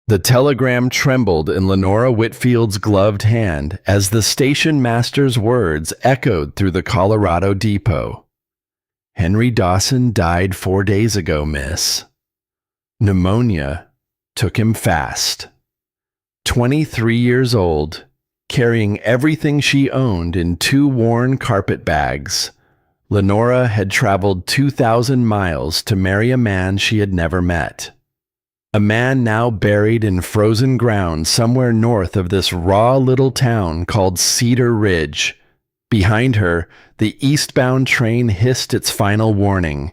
The telegram trembled in Lenora Whitfield's gloved hand as the station master's words echoed through the Colorado depot. Henry Dawson died 4 days ago, miss. Pneumonia took him fast. 23 years old, carrying everything she owned in 2 worn carpet bags, Lenora had traveled 2,000 miles to marry a man she had never met. A man now buried in frozen ground somewhere north of this raw little town called Cedar Ridge. Behind her, the eastbound train hissed its final warning.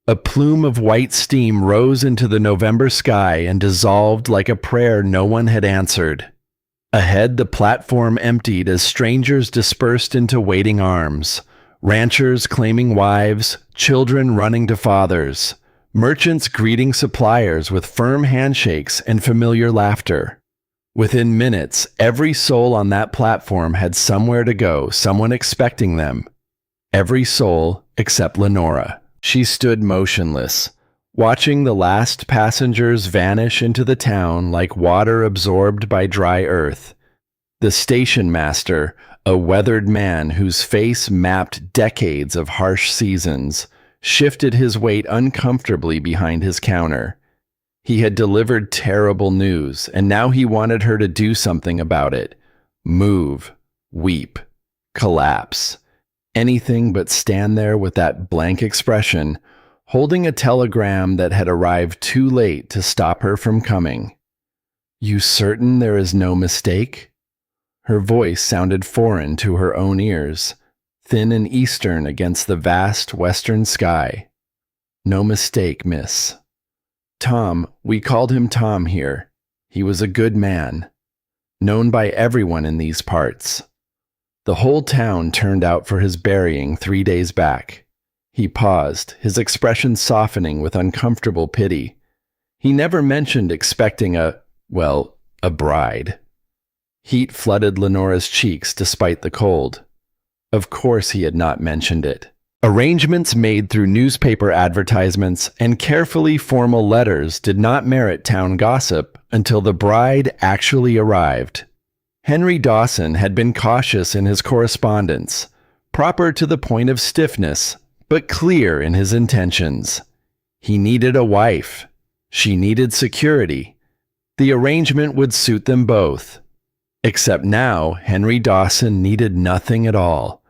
A plume of white steam rose into the November sky and dissolved like a prayer no one had answered. Ahead, the platform emptied as strangers dispersed into waiting arms. Ranchers claiming wives, children running to fathers. Merchants greeting suppliers with firm handshakes and familiar laughter. Within minutes, every soul on that platform had somewhere to go, someone expecting them. Every soul except Lenora. She stood motionless, watching the last passengers vanish into the town like water absorbed by dry earth. The station master, a weathered man whose face mapped decades of harsh seasons, shifted his weight uncomfortably behind his counter. He had delivered terrible news, and now he wanted her to do something about it. Move, weep, collapse. Anything but stand there with that blank expression, holding a telegram that had arrived too late to stop her from coming. "You certain there is no mistake?" Her voice sounded foreign to her own ears, thin and eastern against the vast western sky. "No mistake, miss. Tom, we called him Tom here. He was a good man, known by everyone in these parts. The whole town turned out for his burying 3 days back." He paused, his expression softening with uncomfortable pity. He never mentioned expecting a bride. Heat flooded Lenora's cheeks despite the cold. Of course he had not mentioned it. Arrangements made through newspaper advertisements and carefully formal letters did not merit town gossip until the bride actually arrived. Henry Dawson had been cautious in his correspondence, proper to the point of stiffness, but clear in his intentions. He needed a wife. She needed security. The arrangement would suit them both. Except now, Henry Dawson needed nothing at all,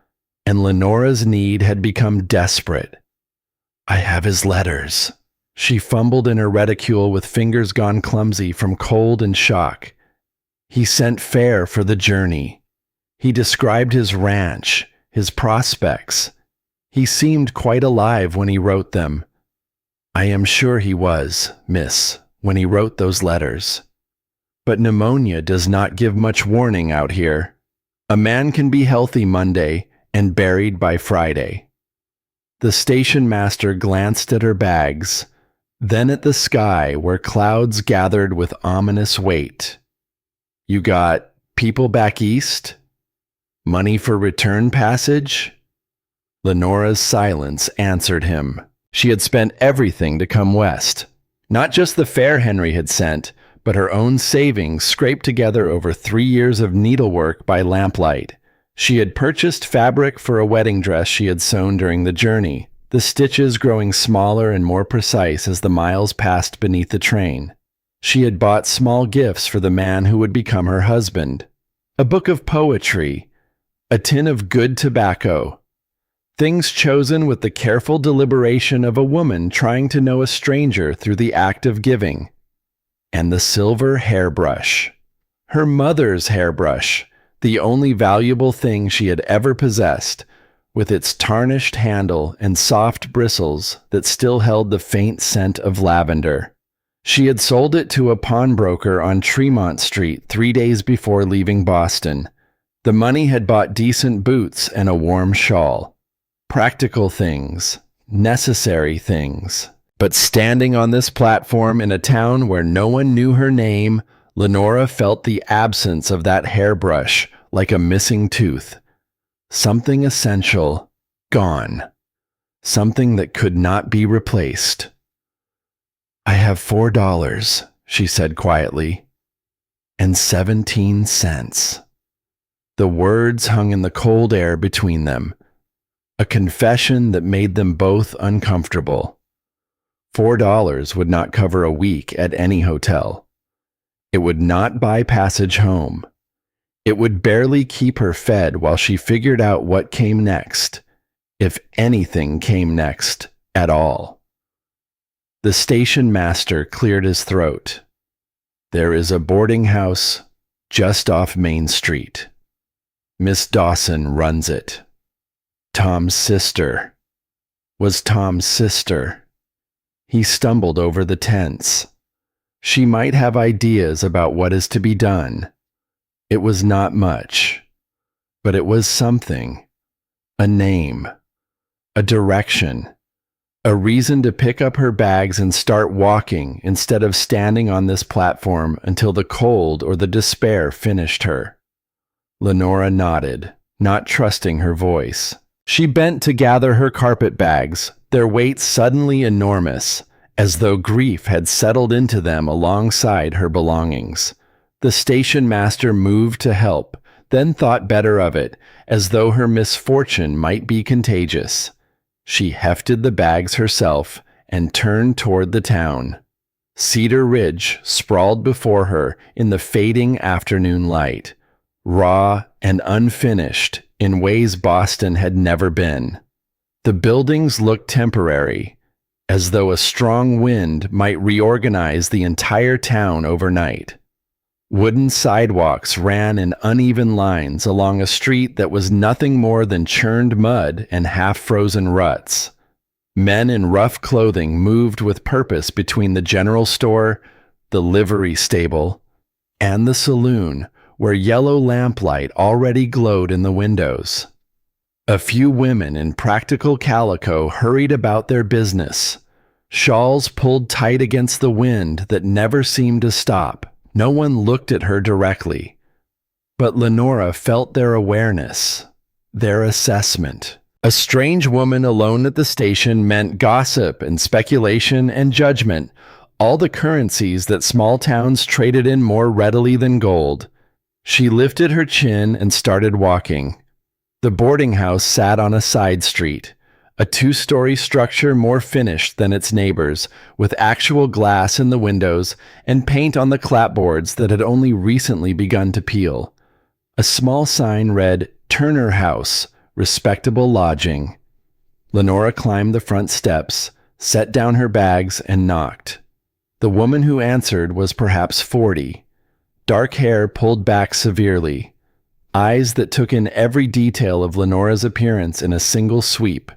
and Lenora's need had become desperate. "I have his letters." She fumbled in her reticule with fingers gone clumsy from cold and shock. He sent fare for the journey. He described his ranch, his prospects. He seemed quite alive when he wrote them. "I am sure he was, miss, when he wrote those letters. But pneumonia does not give much warning out here. A man can be healthy Monday and buried by Friday." The station master glanced at her bags, then at the sky where clouds gathered with ominous weight. "You got people back east? Money for return passage?" Lenora's silence answered him. She had spent everything to come west. Not just the fare Henry had sent, but her own savings scraped together over 3 years of needlework by lamplight. She had purchased fabric for a wedding dress she had sewn during the journey, the stitches growing smaller and more precise as the miles passed beneath the train. She had bought small gifts for the man who would become her husband. A book of poetry, a tin of good tobacco. Things chosen with the careful deliberation of a woman trying to know a stranger through the act of giving. And the silver hairbrush. Her mother's hairbrush, the only valuable thing she had ever possessed, with its tarnished handle and soft bristles that still held the faint scent of lavender. She had sold it to a pawnbroker on Tremont Street 3 days before leaving Boston. The money had bought decent boots and a warm shawl. Practical things, necessary things. But standing on this platform in a town where no one knew her name, Lenora felt the absence of that hairbrush like a missing tooth. Something essential, gone. Something that could not be replaced. "I have $4, she said quietly. And 17 cents. The words hung in the cold air between them, a confession that made them both uncomfortable. $4 would not cover a week at any hotel. It would not buy passage home. It would barely keep her fed while she figured out what came next, if anything came next at all. The station master cleared his throat. There is a boarding house just off Main Street. Miss Dawson runs it. Tom's sister. Was Tom's sister. He stumbled over the tense. She might have ideas about what is to be done. It was not much, but it was something. A name. A direction. A reason to pick up her bags and start walking instead of standing on this platform until the cold or the despair finished her. Lenora nodded, not trusting her voice. She bent to gather her carpet bags, their weight suddenly enormous, as though grief had settled into them alongside her belongings. The station master moved to help, then thought better of it, as though her misfortune might be contagious. She hefted the bags herself and turned toward the town. Cedar Ridge sprawled before her in the fading afternoon light, raw and unfinished in ways Boston had never been. The buildings looked temporary, as though a strong wind might reorganize the entire town overnight. Wooden sidewalks ran in uneven lines along a street that was nothing more than churned mud and half-frozen ruts. Men in rough clothing moved with purpose between the general store, the livery stable, and the saloon, where yellow lamplight already glowed in the windows. A few women in practical calico hurried about their business. Shawls pulled tight against the wind that never seemed to stop. No one looked at her directly, but Lenora felt their awareness, their assessment. A strange woman alone at the station meant gossip and speculation and judgment, all the currencies that small towns traded in more readily than gold. She lifted her chin and started walking. The boarding house sat on a side street, a two-story structure more finished than its neighbors, with actual glass in the windows and paint on the clapboards that had only recently begun to peel. A small sign read, "Turner House, Respectable Lodging." Lenora climbed the front steps, set down her bags, and knocked. The woman who answered was perhaps 40. Dark hair pulled back severely. Eyes that took in every detail of Lenora's appearance in a single sweep.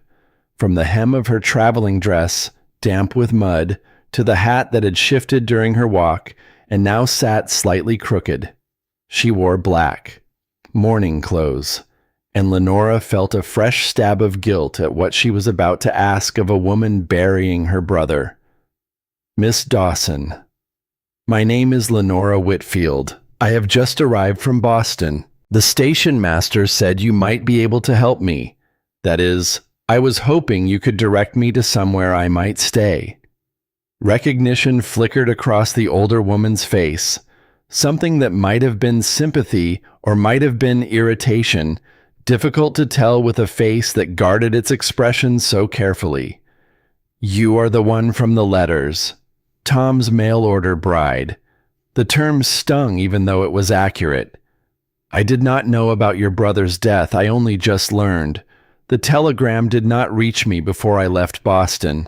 From the hem of her traveling dress, damp with mud, to the hat that had shifted during her walk and now sat slightly crooked. She wore black, mourning clothes, and Lenora felt a fresh stab of guilt at what she was about to ask of a woman burying her brother. "Miss Dawson, my name is Lenora Whitfield. I have just arrived from Boston. The station master said you might be able to help me. That is, I was hoping you could direct me to somewhere I might stay." Recognition flickered across the older woman's face, something that might have been sympathy or might have been irritation, difficult to tell with a face that guarded its expression so carefully. "You are the one from the letters. Tom's mail-order bride." The term stung even though it was accurate. "I did not know about your brother's death. I only just learned. The telegram did not reach me before I left Boston.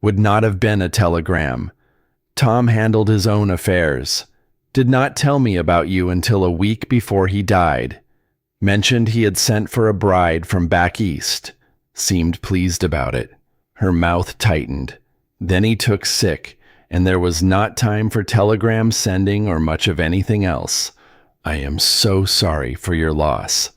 Would not have been a telegram. Tom handled his own affairs. Did not tell me about you until a week before he died. Mentioned he had sent for a bride from back east. Seemed pleased about it." Her mouth tightened. "Then he took sick, and there was not time for telegram sending or much of anything else. I am so sorry for your loss.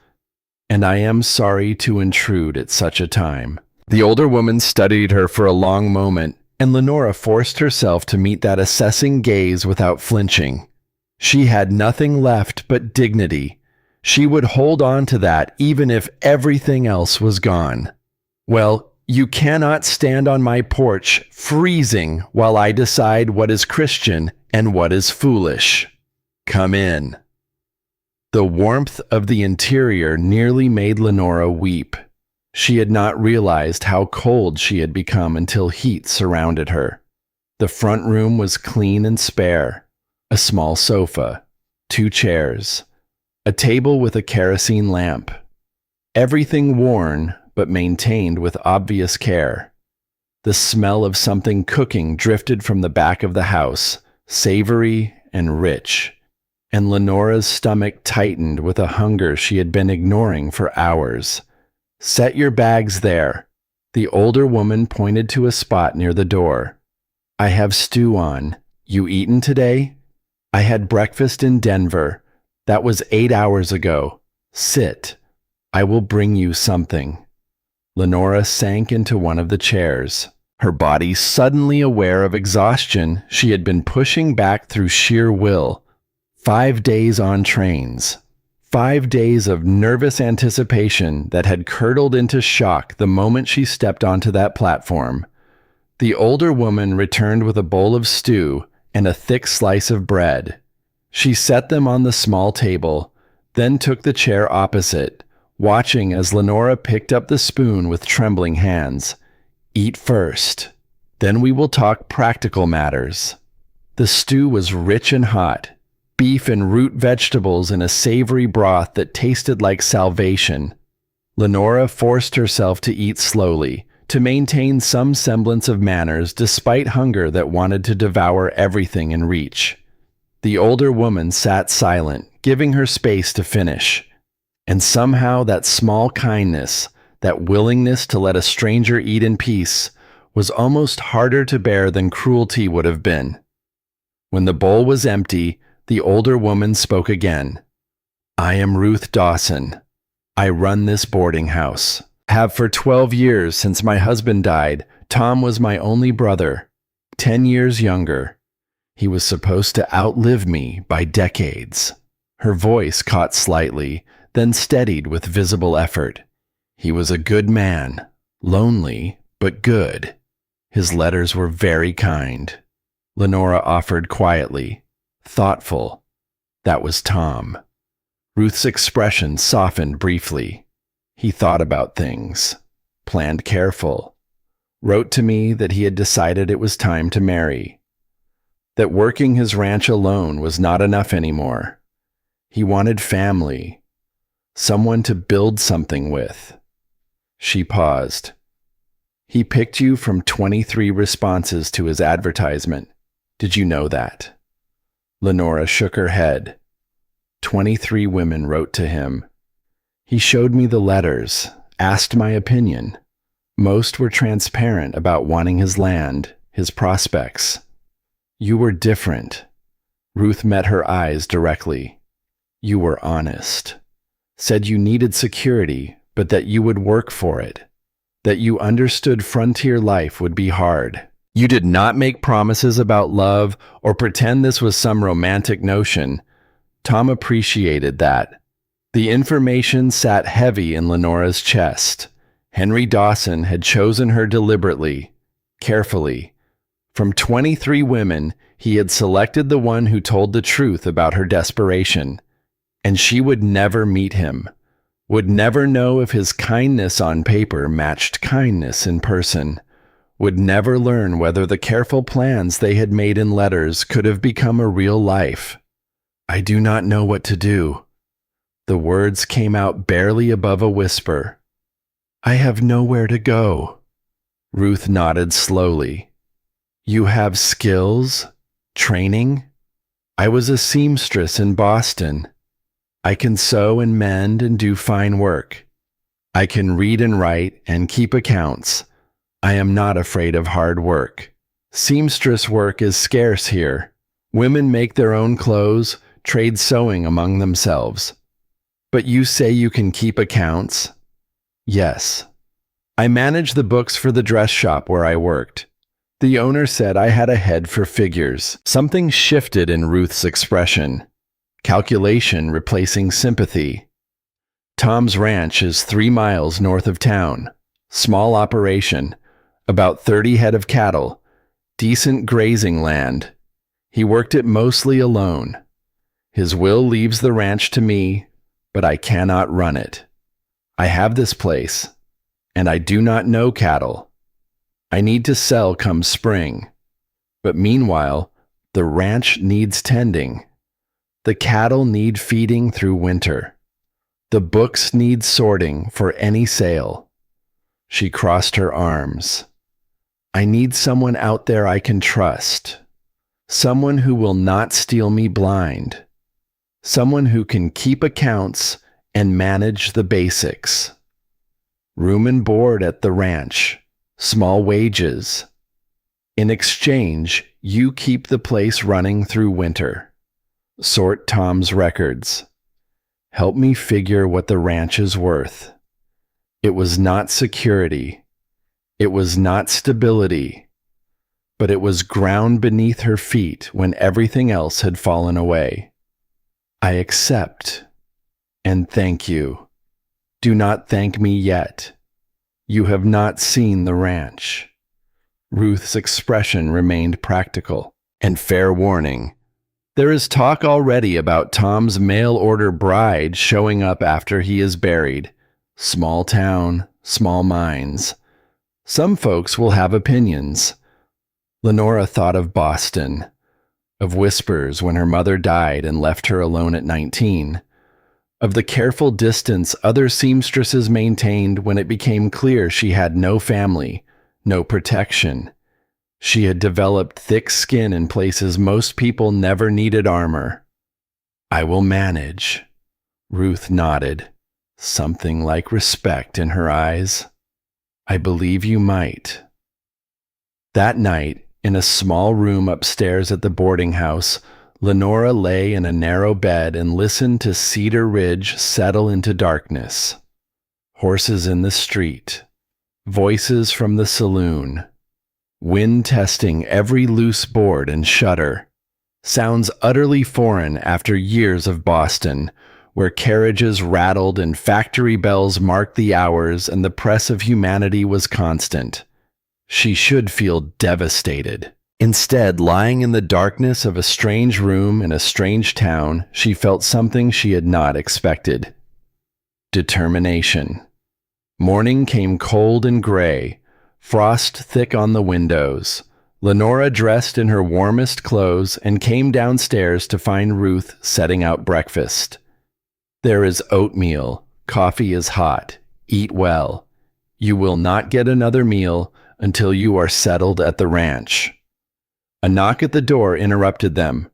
And I am sorry to intrude at such a time." The older woman studied her for a long moment, and Lenora forced herself to meet that assessing gaze without flinching. She had nothing left but dignity. She would hold on to that even if everything else was gone. "Well, you cannot stand on my porch freezing while I decide what is Christian And what is foolish? Come in." The warmth of the interior nearly made Lenora weep. She had not realized how cold she had become until heat surrounded her. The front room was clean and spare. A small sofa, 2 chairs, a table with a kerosene lamp. Everything worn, but maintained with obvious care. The smell of something cooking drifted from the back of the house, savory and rich, and Lenora's stomach tightened with a hunger she had been ignoring for hours. "Set your bags there." The older woman pointed to a spot near the door. "I have stew on. You eaten today?" "I had breakfast in Denver. That was 8 hours ago. Sit. I will bring you something." Lenora sank into one of the chairs. Her body suddenly aware of exhaustion she had been pushing back through sheer will. 5 days on trains. 5 days of nervous anticipation that had curdled into shock the moment she stepped onto that platform. The older woman returned with a bowl of stew and a thick slice of bread. She set them on the small table, then took the chair opposite, watching as Lenora picked up the spoon with trembling hands. "Eat first. Then we will talk practical matters." The stew was rich and hot, beef and root vegetables in a savory broth that tasted like salvation. Lenora forced herself to eat slowly, to maintain some semblance of manners despite hunger that wanted to devour everything in reach. The older woman sat silent, giving her space to finish. And somehow that small kindness, that willingness to let a stranger eat in peace, was almost harder to bear than cruelty would have been. When the bowl was empty, the older woman spoke again. "I am Ruth Dawson. I run this boarding house. Have for 12 years since my husband died. Tom was my only brother, 10 years younger. He was supposed to outlive me by decades." Her voice caught slightly, then steadied with visible effort. "He was a good man, lonely, but good. His letters were very kind." Lenora offered quietly, thoughtful. "That was Tom." Ruth's expression softened briefly. "He thought about things, planned careful, wrote to me that he had decided it was time to marry, that working his ranch alone was not enough anymore. He wanted family, someone to build something with." She paused. "He picked you from 23 responses to his advertisement. Did you know that?" Lenora shook her head. 23 women wrote to him. He showed me the letters, asked my opinion. Most were transparent about wanting his land, his prospects. You were different." Ruth met her eyes directly. "You were honest. Said you needed security, but that you would work for it. That you understood frontier life would be hard. You did not make promises about love or pretend this was some romantic notion." Tom appreciated that. The information sat heavy in Lenora's chest. Henry Dawson had chosen her deliberately, carefully. From 23 women, he had selected the one who told the truth about her desperation. And she would never meet him, would never know if his kindness on paper matched kindness in person, would never learn whether the careful plans they had made in letters could have become a real life. "I do not know what to do." The words came out barely above a whisper. "I have nowhere to go." Ruth nodded slowly. "You have skills? Training? I was a seamstress in Boston. I can sew and mend and do fine work. I can read and write and keep accounts. I am not afraid of hard work. Seamstress work is scarce here. Women make their own clothes, trade sewing among themselves. But you say you can keep accounts?" "Yes. I manage the books for the dress shop where I worked. The owner said I had a head for figures." Something shifted in Ruth's expression. Calculation replacing sympathy. "Tom's ranch is 3 miles north of town. Small operation. About 30 head of cattle. Decent grazing land. He worked it mostly alone. His will leaves the ranch to me, but I cannot run it. I have this place, and I do not know cattle. I need to sell come spring, but meanwhile, the ranch needs tending. The cattle need feeding through winter. The books need sorting for any sale. She crossed her arms. I need someone out there I can trust. Someone who will not steal me blind. Someone who can keep accounts and manage the basics. Room and board at the ranch. Small wages. In exchange, you keep the place running through winter. Sort Tom's records. Help me figure what the ranch is worth. It was not security. It was not stability. But it was ground beneath her feet when everything else had fallen away. I accept. And thank you. Do not thank me yet. You have not seen the ranch. Ruth's expression remained practical. And fair warning, there is talk already about Tom's mail-order bride showing up after he is buried. Small town, small minds. Some folks will have opinions. Lenora thought of Boston, of whispers when her mother died and left her alone at 19, of the careful distance other seamstresses maintained when it became clear she had no family, no protection. She had developed thick skin in places most people never needed armor. I will manage. Ruth nodded, something like respect in her eyes. I believe you might. That night, in a small room upstairs at the boarding house, Lenora lay in a narrow bed and listened to Cedar Ridge settle into darkness. Horses in the street. Voices from the saloon. Wind testing every loose board and shutter. Sounds utterly foreign after years of Boston, where carriages rattled and factory bells marked the hours and the press of humanity was constant. She should feel devastated. Instead, lying in the darkness of a strange room in a strange town, she felt something she had not expected. Determination. Morning came cold and gray, frost thick on the windows. Lenora dressed in her warmest clothes and came downstairs to find Ruth setting out breakfast. There is oatmeal. Coffee is hot. Eat well. You will not get another meal until you are settled at the ranch. A knock at the door interrupted them.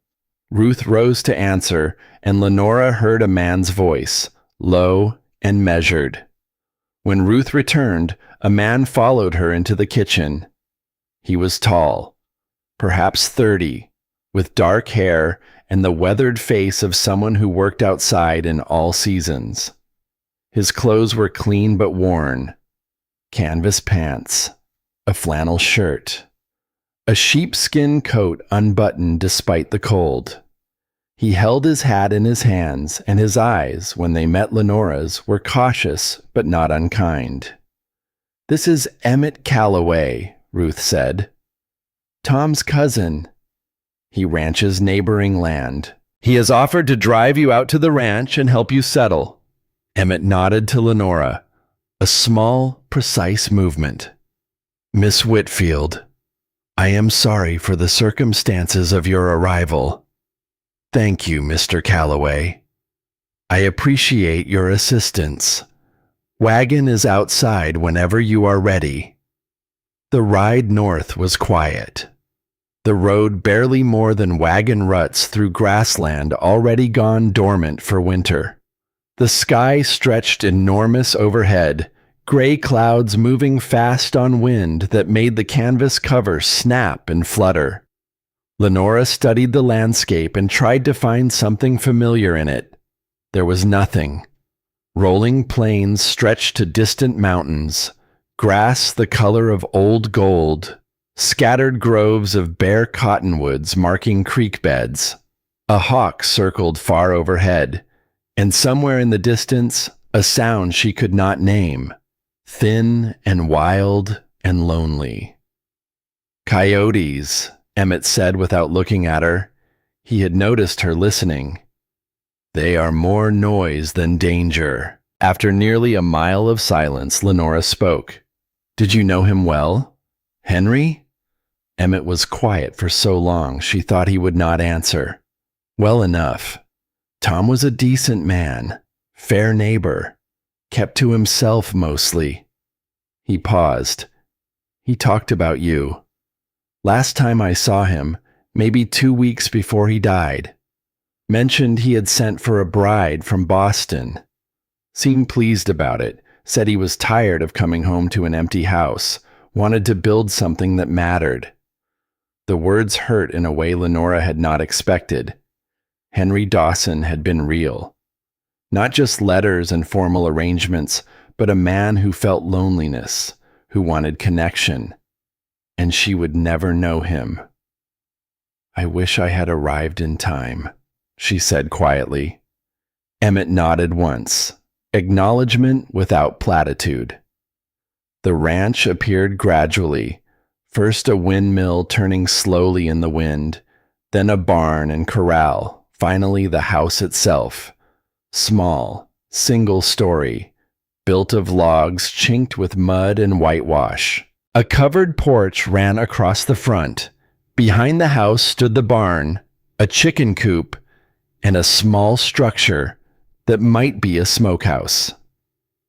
Ruth rose to answer, and Lenora heard a man's voice, low and measured. When Ruth returned, a man followed her into the kitchen. He was tall, perhaps 30, with dark hair and the weathered face of someone who worked outside in all seasons. His clothes were clean but worn. Canvas pants, a flannel shirt, a sheepskin coat unbuttoned despite the cold. He held his hat in his hands, and his eyes, when they met Lenora's, were cautious but not unkind. "This is Emmett Calloway," Ruth said. "Tom's cousin. He ranches neighboring land. He has offered to drive you out to the ranch and help you settle." Emmett nodded to Lenora, a small, precise movement. "Miss Whitfield, I am sorry for the circumstances of your arrival. Thank you, Mr. Calloway. I appreciate your assistance. Wagon is outside whenever you are ready." The ride north was quiet. The road barely more than wagon ruts through grassland already gone dormant for winter. The sky stretched enormous overhead, gray clouds moving fast on wind that made the canvas cover snap and flutter. Lenora studied the landscape and tried to find something familiar in it. There was nothing. Rolling plains stretched to distant mountains, grass the color of old gold, scattered groves of bare cottonwoods marking creek beds. A hawk circled far overhead, and somewhere in the distance, a sound she could not name, thin and wild and lonely. "Coyotes," Emmett said without looking at her. He had noticed her listening. They are more noise than danger. After nearly a mile of silence, Lenora spoke. Did you know him well? Henry? Emmett was quiet for so long she thought he would not answer. Well enough. Tom was a decent man, fair neighbor, kept to himself mostly. He paused. He talked about you. Last time I saw him, maybe 2 weeks before he died. Mentioned he had sent for a bride from Boston. Seemed pleased about it, said he was tired of coming home to an empty house, wanted to build something that mattered. The words hurt in a way Lenora had not expected. Henry Dawson had been real. Not just letters and formal arrangements, but a man who felt loneliness, who wanted connection. And she would never know him. I wish I had arrived in time, she said quietly. Emmett nodded once, acknowledgement without platitude. The ranch appeared gradually, first a windmill turning slowly in the wind, then a barn and corral, finally the house itself. Small, single story, built of logs chinked with mud and whitewash. A covered porch ran across the front. Behind the house stood the barn, a chicken coop, and a small structure that might be a smokehouse.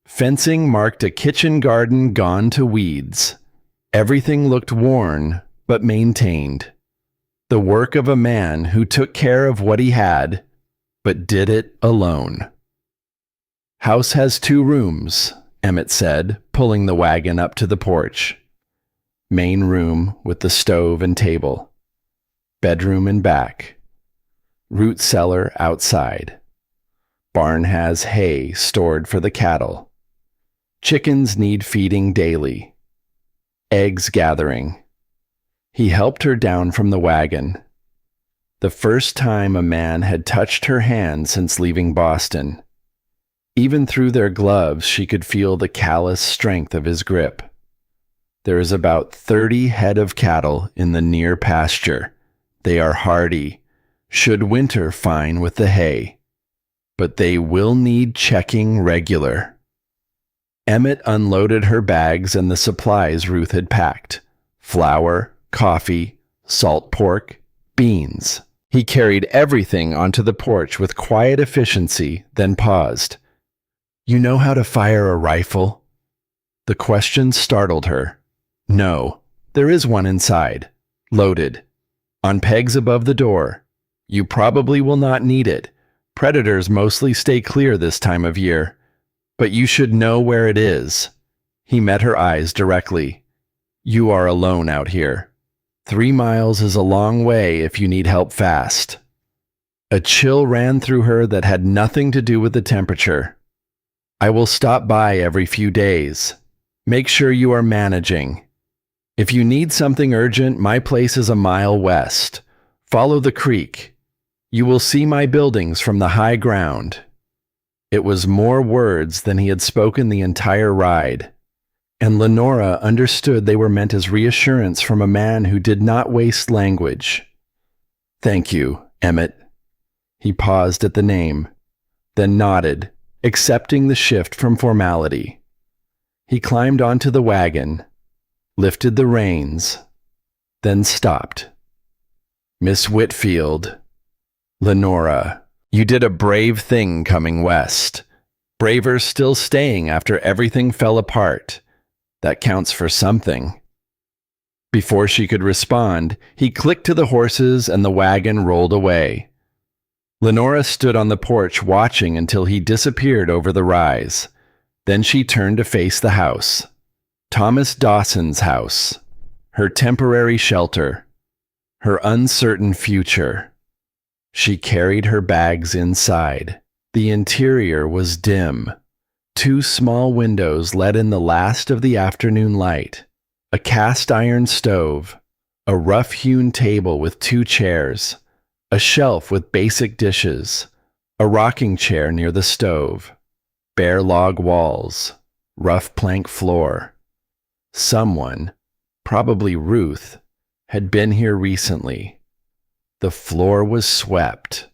Fencing marked a kitchen garden gone to weeds. Everything looked worn, but maintained. The work of a man who took care of what he had, but did it alone. House has 2 rooms, Emmett said, pulling the wagon up to the porch. Main room with the stove and table. Bedroom and back. Root cellar outside. Barn has hay stored for the cattle. Chickens need feeding daily. Eggs gathering. He helped her down from the wagon. The first time a man had touched her hand since leaving Boston. Even through their gloves, she could feel the callous strength of his grip. There is about 30 head of cattle in the near pasture. They are hardy, should winter fine with the hay. But they will need checking regular. Emmett unloaded her bags and the supplies Ruth had packed. Flour, coffee, salt pork, beans. He carried everything onto the porch with quiet efficiency, then paused. You know how to fire a rifle? The question startled her. No, there is one inside. Loaded. On pegs above the door. You probably will not need it. Predators mostly stay clear this time of year. But you should know where it is. He met her eyes directly. You are alone out here. 3 miles is a long way if you need help fast. A chill ran through her that had nothing to do with the temperature. I will stop by every few days. Make sure you are managing. If you need something urgent, my place is a mile west. Follow the creek. You will see my buildings from the high ground. It was more words than he had spoken the entire ride, and Lenora understood they were meant as reassurance from a man who did not waste language. Thank you, Emmett. He paused at the name, then nodded, accepting the shift from formality. He climbed onto the wagon, lifted the reins, then stopped. Miss Whitfield, Lenora, you did a brave thing coming west. Braver still staying after everything fell apart. That counts for something. Before she could respond, he clicked to the horses and the wagon rolled away. Lenora stood on the porch watching until he disappeared over the rise. Then she turned to face the house. Thomas Dawson's house. Her temporary shelter. Her uncertain future. She carried her bags inside. The interior was dim. 2 small windows let in the last of the afternoon light. A cast-iron stove. A rough-hewn table with 2 chairs. A shelf with basic dishes. A rocking chair near the stove. Bare log walls. Rough plank floor. Someone, probably Ruth, had been here recently. The floor was swept.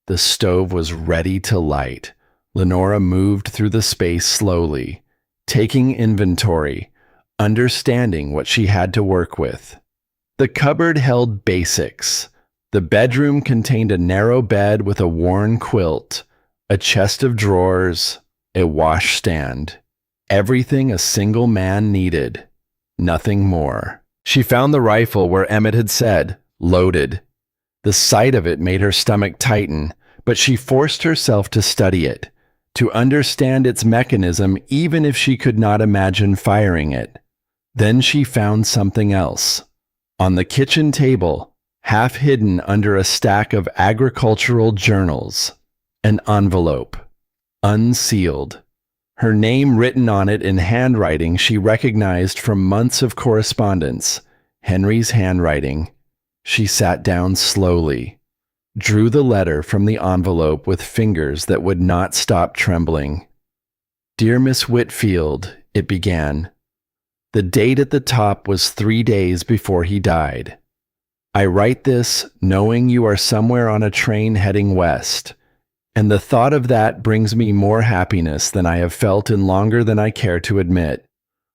The stove was ready to light. Lenora moved through the space slowly, taking inventory, understanding what she had to work with. The cupboard held basics. The bedroom contained a narrow bed with a worn quilt, a chest of drawers, a washstand. Everything a single man needed. Nothing more. She found the rifle where Emmett had said, loaded. The sight of it made her stomach tighten, but she forced herself to study it, to understand its mechanism even if she could not imagine firing it. Then she found something else. On the kitchen table, half hidden under a stack of agricultural journals, an envelope, unsealed. Her name written on it in handwriting she recognized from months of correspondence, Henry's handwriting. She sat down slowly, drew the letter from the envelope with fingers that would not stop trembling. Dear Miss Whitfield, it began. The date at the top was 3 days before he died. I write this knowing you are somewhere on a train heading west, and the thought of that brings me more happiness than I have felt in longer than I care to admit.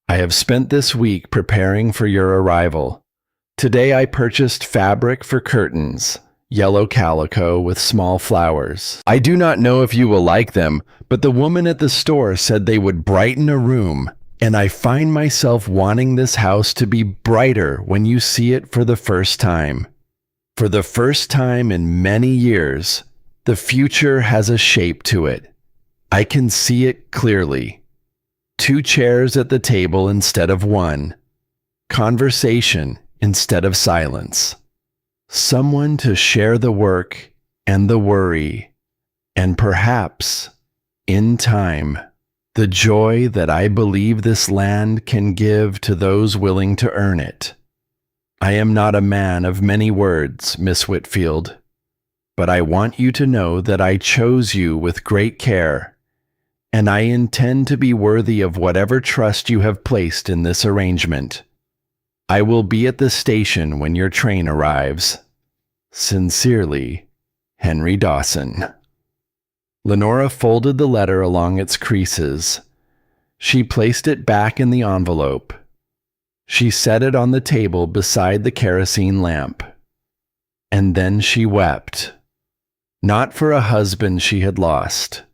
I have spent this week preparing for your arrival. Today I purchased fabric for curtains, yellow calico with small flowers. I do not know if you will like them, but the woman at the store said they would brighten a room, and I find myself wanting this house to be brighter when you see it for the first time. For the first time in many years, the future has a shape to it. I can see it clearly. 2 chairs at the table instead of 1. Conversation instead of silence. Someone to share the work and the worry, and perhaps, in time, the joy that I believe this land can give to those willing to earn it. I am not a man of many words, Miss Whitfield, but I want you to know that I chose you with great care, and I intend to be worthy of whatever trust you have placed in this arrangement. I will be at the station when your train arrives. Sincerely, Henry Dawson. Lenora folded the letter along its creases. She placed it back in the envelope. She set it on the table beside the kerosene lamp. And then she wept. Not for a husband she had lost,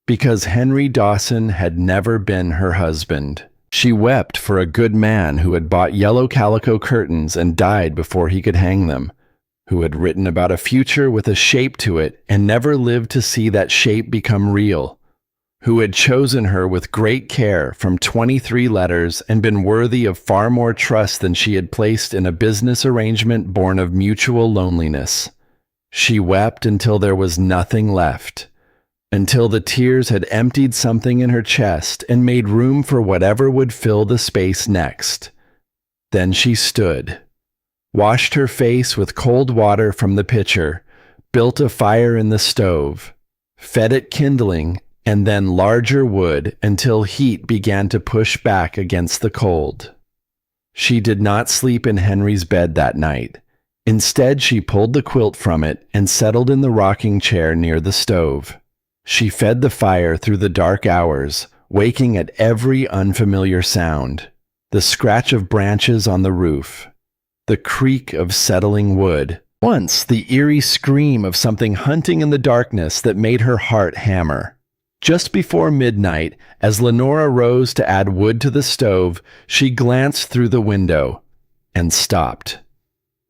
because Henry Dawson had never been her husband. She wept for a good man who had bought yellow calico curtains and died before he could hang them, who had written about a future with a shape to it and never lived to see that shape become real, who had chosen her with great care from 23 letters and been worthy of far more trust than she had placed in a business arrangement born of mutual loneliness. She wept until there was nothing left, until the tears had emptied something in her chest and made room for whatever would fill the space next. Then she stood, washed her face with cold water from the pitcher, built a fire in the stove, fed it kindling and then larger wood until heat began to push back against the cold. She did not sleep in Henry's bed that night. Instead, she pulled the quilt from it and settled in the rocking chair near the stove. She fed the fire through the dark hours, waking at every unfamiliar sound, the scratch of branches on the roof, the creak of settling wood, once the eerie scream of something hunting in the darkness that made her heart hammer. Just before midnight, as Lenora rose to add wood to the stove, she glanced through the window and stopped.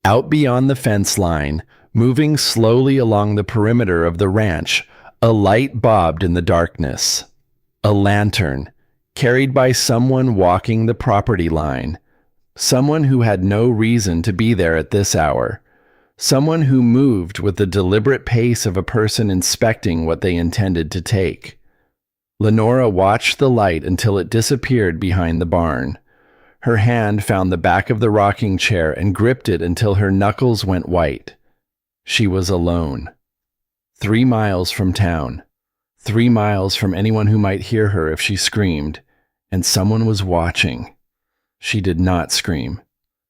Out beyond the fence line, moving slowly along the perimeter of the ranch, a light bobbed in the darkness. A lantern, carried by someone walking the property line. Someone who had no reason to be there at this hour. Someone who moved with the deliberate pace of a person inspecting what they intended to take. Lenora watched the light until it disappeared behind the barn. Her hand found the back of the rocking chair and gripped it until her knuckles went white. She was alone. 3 miles from town. 3 miles from anyone who might hear her if she screamed, and someone was watching. She did not scream.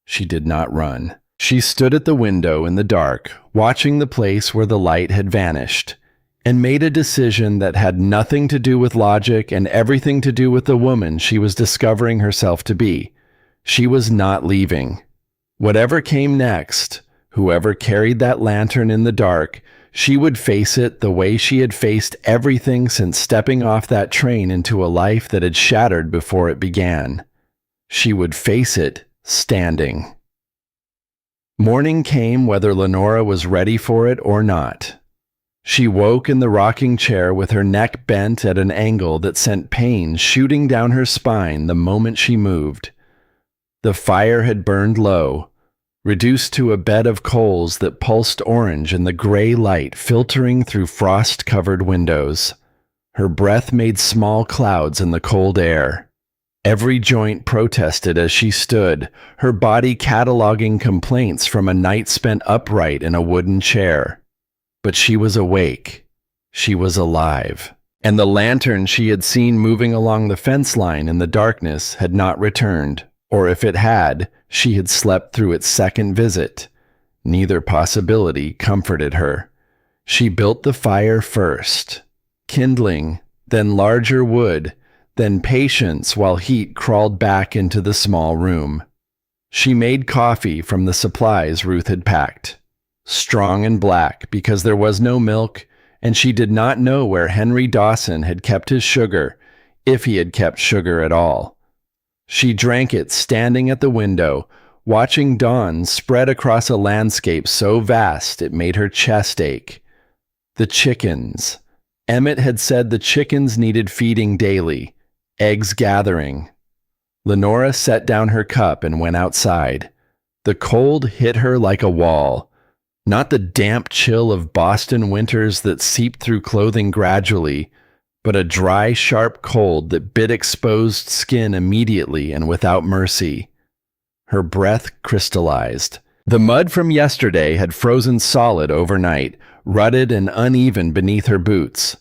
She did not run. She stood at the window in the dark, watching the place where the light had vanished, and made a decision that had nothing to do with logic and everything to do with the woman she was discovering herself to be. She was not leaving. Whatever came next, whoever carried that lantern in the dark, she would face it the way she had faced everything since stepping off that train into a life that had shattered before it began. She would face it standing. Morning came whether Lenora was ready for it or not. She woke in the rocking chair with her neck bent at an angle that sent pain shooting down her spine the moment she moved. The fire had burned low, reduced to a bed of coals that pulsed orange in the gray light filtering through frost-covered windows. Her breath made small clouds in the cold air. Every joint protested as she stood, her body cataloging complaints from a night spent upright in a wooden chair. But she was awake. She was alive. And the lantern she had seen moving along the fence line in the darkness had not returned, or if it had, she had slept through its second visit. Neither possibility comforted her. She built the fire first, kindling, then larger wood, then patience while heat crawled back into the small room. She made coffee from the supplies Ruth had packed. Strong and black because there was no milk, and she did not know where Henry Dawson had kept his sugar, if he had kept sugar at all. She drank it standing at the window, watching dawn spread across a landscape so vast it made her chest ache. The chickens. Emmett had said the chickens needed feeding daily, eggs gathering. Lenora set down her cup and went outside. The cold hit her like a wall. Not the damp chill of Boston winters that seeped through clothing gradually, but a dry, sharp cold that bit exposed skin immediately and without mercy. Her breath crystallized. The mud from yesterday had frozen solid overnight, rutted and uneven beneath her boots.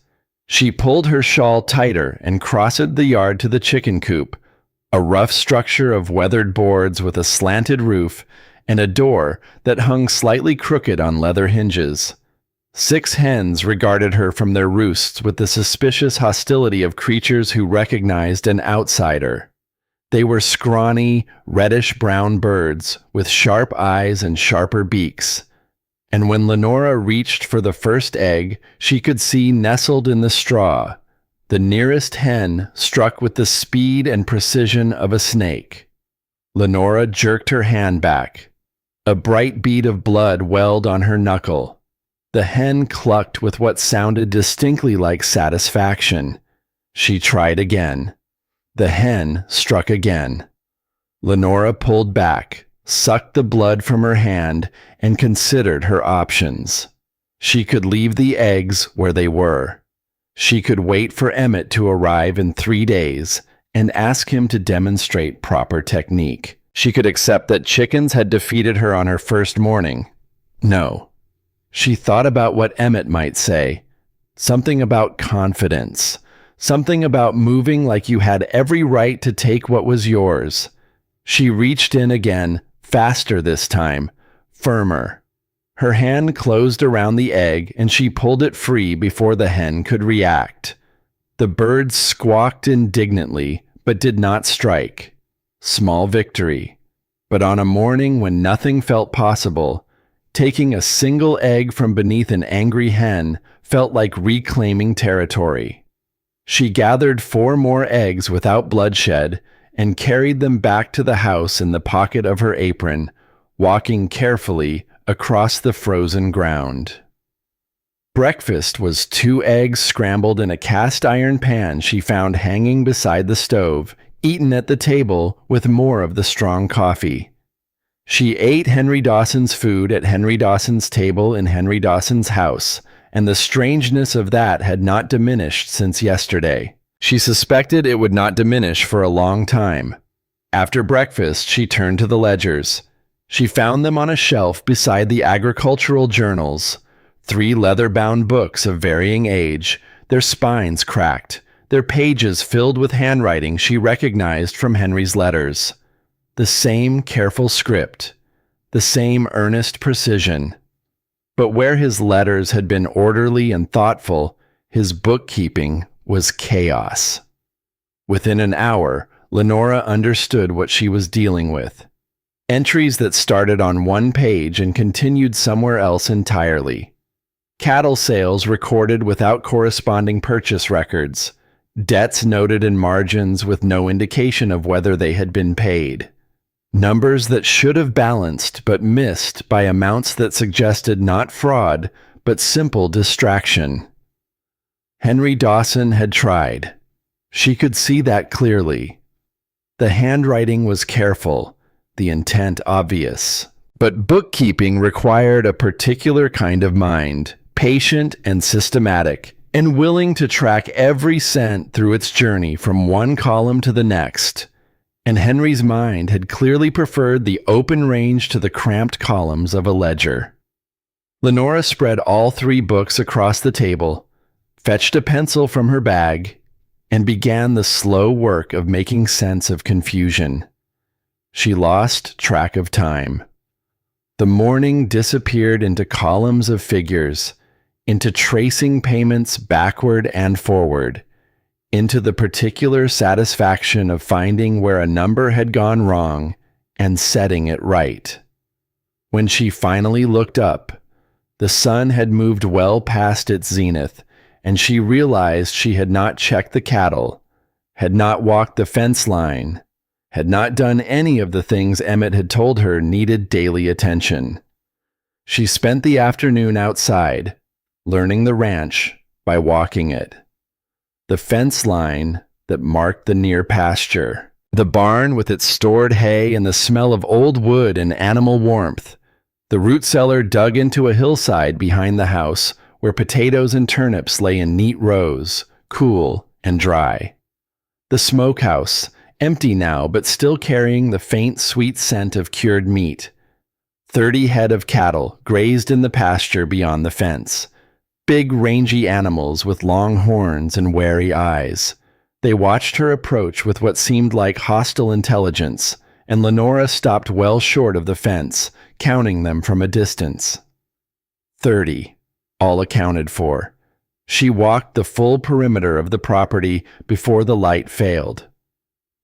She pulled her shawl tighter and crossed the yard to the chicken coop, a rough structure of weathered boards with a slanted roof and a door that hung slightly crooked on leather hinges. 6 hens regarded her from their roosts with the suspicious hostility of creatures who recognized an outsider. They were scrawny, reddish-brown birds with sharp eyes and sharper beaks. And when Lenora reached for the first egg, she could see nestled in the straw, the nearest hen struck with the speed and precision of a snake. Lenora jerked her hand back. A bright bead of blood welled on her knuckle. The hen clucked with what sounded distinctly like satisfaction. She tried again. The hen struck again. Lenora pulled back, sucked the blood from her hand, and considered her options. She could leave the eggs where they were. She could wait for Emmett to arrive in 3 days and ask him to demonstrate proper technique. She could accept that chickens had defeated her on her first morning. No. She thought about what Emmett might say. Something about confidence. Something about moving like you had every right to take what was yours. She reached in again, faster this time, firmer. Her hand closed around the egg and she pulled it free before the hen could react. The bird squawked indignantly, but did not strike. Small victory. But on a morning when nothing felt possible, taking a single egg from beneath an angry hen felt like reclaiming territory. She gathered 4 more eggs without bloodshed and carried them back to the house in the pocket of her apron, walking carefully across the frozen ground. Breakfast was 2 eggs scrambled in a cast iron pan she found hanging beside the stove, eaten at the table with more of the strong coffee. She ate Henry Dawson's food at Henry Dawson's table in Henry Dawson's house, and the strangeness of that had not diminished since yesterday. She suspected it would not diminish for a long time. After breakfast, she turned to the ledgers. She found them on a shelf beside the agricultural journals, 3 leather-bound books of varying age, their spines cracked, their pages filled with handwriting she recognized from Henry's letters. The same careful script. the same earnest precision. But where his letters had been orderly and thoughtful, his bookkeeping was chaos. Within an hour, Lenora understood what she was dealing with. Entries that started on one page and continued somewhere else entirely. Cattle sales recorded without corresponding purchase records. Debts noted in margins with no indication of whether they had been paid. Numbers that should have balanced but missed by amounts that suggested not fraud, but simple distraction. Henry Dawson had tried. She could see that clearly. The handwriting was careful, the intent obvious. But bookkeeping required a particular kind of mind, patient and systematic, and willing to track every cent through its journey from one column to the next. And Henry's mind had clearly preferred the open range to the cramped columns of a ledger. Lenora spread all 3 books across the table, fetched a pencil from her bag, and began the slow work of making sense of confusion. She lost track of time. The morning disappeared into columns of figures, into tracing payments backward and forward, into the particular satisfaction of finding where a number had gone wrong and setting it right. When she finally looked up, the sun had moved well past its zenith, and she realized she had not checked the cattle, had not walked the fence line, had not done any of the things Emmett had told her needed daily attention. She spent the afternoon outside, learning the ranch by walking it. The fence line that marked the near pasture, the barn with its stored hay and the smell of old wood and animal warmth, the root cellar dug into a hillside behind the house where potatoes and turnips lay in neat rows, cool and dry. The smokehouse, empty now but still carrying the faint sweet scent of cured meat. 30 head of cattle grazed in the pasture beyond the fence. Big rangy animals with long horns and wary eyes. They watched her approach with what seemed like hostile intelligence, and Lenora stopped well short of the fence, counting them from a distance. 30, all accounted for. She walked the full perimeter of the property before the light failed.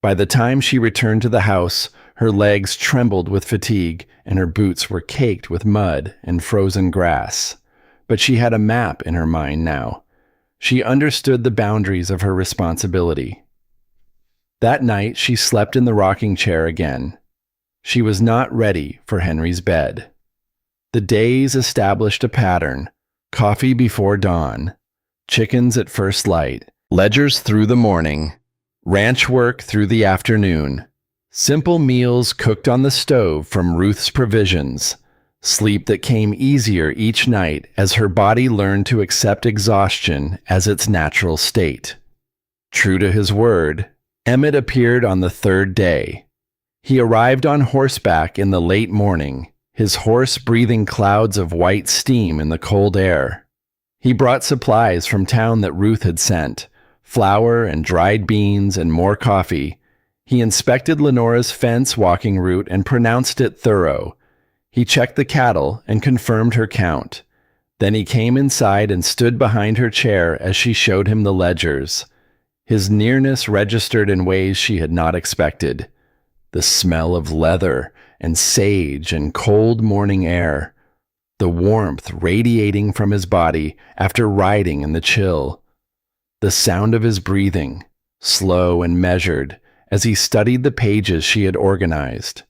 By the time she returned to the house, her legs trembled with fatigue and her boots were caked with mud and frozen grass. But she had a map in her mind now. She understood the boundaries of her responsibility. That night she slept in the rocking chair again. She was not ready for Henry's bed. The days established a pattern: coffee before dawn, chickens at first light, ledgers through the morning, ranch work through the afternoon, simple meals cooked on the stove from Ruth's provisions, sleep that came easier each night as her body learned to accept exhaustion as its natural state. True to his word, Emmett appeared on the 3rd day. He arrived on horseback in the late morning, his horse breathing clouds of white steam in the cold air. He brought supplies from town that Ruth had sent, flour and dried beans and more coffee. He inspected Lenora's fence walking route and pronounced it thorough. He checked the cattle and confirmed her count. Then he came inside and stood behind her chair as she showed him the ledgers. His nearness registered in ways she had not expected. The smell of leather and sage and cold morning air. The warmth radiating from his body after riding in the chill. The sound of his breathing, slow and measured, as he studied the pages she had organized.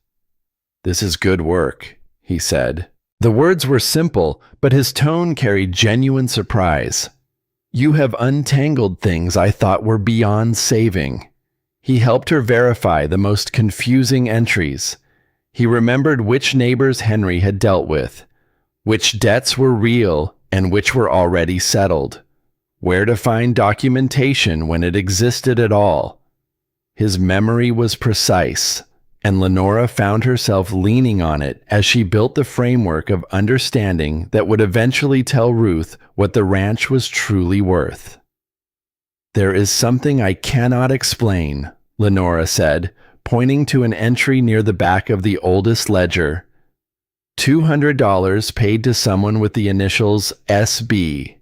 "This is good work," he said. The words were simple, but his tone carried genuine surprise. "You have untangled things I thought were beyond saving." He helped her verify the most confusing entries. He remembered which neighbors Henry had dealt with, which debts were real and which were already settled, where to find documentation when it existed at all. His memory was precise, and Lenora found herself leaning on it as she built the framework of understanding that would eventually tell Ruth what the ranch was truly worth. "There is something I cannot explain," Lenora said, pointing to an entry near the back of the oldest ledger. $200 paid to someone with the initials SB.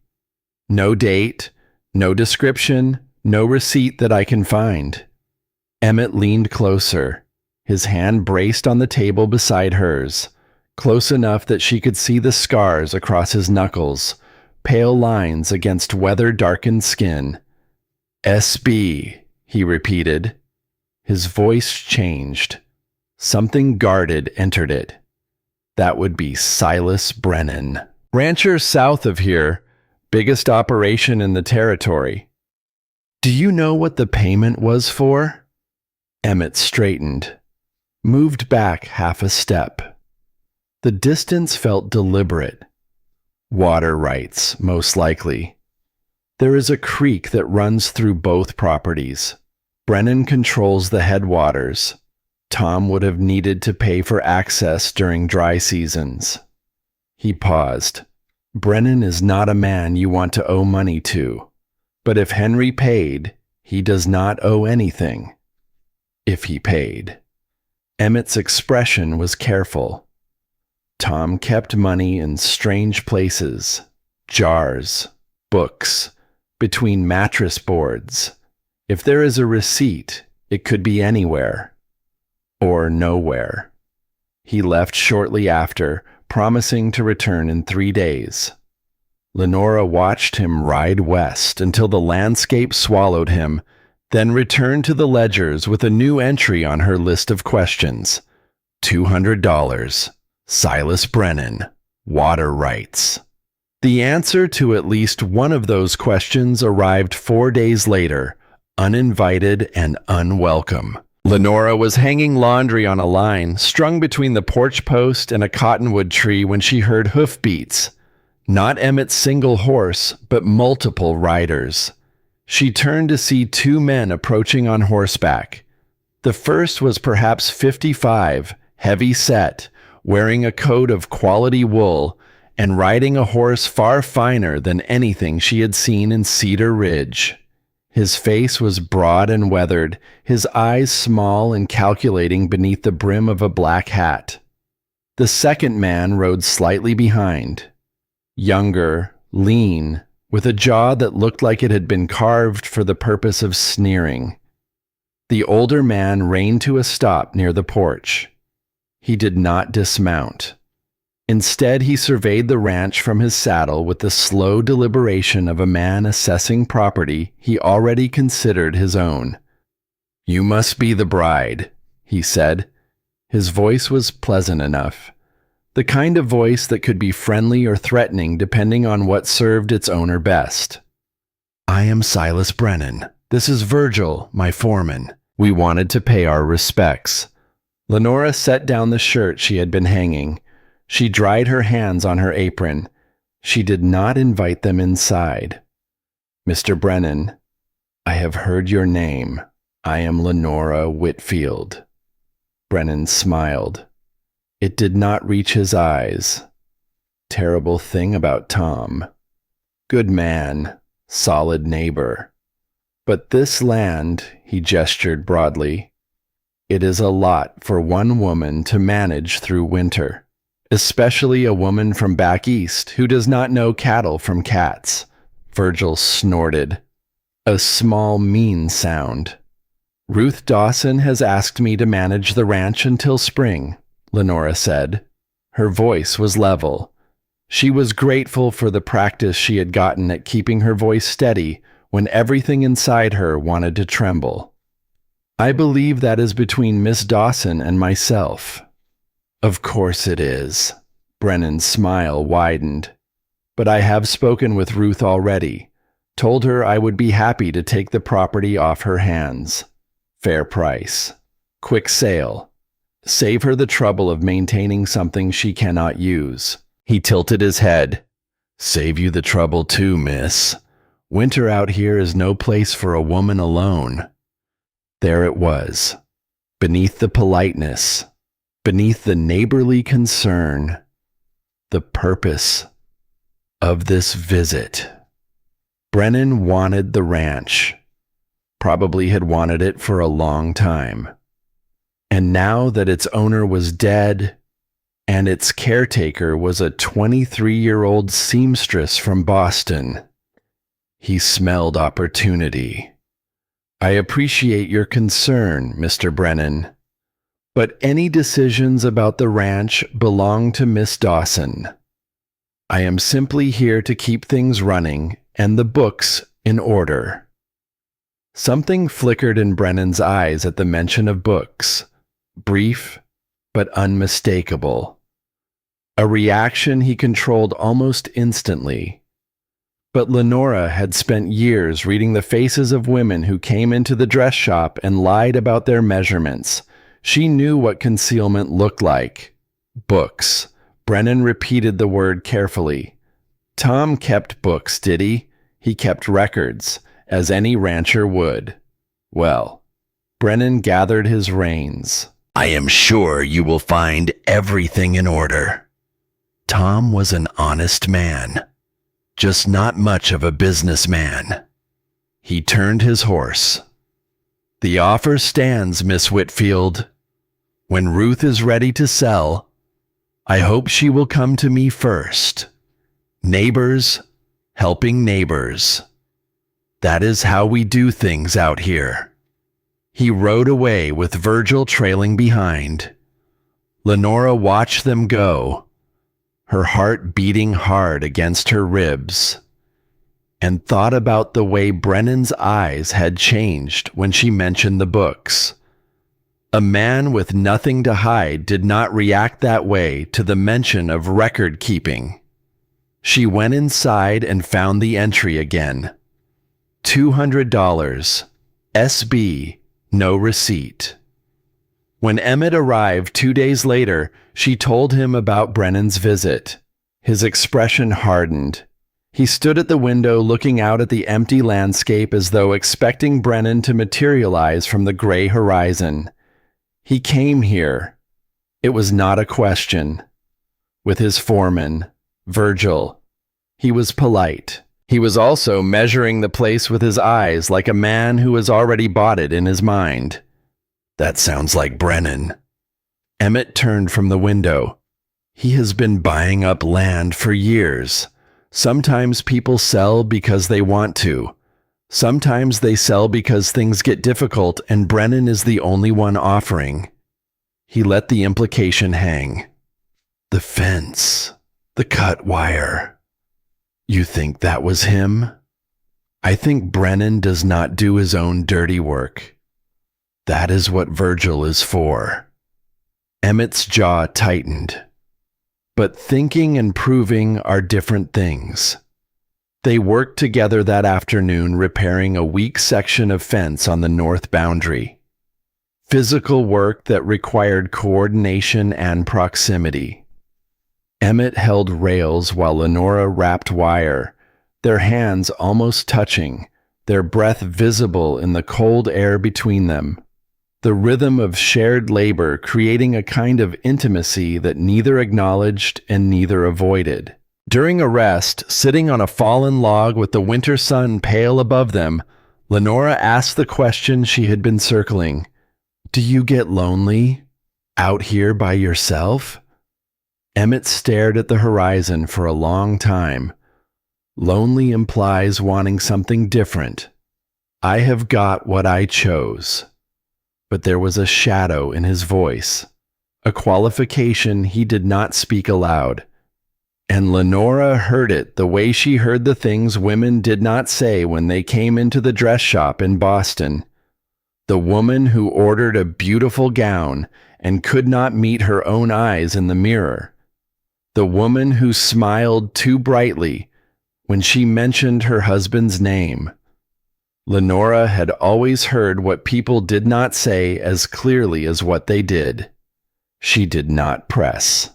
No date, no description, no receipt that I can find. Emmett leaned closer, his hand braced on the table beside hers, close enough that she could see the scars across his knuckles, pale lines against weather-darkened skin. SB, he repeated. His voice changed. Something guarded entered it. That would be Silas Brennan. Rancher south of here, biggest operation in the territory. Do you know what the payment was for? Emmett straightened, moved back half a step. The distance felt deliberate. Water rights, most likely. There is a creek that runs through both properties. Brennan controls the headwaters. Tom would have needed to pay for access during dry seasons. He paused. Brennan is not a man you want to owe money to. But if Henry paid, he does not owe anything. If he paid. Emmett's expression was careful. Tom kept money in strange places. Jars, books, between mattress boards. If there is a receipt, it could be anywhere. Or nowhere. He left shortly after, promising to return in 3 days. Lenora watched him ride west until the landscape swallowed him, then returned to the ledgers with a new entry on her list of questions. $200. Silas Brennan. Water rights. The answer to at least one of those questions arrived 4 days later, uninvited and unwelcome. Lenora was hanging laundry on a line, strung between the porch post and a cottonwood tree when she heard hoofbeats. Not Emmett's single horse, but multiple riders. She turned to see 2 men approaching on horseback. The first was perhaps 55, heavy set, wearing a coat of quality wool, and riding a horse far finer than anything she had seen in Cedar Ridge. His face was broad and weathered, his eyes small and calculating beneath the brim of a black hat. The second man rode slightly behind. Younger, lean, with a jaw that looked like it had been carved for the purpose of sneering. The older man reined to a stop near the porch. He did not dismount. Instead, he surveyed the ranch from his saddle with the slow deliberation of a man assessing property he already considered his own. "You must be the bride," he said. His voice was pleasant enough. The kind of voice that could be friendly or threatening depending on what served its owner best. "I am Silas Brennan. This is Virgil, my foreman. We wanted to pay our respects." Lenora set down the shirt she had been hanging. She dried her hands on her apron. She did not invite them inside. "Mr. Brennan, I have heard your name. I am Lenora Whitfield." Brennan smiled. It did not reach his eyes. Terrible thing about Tom. Good man, solid neighbor. But this land, he gestured broadly, it is a lot for one woman to manage through winter. Especially a woman from back east who does not know cattle from cats. Virgil snorted. A small, mean sound. "Ruth Dawson has asked me to manage the ranch until spring," Lenora said. Her voice was level. She was grateful for the practice she had gotten at keeping her voice steady when everything inside her wanted to tremble. "I believe that is between Miss Dawson and myself." "Of course it is." Brennan's smile widened. "But I have spoken with Ruth already. Told her I would be happy to take the property off her hands. Fair price. Quick sale. Save her the trouble of maintaining something she cannot use." He tilted his head. "Save you the trouble too, miss. Winter out here is no place for a woman alone." There it was. Beneath the politeness. Beneath the neighborly concern, the purpose of this visit. Brennan wanted the ranch. Probably had wanted it for a long time. And now that its owner was dead and its caretaker was a 23-year-old seamstress from Boston. He smelled opportunity. I appreciate your concern, Mr. Brennan, but any decisions about the ranch belong to Miss Dawson. I am simply here to keep things running and the books in order. Something flickered in Brennan's eyes at the mention of books, brief but unmistakable. A reaction he controlled almost instantly. But Lenora had spent years reading the faces of women who came into the dress shop and lied about their measurements. She knew what concealment looked like. Books. Brennan repeated the word carefully. Tom kept books, did he? He kept records, as any rancher would. Well, Brennan gathered his reins. I am sure you will find everything in order. Tom was an honest man, just not much of a businessman. He turned his horse. The offer stands, Miss Whitfield. When Ruth is ready to sell, I hope she will come to me first. Neighbors helping neighbors. That is how we do things out here. He rode away with Virgil trailing behind. Lenora watched them go, her heart beating hard against her ribs, and thought about the way Brennan's eyes had changed when she mentioned the books. A man with nothing to hide did not react that way to the mention of record keeping. She went inside and found the entry again. $200. SB, no receipt. When Emmett arrived 2 days later, she told him about Brennan's visit. His expression hardened. He stood at the window looking out at the empty landscape as though expecting Brennan to materialize from the gray horizon. He came here. It was not a question. With his foreman, Virgil. He was polite. He was also measuring the place with his eyes like a man who has already bought it in his mind. That sounds like Brennan. Emmett turned from the window. He has been buying up land for years. Sometimes people sell because they want to. Sometimes they sell because things get difficult and Brennan is the only one offering. He let the implication hang. The fence. The cut wire. You think that was him? I think Brennan does not do his own dirty work. That is what Virgil is for. Emmett's jaw tightened. But thinking and proving are different things. They worked together that afternoon repairing a weak section of fence on the north boundary. Physical work that required coordination and proximity. Emmett held rails while Lenora wrapped wire, their hands almost touching, their breath visible in the cold air between them. The rhythm of shared labor creating a kind of intimacy that neither acknowledged and neither avoided. During a rest, sitting on a fallen log with the winter sun pale above them, Lenora asked the question she had been circling. Do you get lonely? Out here by yourself? Emmett stared at the horizon for a long time. Lonely implies wanting something different. I have got what I chose. But there was a shadow in his voice, a qualification he did not speak aloud. And Lenora heard it the way she heard the things women did not say when they came into the dress shop in Boston. The woman who ordered a beautiful gown and could not meet her own eyes in the mirror. The woman who smiled too brightly when she mentioned her husband's name. Lenora had always heard what people did not say as clearly as what they did. She did not press.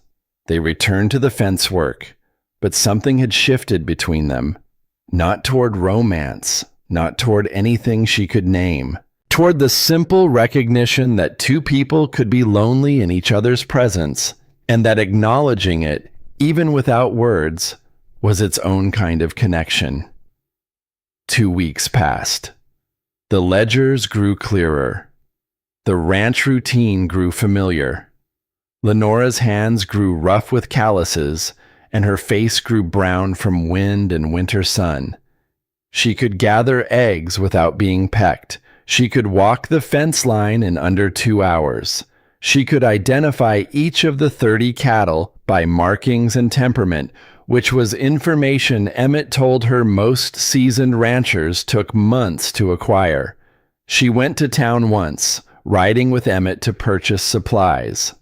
They returned to the fence work, but something had shifted between them. Not toward romance, not toward anything she could name. Toward the simple recognition that two people could be lonely in each other's presence, and that acknowledging it, even without words, was its own kind of connection. 2 weeks passed. The ledgers grew clearer. The ranch routine grew familiar. Lenora's hands grew rough with calluses, and her face grew brown from wind and winter sun. She could gather eggs without being pecked. She could walk the fence line in under 2 hours. She could identify each of the 30 cattle by markings and temperament, which was information Emmett told her most seasoned ranchers took months to acquire. She went to town once, riding with Emmett to purchase supplies.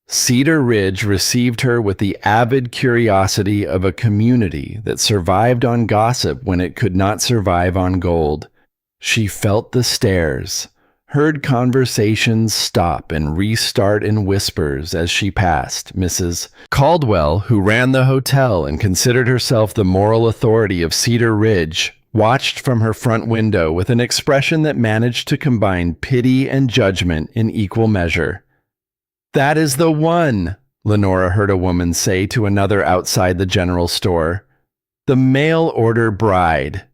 Cedar Ridge received her with the avid curiosity of a community that survived on gossip when it could not survive on gold. She felt the stares, heard conversations stop and restart in whispers as she passed. Mrs. Caldwell, who ran the hotel and considered herself the moral authority of Cedar Ridge, watched from her front window with an expression that managed to combine pity and judgment in equal measure. "That is the one," Lenora heard a woman say to another outside the general store. "The mail-order bride.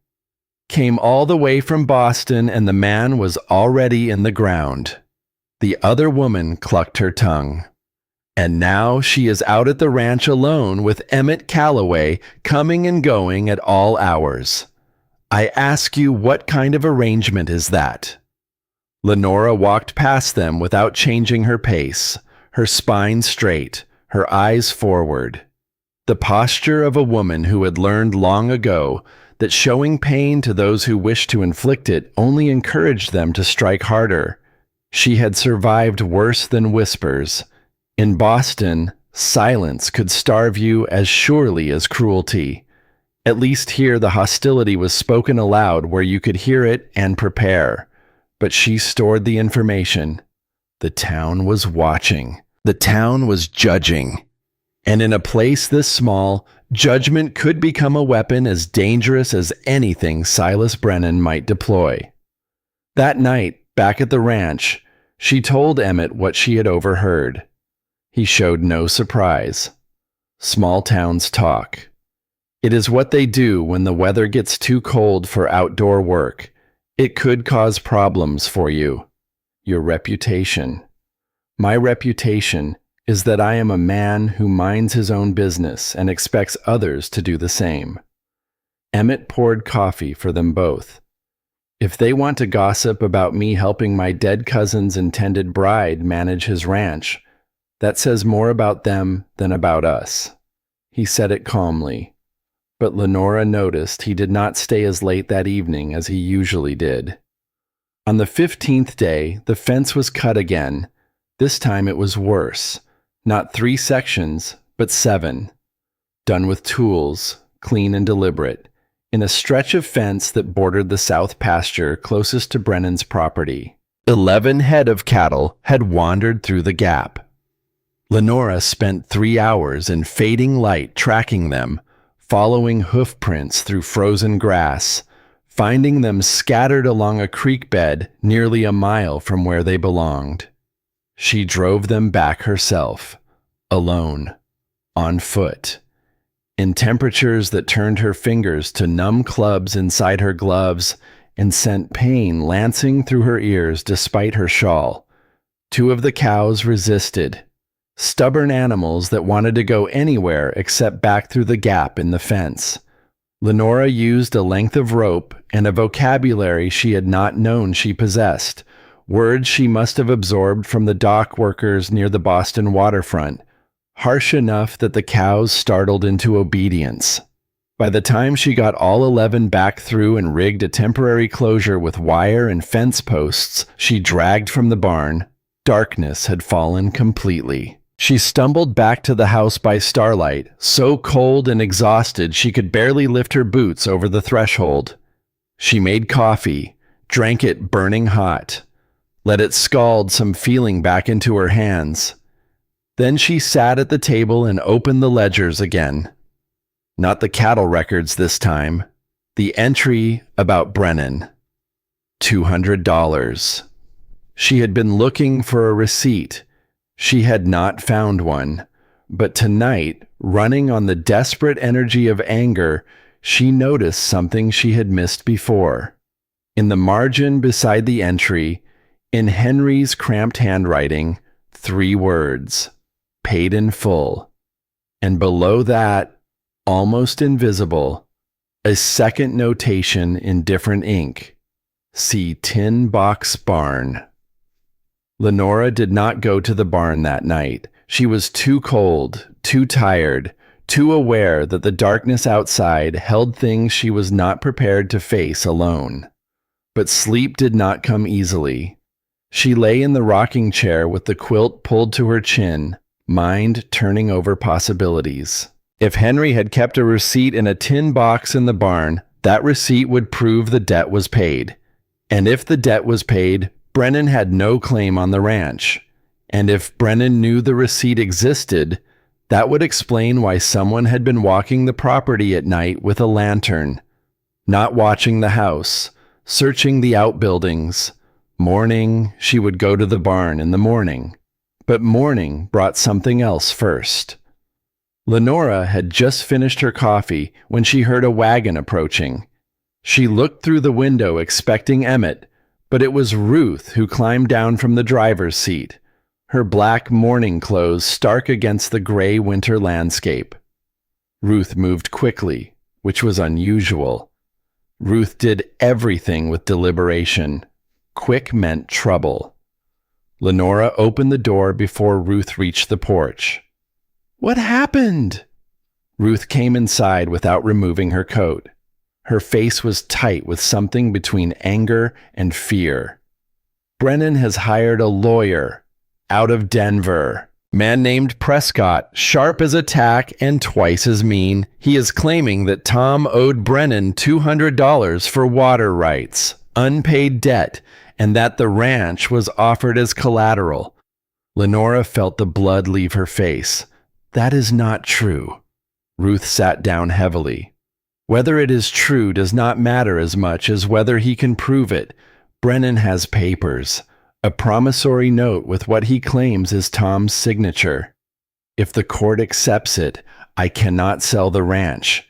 Came all the way from Boston, and the man was already in the ground." The other woman clucked her tongue. "And now she is out at the ranch alone with Emmett Calloway, coming and going at all hours. I ask you, what kind of arrangement is that?" Lenora walked past them without changing her pace, her spine straight, her eyes forward. The posture of a woman who had learned long ago that showing pain to those who wished to inflict it only encouraged them to strike harder. She had survived worse than whispers. In Boston, silence could starve you as surely as cruelty. At least here the hostility was spoken aloud where you could hear it and prepare. But she stored the information. The town was watching. The town was judging. And in a place this small, judgment could become a weapon as dangerous as anything Silas Brennan might deploy. That night, back at the ranch, she told Emmett what she had overheard. He showed no surprise. Small towns talk. It is what they do when the weather gets too cold for outdoor work. It could cause problems for you. Your reputation. My reputation is that I am a man who minds his own business and expects others to do the same. Emmett poured coffee for them both. If they want to gossip about me helping my dead cousin's intended bride manage his ranch, that says more about them than about us. He said it calmly, but Lenora noticed he did not stay as late that evening as he usually did. On the 15th day, the fence was cut again. This time it was worse. Not 3 sections, but 7. Done with tools, clean and deliberate, in a stretch of fence that bordered the south pasture closest to Brennan's property. 11 head of cattle had wandered through the gap. Lenora spent 3 hours in fading light tracking them, following hoof prints through frozen grass, finding them scattered along a creek bed nearly a mile from where they belonged. She drove them back herself, alone, on foot, in temperatures that turned her fingers to numb clubs inside her gloves and sent pain lancing through her ears despite her shawl. 2 of the cows resisted, stubborn animals that wanted to go anywhere except back through the gap in the fence. Lenora used a length of rope and a vocabulary she had not known she possessed, words she must have absorbed from the dock workers near the Boston waterfront, harsh enough that the cows startled into obedience. By the time she got all 11 back through and rigged a temporary closure with wire and fence posts she dragged from the barn, darkness had fallen completely. She stumbled back to the house by starlight, so cold and exhausted she could barely lift her boots over the threshold. She made coffee, drank it burning hot, let it scald some feeling back into her hands. Then she sat at the table and opened the ledgers again. Not the cattle records this time. The entry about Brennan. $200. She had been looking for a receipt. She had not found one. But tonight, running on the desperate energy of anger, she noticed something she had missed before. In the margin beside the entry, in Henry's cramped handwriting, 3 words. paid in full. And below that, almost invisible, a second notation in different ink. See Tin Box Barn. Lenora did not go to the barn that night. She was too cold, too tired, too aware that the darkness outside held things she was not prepared to face alone. But sleep did not come easily. She lay in the rocking chair with the quilt pulled to her chin, mind turning over possibilities. If Henry had kept a receipt in a tin box in the barn, that receipt would prove the debt was paid. And if the debt was paid, Brennan had no claim on the ranch. And if Brennan knew the receipt existed, that would explain why someone had been walking the property at night with a lantern, not watching the house, searching the outbuildings. Morning, she would go to the barn in the morning. But morning brought something else first. Lenora had just finished her coffee when she heard a wagon approaching. She looked through the window expecting Emmett, but it was Ruth who climbed down from the driver's seat, her black mourning clothes stark against the gray winter landscape. Ruth moved quickly, which was unusual. Ruth did everything with deliberation. Quick meant trouble. Lenora opened the door before Ruth reached the porch. "What happened?" Ruth came inside without removing her coat. Her face was tight with something between anger and fear. "Brennan has hired a lawyer out of Denver. Man named Prescott, sharp as a tack and twice as mean. He is claiming that Tom owed Brennan $200 for water rights, unpaid debt, and that the ranch was offered as collateral." Lenora felt the blood leave her face. "That is not true." Ruth sat down heavily. "Whether it is true does not matter as much as whether he can prove it. Brennan has papers, a promissory note with what he claims is Tom's signature. If the court accepts it, I cannot sell the ranch.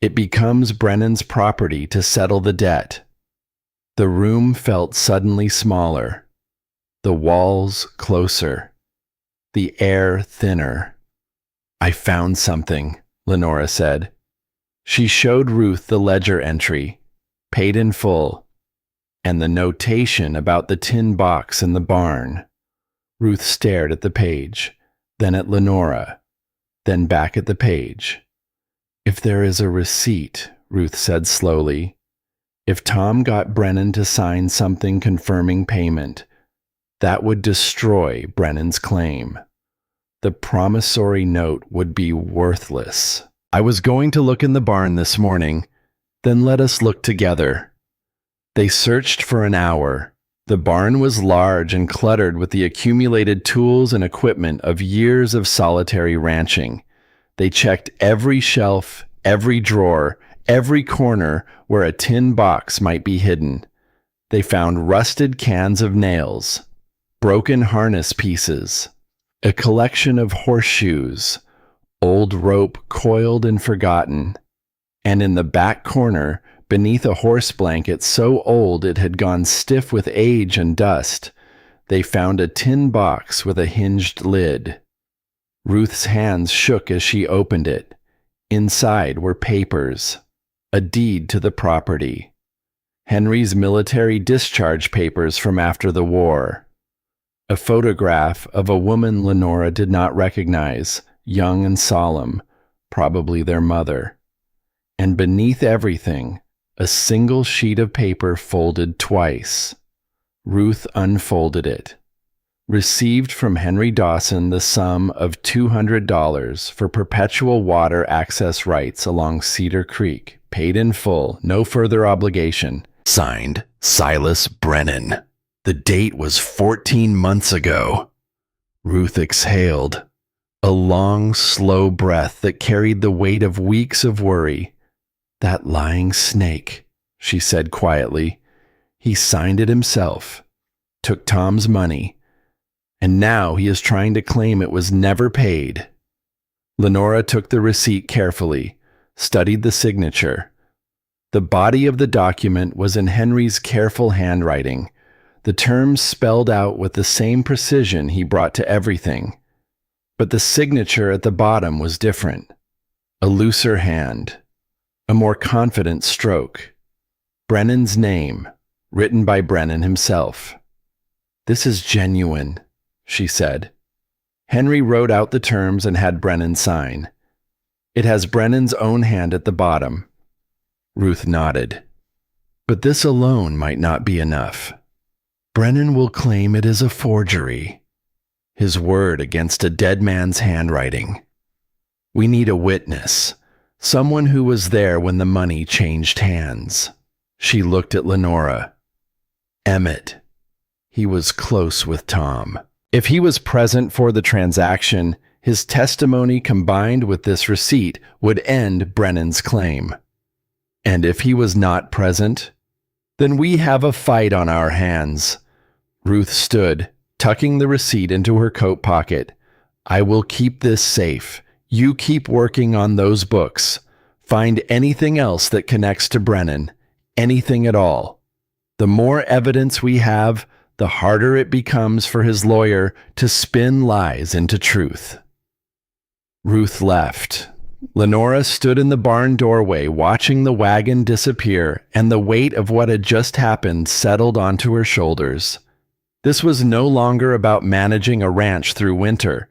It becomes Brennan's property to settle the debt." The room felt suddenly smaller, the walls closer, the air thinner. "I found something," Lenora said. She showed Ruth the ledger entry, paid in full, and the notation about the tin box in the barn. Ruth stared at the page, then at Lenora, then back at the page. "If there is a receipt," Ruth said slowly, "if Tom got Brennan to sign something confirming payment, that would destroy Brennan's claim. The promissory note would be worthless. I was going to look in the barn this morning, then let us look together." They searched for an hour. The barn was large and cluttered with the accumulated tools and equipment of years of solitary ranching. They checked every shelf, every drawer, every corner where a tin box might be hidden. They found rusted cans of nails, broken harness pieces, a collection of horseshoes, old rope coiled and forgotten, and in the back corner, beneath a horse blanket so old it had gone stiff with age and dust, they found a tin box with a hinged lid. Ruth's hands shook as she opened it. Inside were papers, a deed to the property, Henry's military discharge papers from after the war, a photograph of a woman Lenora did not recognize, young and solemn, probably their mother. And beneath everything, a single sheet of paper folded twice. Ruth unfolded it. Received from Henry Dawson the sum of $200 for perpetual water access rights along Cedar Creek, paid in full, no further obligation. Signed, Silas Brennan. The date was 14 months ago. Ruth exhaled. A long, slow breath that carried the weight of weeks of worry. "That lying snake," she said quietly. "He signed it himself, took Tom's money, and now he is trying to claim it was never paid." Lenora took the receipt carefully, studied the signature. The body of the document was in Henry's careful handwriting, the terms spelled out with the same precision he brought to everything. but the signature at the bottom was different. A looser hand, a more confident stroke. Brennan's name, written by Brennan himself. "This is genuine," she said. Henry wrote out the terms and had Brennan sign. "It has Brennan's own hand at the bottom." Ruth nodded. "But this alone might not be enough. Brennan will claim it is a forgery. His word against a dead man's handwriting. We need a witness, someone who was there when the money changed hands." She looked at Lenora. "Emmett. He was close with Tom. If he was present for the transaction, his testimony combined with this receipt would end Brennan's claim. And if he was not present, then we have a fight on our hands." Ruth stood, tucking the receipt into her coat pocket. "I will keep this safe. You keep working on those books. Find anything else that connects to Brennan, anything at all. The more evidence we have, the harder it becomes for his lawyer to spin lies into truth." Ruth left. Lenora stood in the barn doorway watching the wagon disappear, and the weight of what had just happened settled onto her shoulders. This was no longer about managing a ranch through winter.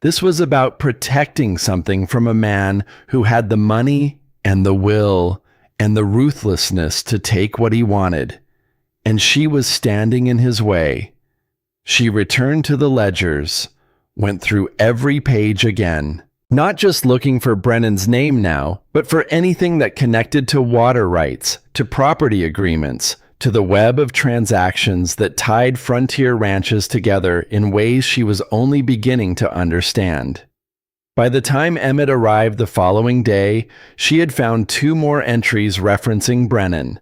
This was about protecting something from a man who had the money and the will and the ruthlessness to take what he wanted. And she was standing in his way. She returned to the ledgers, went through every page again, not just looking for Brennan's name now, but for anything that connected to water rights, to property agreements, to the web of transactions that tied frontier ranches together in ways she was only beginning to understand. By the time Emmett arrived the following day, she had found 2 more entries referencing Brennan,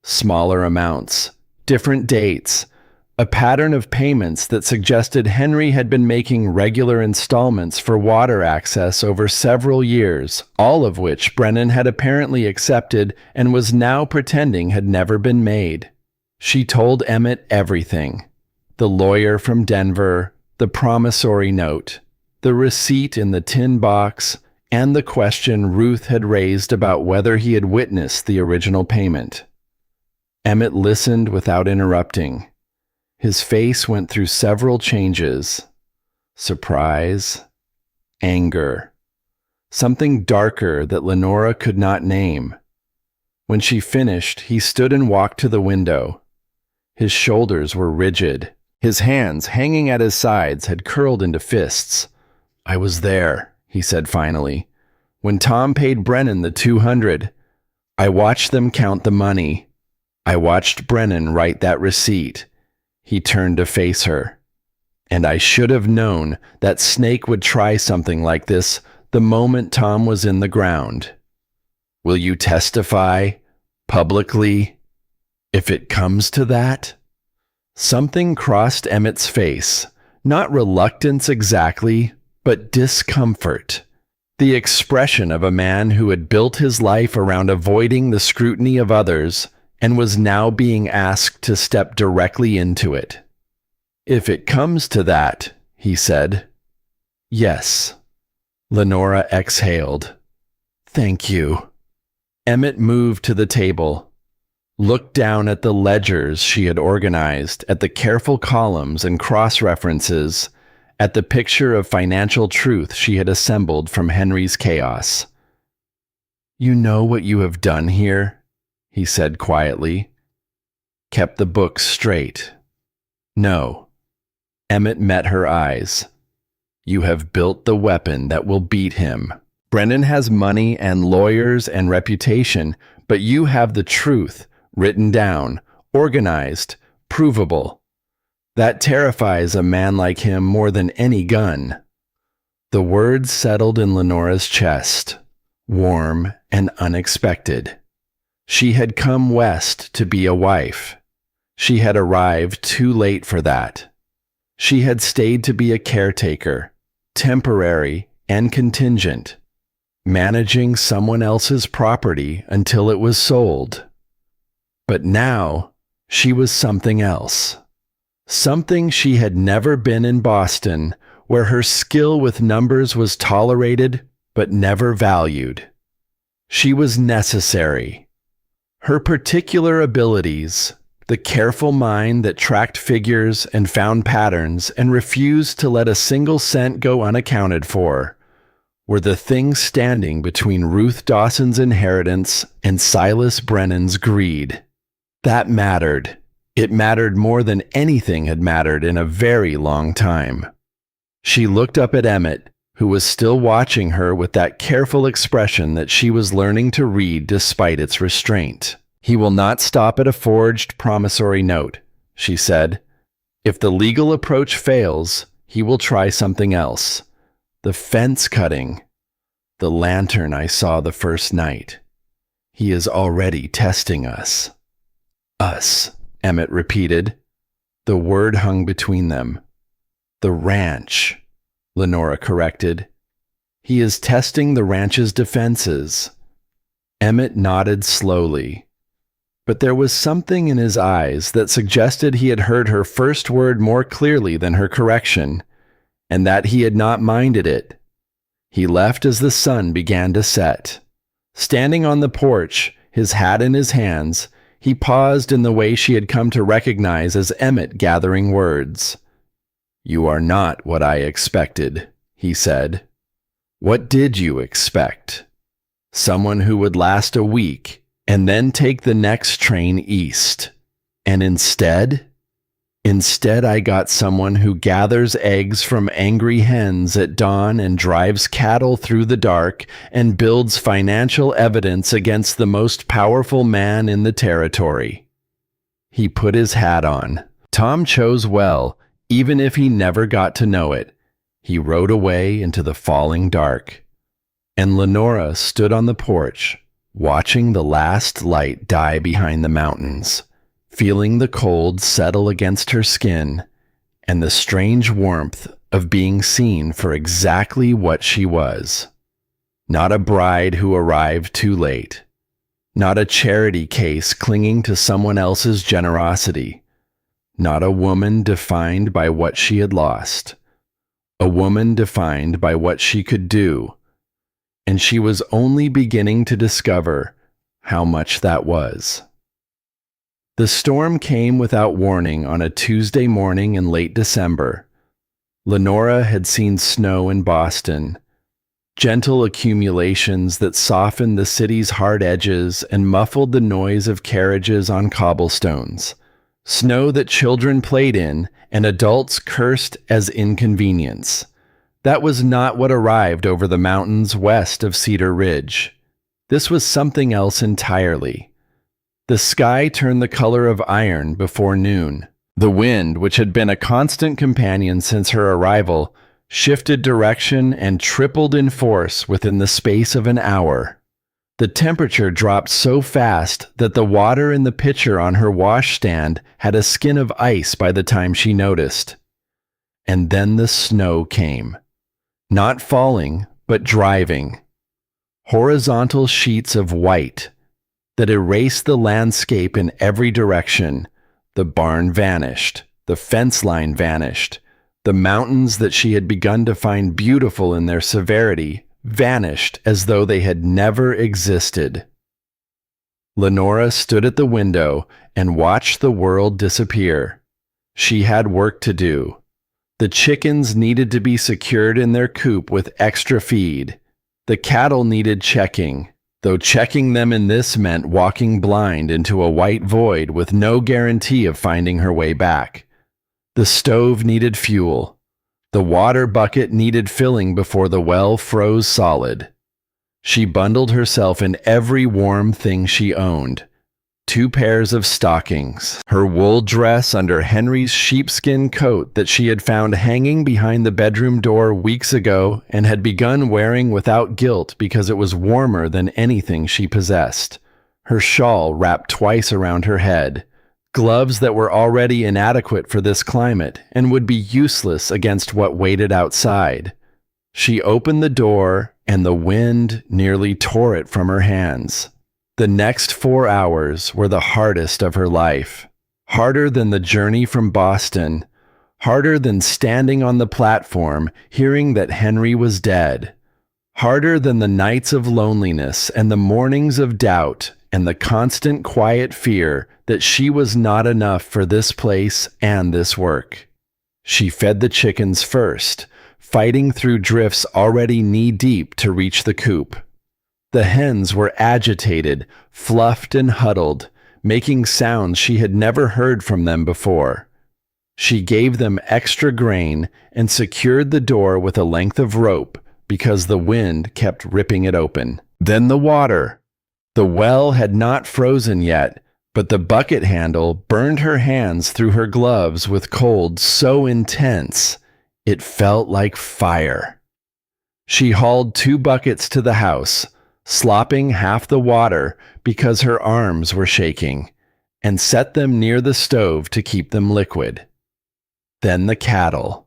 smaller amounts, different dates, a pattern of payments that suggested Henry had been making regular installments for water access over several years, all of which Brennan had apparently accepted and was now pretending had never been made. She told Emmett everything: the lawyer from Denver, the promissory note, the receipt in the tin box, and the question Ruth had raised about whether he had witnessed the original payment. Emmett listened without interrupting. His face went through several changes: surprise, anger, something darker that Lenora could not name. When she finished, he stood and walked to the window. His shoulders were rigid. His hands, hanging at his sides, had curled into fists. "I was there," he said finally, "when Tom paid Brennan the $200. I watched them count the money. I watched Brennan write that receipt." He turned to face her. "And I should have known that snake would try something like this the moment Tom was in the ground. Will you testify publicly if it comes to that?" Something crossed Emmett's face, not reluctance exactly, but discomfort. The expression of a man who had built his life around avoiding the scrutiny of others and was now being asked to step directly into it. "If it comes to that," he said. "Yes." Lenora exhaled. "Thank you." Emmett moved to the table, looked down at the ledgers she had organized, at the careful columns and cross-references, at the picture of financial truth she had assembled from Henry's chaos. "You know what you have done here?" he said quietly. "Kept the books straight." "No." Emmett met her eyes. "You have built the weapon that will beat him. Brennan has money and lawyers and reputation, but you have the truth, written down, organized, provable. That terrifies a man like him more than any gun." The words settled in Lenora's chest, warm and unexpected. She had come west to be a wife. She had arrived too late for that. She had stayed to be a caretaker, temporary and contingent, managing someone else's property until it was sold. But now she was something else. Something she had never been in Boston, where her skill with numbers was tolerated but never valued. She was necessary. Her particular abilities, the careful mind that tracked figures and found patterns and refused to let a single cent go unaccounted for, were the things standing between Ruth Dawson's inheritance and Silas Brennan's greed. That mattered. It mattered more than anything had mattered in a very long time. She looked up at Emmett, who was still watching her with that careful expression that she was learning to read despite its restraint. "He will not stop at a forged promissory note," she said. "If the legal approach fails, he will try something else. The fence cutting, the lantern I saw the first night. He is already testing us." "Us," Emmett repeated. The word hung between them. "The ranch," Lenora corrected. "He is testing the ranch's defenses." Emmett nodded slowly, but there was something in his eyes that suggested he had heard her first word more clearly than her correction, and that he had not minded it. He left as the sun began to set. Standing on the porch, his hat in his hands, he paused in the way she had come to recognize as Emmett gathering words. "You are not what I expected," he said. "What did you expect? Someone who would last a week and then take the next train east. And instead I got someone who gathers eggs from angry hens at dawn and drives cattle through the dark and builds financial evidence against the most powerful man in the territory." He put his hat on. Tom chose well, even if he never got to know it. He rode away into the falling dark. And Lenora stood on the porch, watching the last light die behind the mountains, feeling the cold settle against her skin, and the strange warmth of being seen for exactly what she was. Not a bride who arrived too late. Not a charity case clinging to someone else's generosity. Not a woman defined by what she had lost. A woman defined by what she could do. And she was only beginning to discover how much that was. The storm came without warning on a Tuesday morning in late December. Lenora had seen snow in Boston, gentle accumulations that softened the city's hard edges and muffled the noise of carriages on cobblestones, snow that children played in and adults cursed as inconvenience. That was not what arrived over the mountains west of Cedar Ridge. This was something else entirely. The sky turned the color of iron before noon. The wind, which had been a constant companion since her arrival, shifted direction and tripled in force within the space of an hour. The temperature dropped so fast that the water in the pitcher on her washstand had a skin of ice by the time she noticed. And then the snow came. Not falling, but driving. Horizontal sheets of white that erased the landscape in every direction. The barn vanished. The fence line vanished. The mountains that she had begun to find beautiful in their severity vanished as though they had never existed. Lenora stood at the window and watched the world disappear. She had work to do. The chickens needed to be secured in their coop with extra feed. The cattle needed checking, though checking them in this meant walking blind into a white void with no guarantee of finding her way back. The stove needed fuel. The water bucket needed filling before the well froze solid. She bundled herself in every warm thing she owned. 2 pairs of stockings, her wool dress under Henry's sheepskin coat that she had found hanging behind the bedroom door weeks ago and had begun wearing without guilt because it was warmer than anything she possessed, her shawl wrapped twice around her head, gloves that were already inadequate for this climate and would be useless against what waited outside. She opened the door and the wind nearly tore it from her hands. The next 4 hours were the hardest of her life, harder than the journey from Boston, Harder than standing on the platform, hearing that Henry was dead. Harder than the nights of loneliness and the mornings of doubt and the constant quiet fear that she was not enough for this place and this work. She fed the chickens first, fighting through drifts already knee-deep to reach the coop. The hens were agitated, fluffed and huddled, making sounds she had never heard from them before. She gave them extra grain and secured the door with a length of rope because the wind kept ripping it open. Then the water. The well had not frozen yet, but the bucket handle burned her hands through her gloves with cold so intense it felt like fire. She hauled 2 buckets to the house, slopping half the water because her arms were shaking, and set them near the stove to keep them liquid. Then the cattle.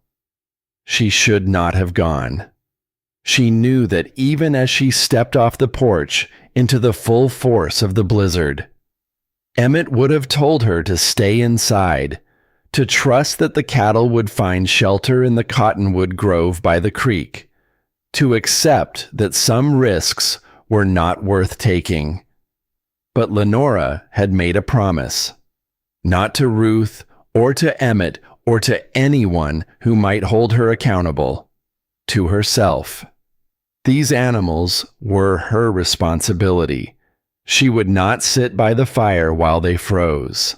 She should not have gone. She knew that even as she stepped off the porch into the full force of the blizzard, Emmett would have told her to stay inside, to trust that the cattle would find shelter in the cottonwood grove by the creek, to accept that some risks were not worth taking. But Lenora had made a promise, not to Ruth or to Emmett or to anyone who might hold her accountable, to herself. These animals were her responsibility. She would not sit by the fire while they froze.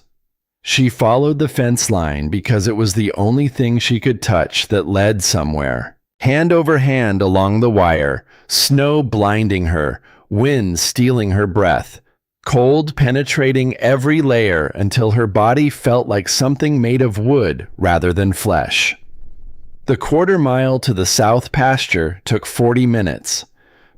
She followed the fence line because it was the only thing she could touch that led somewhere. Hand over hand along the wire, snow blinding her, wind stealing her breath, cold penetrating every layer until her body felt like something made of wood rather than flesh. The 1/4 mile to the south pasture took 40 minutes.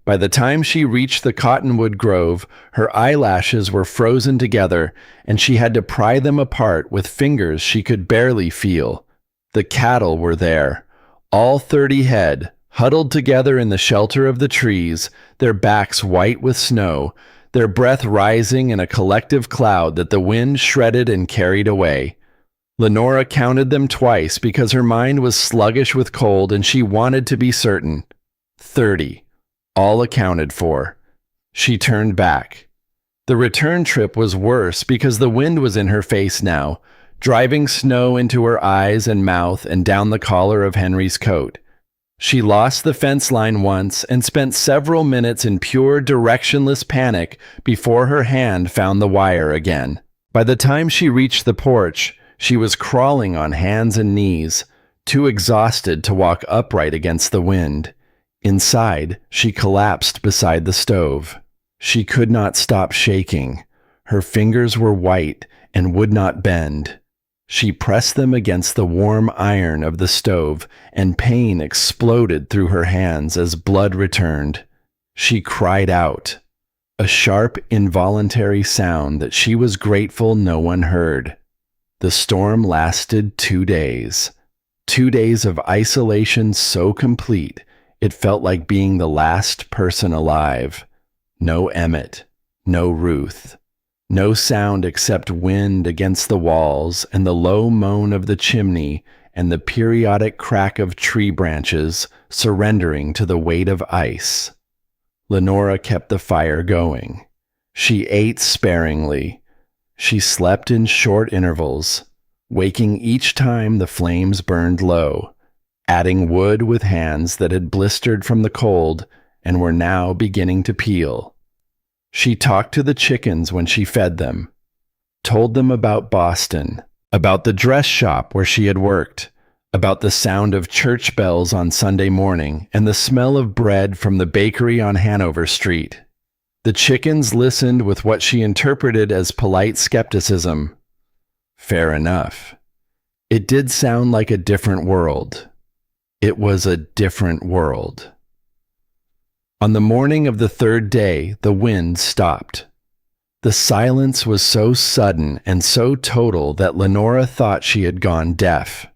By the time she reached the cottonwood grove, her eyelashes were frozen together, and she had to pry them apart with fingers she could barely feel. The cattle were there, all 30 head, huddled together in the shelter of the trees, their backs white with snow, their breath rising in a collective cloud that the wind shredded and carried away. Lenora counted them twice because her mind was sluggish with cold and she wanted to be certain. 30. All accounted for. She turned back. The return trip was worse because the wind was in her face now, driving snow into her eyes and mouth and down the collar of Henry's coat. She lost the fence line once and spent several minutes in pure directionless panic before her hand found the wire again. By the time she reached the porch, she was crawling on hands and knees, too exhausted to walk upright against the wind. Inside, she collapsed beside the stove. She could not stop shaking. Her fingers were white and would not bend. She pressed them against the warm iron of the stove, and pain exploded through her hands as blood returned. She cried out, a sharp, involuntary sound that she was grateful no one heard. The storm lasted 2 days. 2 days of isolation so complete, it felt like being the last person alive. No Emmett, no Ruth. No sound except wind against the walls and the low moan of the chimney and the periodic crack of tree branches surrendering to the weight of ice. Lenora kept the fire going. She ate sparingly. She slept in short intervals, waking each time the flames burned low, adding wood with hands that had blistered from the cold and were now beginning to peel. She talked to the chickens when she fed them, told them about Boston, about the dress shop where she had worked, about the sound of church bells on Sunday morning and the smell of bread from the bakery on Hanover Street. The chickens listened with what she interpreted as polite skepticism. Fair enough. It did sound like a different world. It was a different world. On the morning of the 3rd day, the wind stopped. The silence was so sudden and so total that Lenora thought she had gone deaf.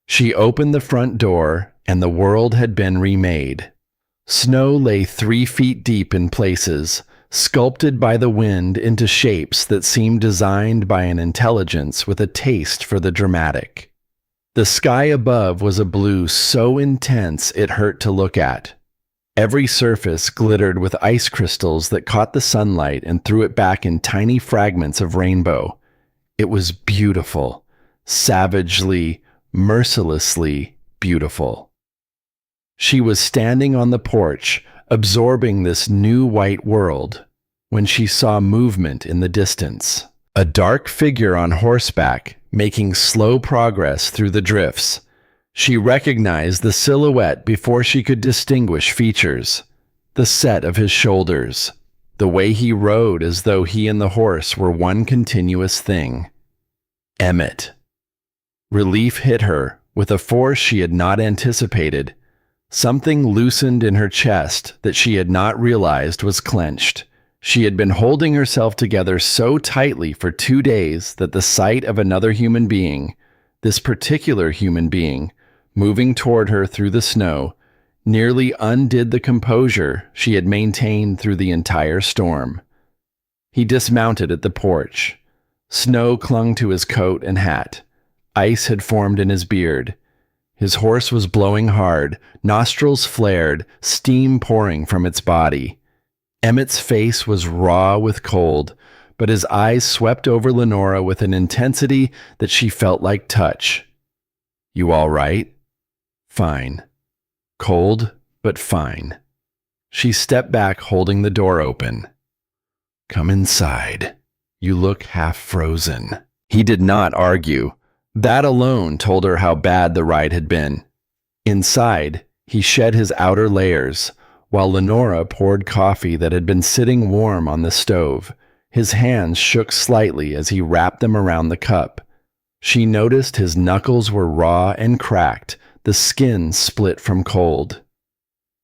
She opened the front door, and the world had been remade. Snow lay 3 feet deep in places, sculpted by the wind into shapes that seemed designed by an intelligence with a taste for the dramatic. The sky above was a blue so intense it hurt to look at. Every surface glittered with ice crystals that caught the sunlight and threw it back in tiny fragments of rainbow. It was beautiful, savagely, mercilessly beautiful. She was standing on the porch, absorbing this new white world, when she saw movement in the distance. A dark figure on horseback, making slow progress through the drifts. She recognized the silhouette before she could distinguish features. The set of his shoulders. The way he rode as though he and the horse were one continuous thing. Emmett. Relief hit her with a force she had not anticipated. Something loosened in her chest that she had not realized was clenched. She had been holding herself together so tightly for 2 days that the sight of another human being, this particular human being, moving toward her through the snow, nearly undid the composure she had maintained through the entire storm. He dismounted at the porch. Snow clung to his coat and hat. Ice had formed in his beard. His horse was blowing hard, nostrils flared, steam pouring from its body. Emmett's face was raw with cold, but his eyes swept over Lenora with an intensity that she felt like touch. "You all right?" "Fine." "Cold, but fine." She stepped back, holding the door open. "Come inside. You look half frozen." He did not argue. That alone told her how bad the ride had been. Inside, he shed his outer layers, while Lenora poured coffee that had been sitting warm on the stove. His hands shook slightly as he wrapped them around the cup. She noticed his knuckles were raw and cracked, the skin split from cold.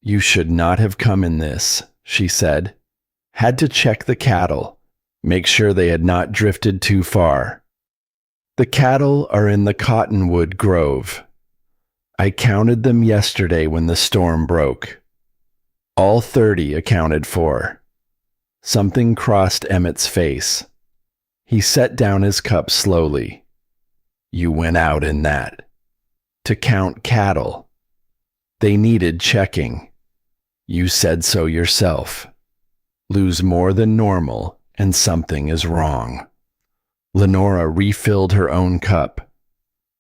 "You should not have come in this," she said. "Had to check the cattle, make sure they had not drifted too far. The cattle are in the cottonwood grove. I counted them yesterday when the storm broke. All 30 accounted for." Something crossed Emmett's face. He set down his cup slowly. "You went out in that. To count cattle. They needed checking. You said so yourself. Lose more than normal, and something is wrong." Lenora refilled her own cup.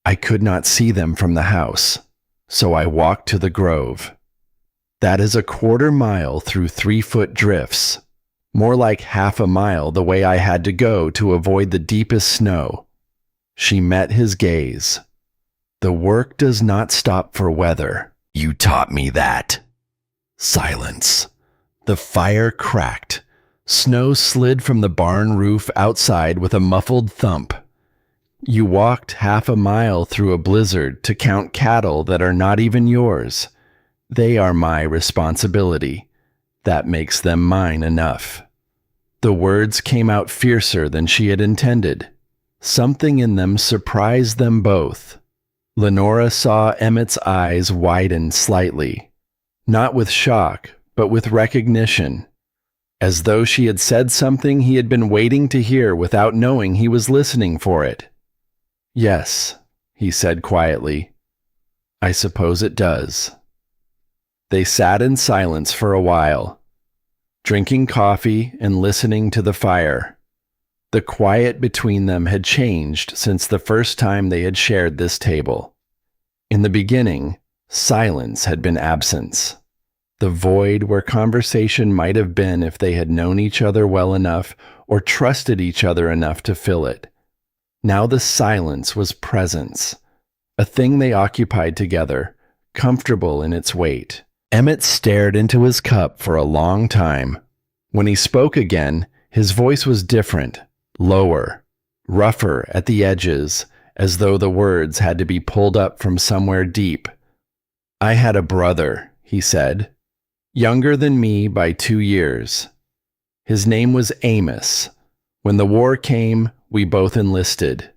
"I could not see them from the house, so I walked to the grove. That is a 1/4 mile through 3-foot drifts, more like half a mile the way I had to go to avoid the deepest snow." She met his gaze. "The work does not stop for weather." "You taught me that." Silence. The fire cracked. Snow slid from the barn roof outside with a muffled thump. "You walked half a mile through a blizzard to count cattle that are not even yours. They are my responsibility. That makes them mine enough." The words came out fiercer than she had intended. Something in them surprised them both. Lenora saw Emmett's eyes widen slightly, not with shock, but with recognition, as though she had said something he had been waiting to hear without knowing he was listening for it. "Yes," he said quietly. "I suppose it does." They sat in silence for a while, drinking coffee and listening to the fire. The quiet between them had changed since the first time they had shared this table. In the beginning, silence had been absence. The void where conversation might have been if they had known each other well enough or trusted each other enough to fill it. Now the silence was presence, a thing they occupied together, comfortable in its weight. Emmett stared into his cup for a long time. When he spoke again, his voice was different, lower, rougher at the edges, as though the words had to be pulled up from somewhere deep. "I had a brother," he said, "younger than me by 2 years. His name was Amos. When the war came, we both enlisted.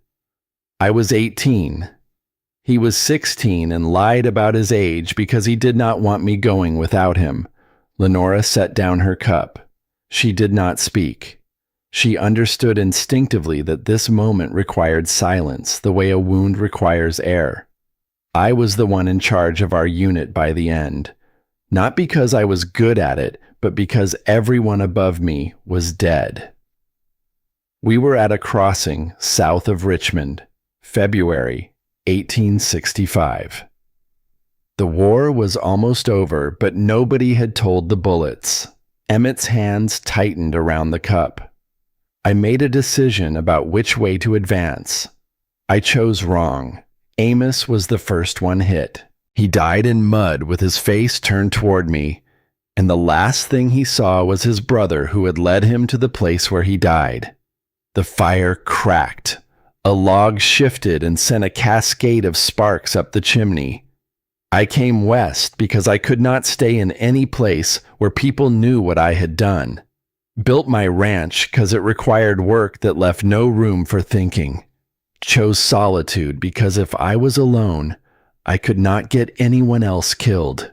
I was 18. He was 16 and lied about his age because he did not want me going without him." Lenora set down her cup. She did not speak. She understood instinctively that this moment required silence the way a wound requires air. I was the one in charge of our unit by the end. Not because I was good at it, but because everyone above me was dead. We were at a crossing south of Richmond, February 1865. The war was almost over, but nobody had told the bullets. Emmett's hands tightened around the cup. I made a decision about which way to advance. I chose wrong. Amos was the first one hit. He died in mud with his face turned toward me, and the last thing he saw was his brother who had led him to the place where he died. The fire cracked. A log shifted and sent a cascade of sparks up the chimney. I came west because I could not stay in any place where people knew what I had done. Built my ranch because it required work that left no room for thinking. Chose solitude because if I was alone, I could not get anyone else killed.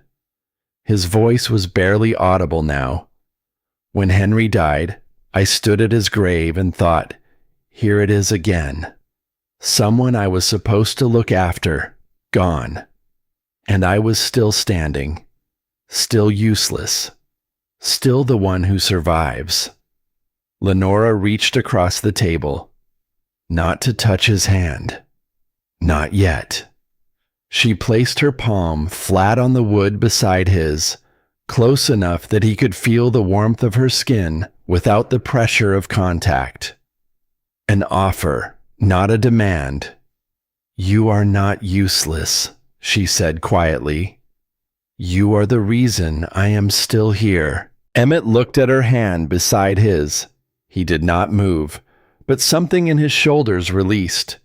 His voice was barely audible now. When Henry died, I stood at his grave and thought, here it is again. Someone I was supposed to look after, gone. And I was still standing, still useless, still the one who survives. Lenora reached across the table, not to touch his hand. Not yet. She placed her palm flat on the wood beside his, close enough that he could feel the warmth of her skin without the pressure of contact. An offer, not a demand. You are not useless, she said quietly. You are the reason I am still here. Emmett looked at her hand beside his. He did not move, but something in his shoulders released.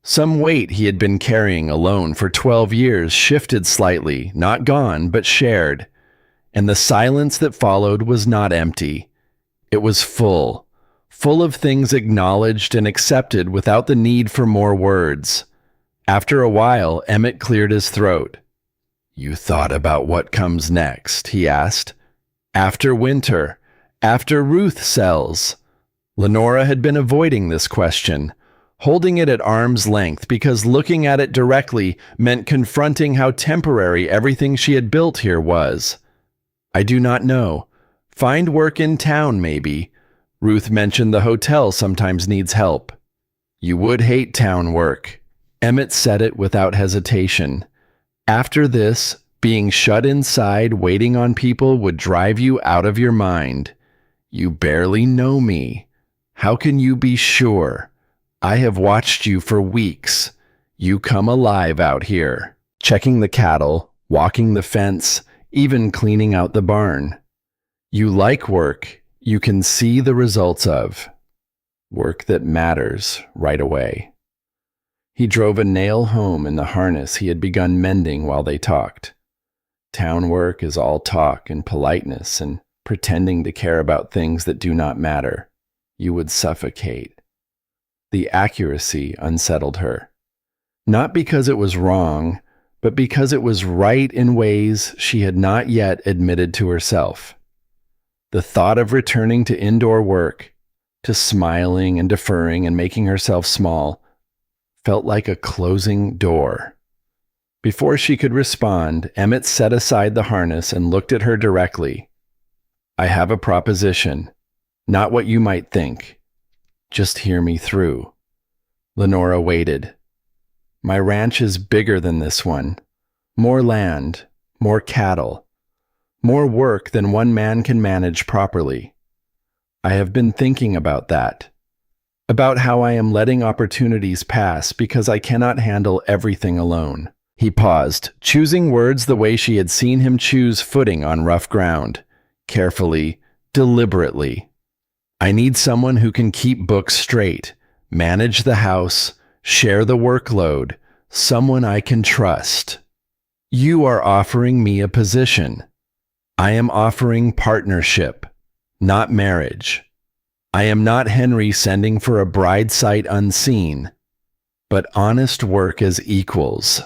Some weight he had been carrying alone for 12 years shifted slightly, not gone, but shared. And the silence that followed was not empty. It was full of things acknowledged and accepted without the need for more words. After a while, Emmett cleared his throat. You thought about what comes next, he asked. After winter, after Ruth sells. Lenora had been avoiding this question, holding it at arm's length because looking at it directly meant confronting how temporary everything she had built here was. I do not know. Find work in town, maybe. Ruth mentioned the hotel sometimes needs help. You would hate town work. Emmett said it without hesitation. After this, being shut inside waiting on people would drive you out of your mind. You barely know me. How can you be sure? I have watched you for weeks. You come alive out here, checking the cattle, walking the fence, even cleaning out the barn. You like work you can see the results of. Work that matters right away. He drove a nail home in the harness he had begun mending while they talked. Town work is all talk and politeness and pretending to care about things that do not matter. You would suffocate. The accuracy unsettled her. Not because it was wrong, but because it was right in ways she had not yet admitted to herself. The thought of returning to indoor work, to smiling and deferring and making herself small, felt like a closing door. Before she could respond, Emmett set aside the harness and looked at her directly. I have a proposition, not what you might think. Just hear me through. Lenora waited. My ranch is bigger than this one. More land, more cattle, more work than one man can manage properly. I have been thinking about that. About how I am letting opportunities pass because I cannot handle everything alone. He paused, choosing words the way she had seen him choose footing on rough ground. Carefully, deliberately. I need someone who can keep books straight, manage the house, share the workload, someone I can trust. You are offering me a position. I am offering partnership, not marriage. I am not Henry sending for a bride sight unseen, but honest work as equals.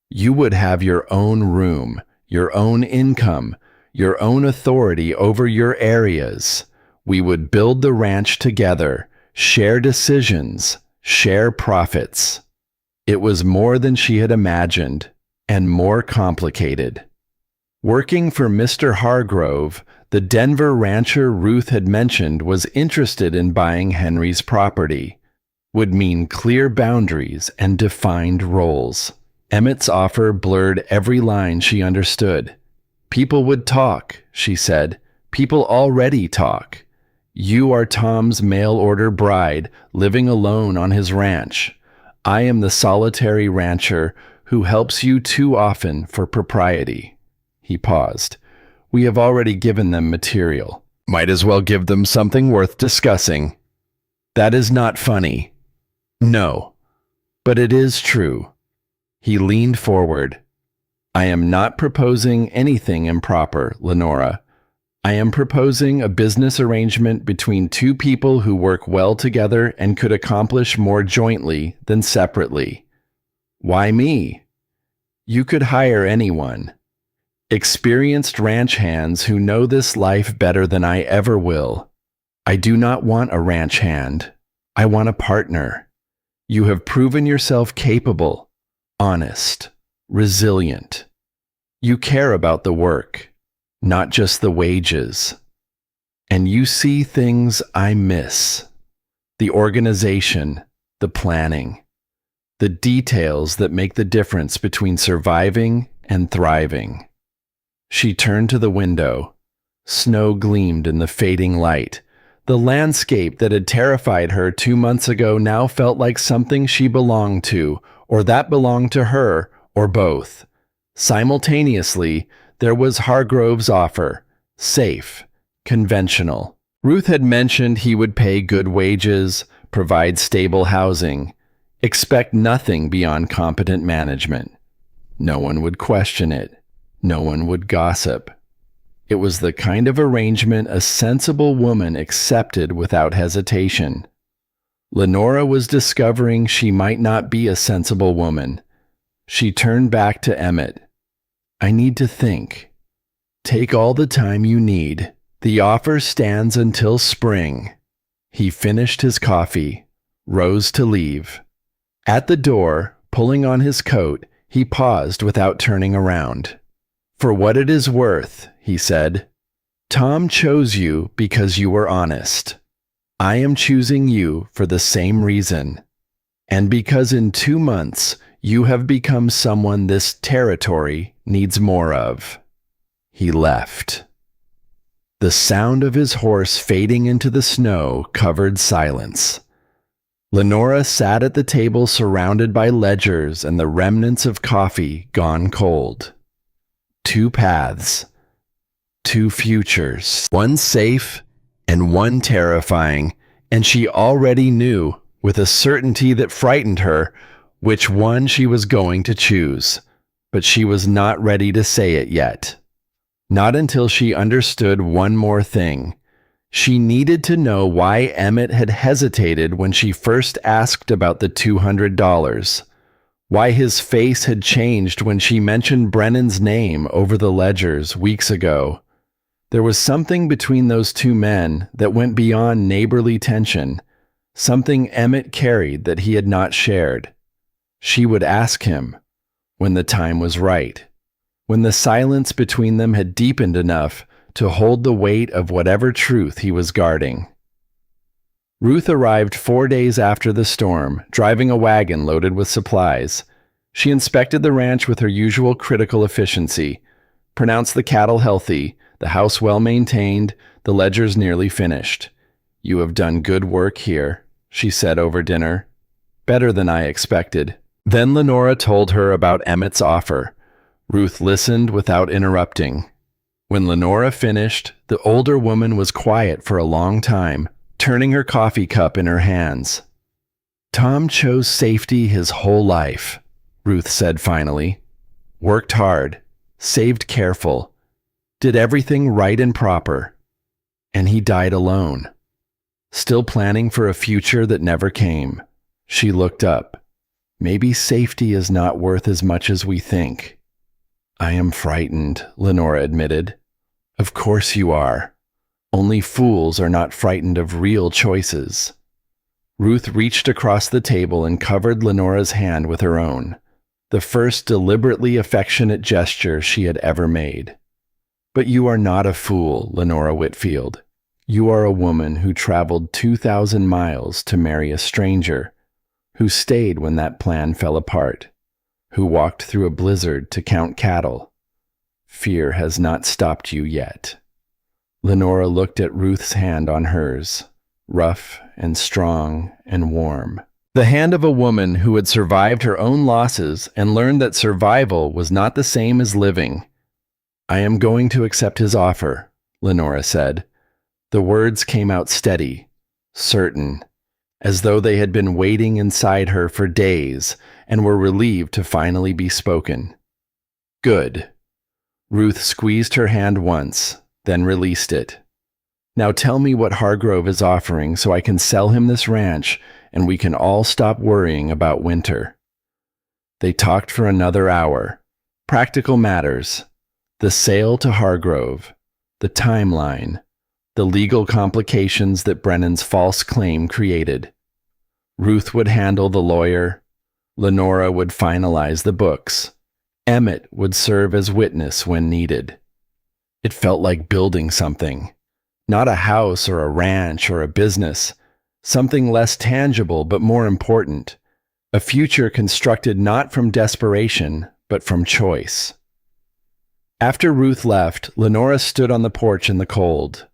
You would have your own room, your own income, your own authority over your areas. We would build the ranch together, share decisions, share profits. It was more than she had imagined, and more complicated. Working for Mr. Hargrove, the Denver rancher Ruth had mentioned was interested in buying Henry's property. Would mean clear boundaries and defined roles. Emmett's offer blurred every line she understood. People would talk, she said. People already talk. You are Tom's mail-order bride, living alone on his ranch. I am the solitary rancher who helps you too often for propriety. He paused. We have already given them material. Might as well give them something worth discussing. That is not funny. No, but it is true. He leaned forward. I am not proposing anything improper, Lenora. I am proposing a business arrangement between two people who work well together and could accomplish more jointly than separately. Why me? You could hire anyone. Experienced ranch hands who know this life better than I ever will. I do not want a ranch hand. I want a partner. You have proven yourself capable, honest, resilient. You care about the work, not just the wages. And you see things I miss. The organization, the planning, the details that make the difference between surviving and thriving. She turned to the window. Snow gleamed in the fading light. The landscape that had terrified her 2 months ago now felt like something she belonged to, or that belonged to her, or both. Simultaneously, there was Hargrove's offer, safe, conventional. Ruth had mentioned he would pay good wages, provide stable housing, expect nothing beyond competent management. No one would question it. No one would gossip. It was the kind of arrangement a sensible woman accepted without hesitation. Lenora was discovering she might not be a sensible woman. She turned back to Emmett. I need to think. Take all the time you need. The offer stands until spring. He finished his coffee, rose to leave. At the door, pulling on his coat, he paused without turning around. For what it is worth, he said, Tom chose you because you were honest. I am choosing you for the same reason. And because in 2 months, you have become someone this territory needs more of. He left. The sound of his horse fading into the snow covered silence. Lenora sat at the table surrounded by ledgers and the remnants of coffee gone cold. 2 paths, 2 futures, one safe and one terrifying, and she already knew, with a certainty that frightened her, which one she was going to choose, but she was not ready to say it yet. Not until she understood one more thing. She needed to know why Emmett had hesitated when she first asked about the $200. Why his face had changed when she mentioned Brennan's name over the ledgers weeks ago. There was something between those 2 men that went beyond neighborly tension, something Emmett carried that he had not shared. She would ask him, when the time was right, when the silence between them had deepened enough to hold the weight of whatever truth he was guarding. Ruth arrived 4 days after the storm, driving a wagon loaded with supplies. She inspected the ranch with her usual critical efficiency, pronounced the cattle healthy, the house well-maintained, the ledgers nearly finished. You have done good work here, she said over dinner. Better than I expected. Then Lenora told her about Emmett's offer. Ruth listened without interrupting. When Lenora finished, the older woman was quiet for a long time, turning her coffee cup in her hands. Tom chose safety his whole life, Ruth said finally. Worked hard, saved careful, did everything right and proper. And he died alone. Still planning for a future that never came. She looked up. Maybe safety is not worth as much as we think. I am frightened, Lenora admitted. Of course you are. Only fools are not frightened of real choices. Ruth reached across the table and covered Lenora's hand with her own. the first deliberately affectionate gesture she had ever made. "But you are not a fool, Lenora Whitfield. You are a woman who traveled 2,000 miles to marry a stranger, who stayed when that plan fell apart, who walked through a blizzard to count cattle. Fear has not stopped you yet." Lenora looked at Ruth's hand on hers, rough and strong and warm. The hand of a woman who had survived her own losses and learned that survival was not the same as living. "I am going to accept his offer," Lenora said. The words came out steady, certain, as though they had been waiting inside her for days and were relieved to finally be spoken. "Good." Ruth squeezed her hand once, then released it. "Now tell me what Hargrove is offering so I can sell him this ranch and we can all stop worrying about winter." They talked for another hour. Practical matters. The sale to Hargrove. The timeline. The legal complications that Brennan's false claim created. Ruth would handle the lawyer. Lenora would finalize the books. Emmett would serve as witness when needed. It felt like building something. Not a house or a ranch or a business. Something less tangible but more important. A future constructed not from desperation, but from choice. After Ruth left, Lenora stood on the porch in the cold.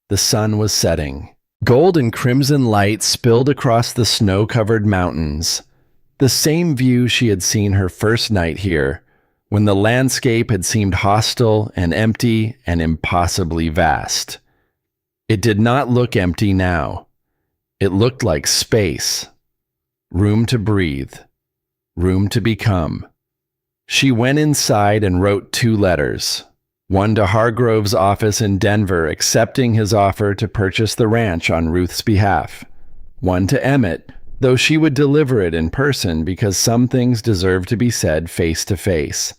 The sun was setting. Gold and crimson light spilled across the snow-covered mountains. The same view she had seen her first night here, when the landscape had seemed hostile and empty and impossibly vast. It did not look empty now. It looked like space. Room to breathe. Room to become. She went inside and wrote 2 letters. One to Hargrove's office in Denver accepting his offer to purchase the ranch on Ruth's behalf. One to Emmett, though she would deliver it in person because some things deserve to be said face to face.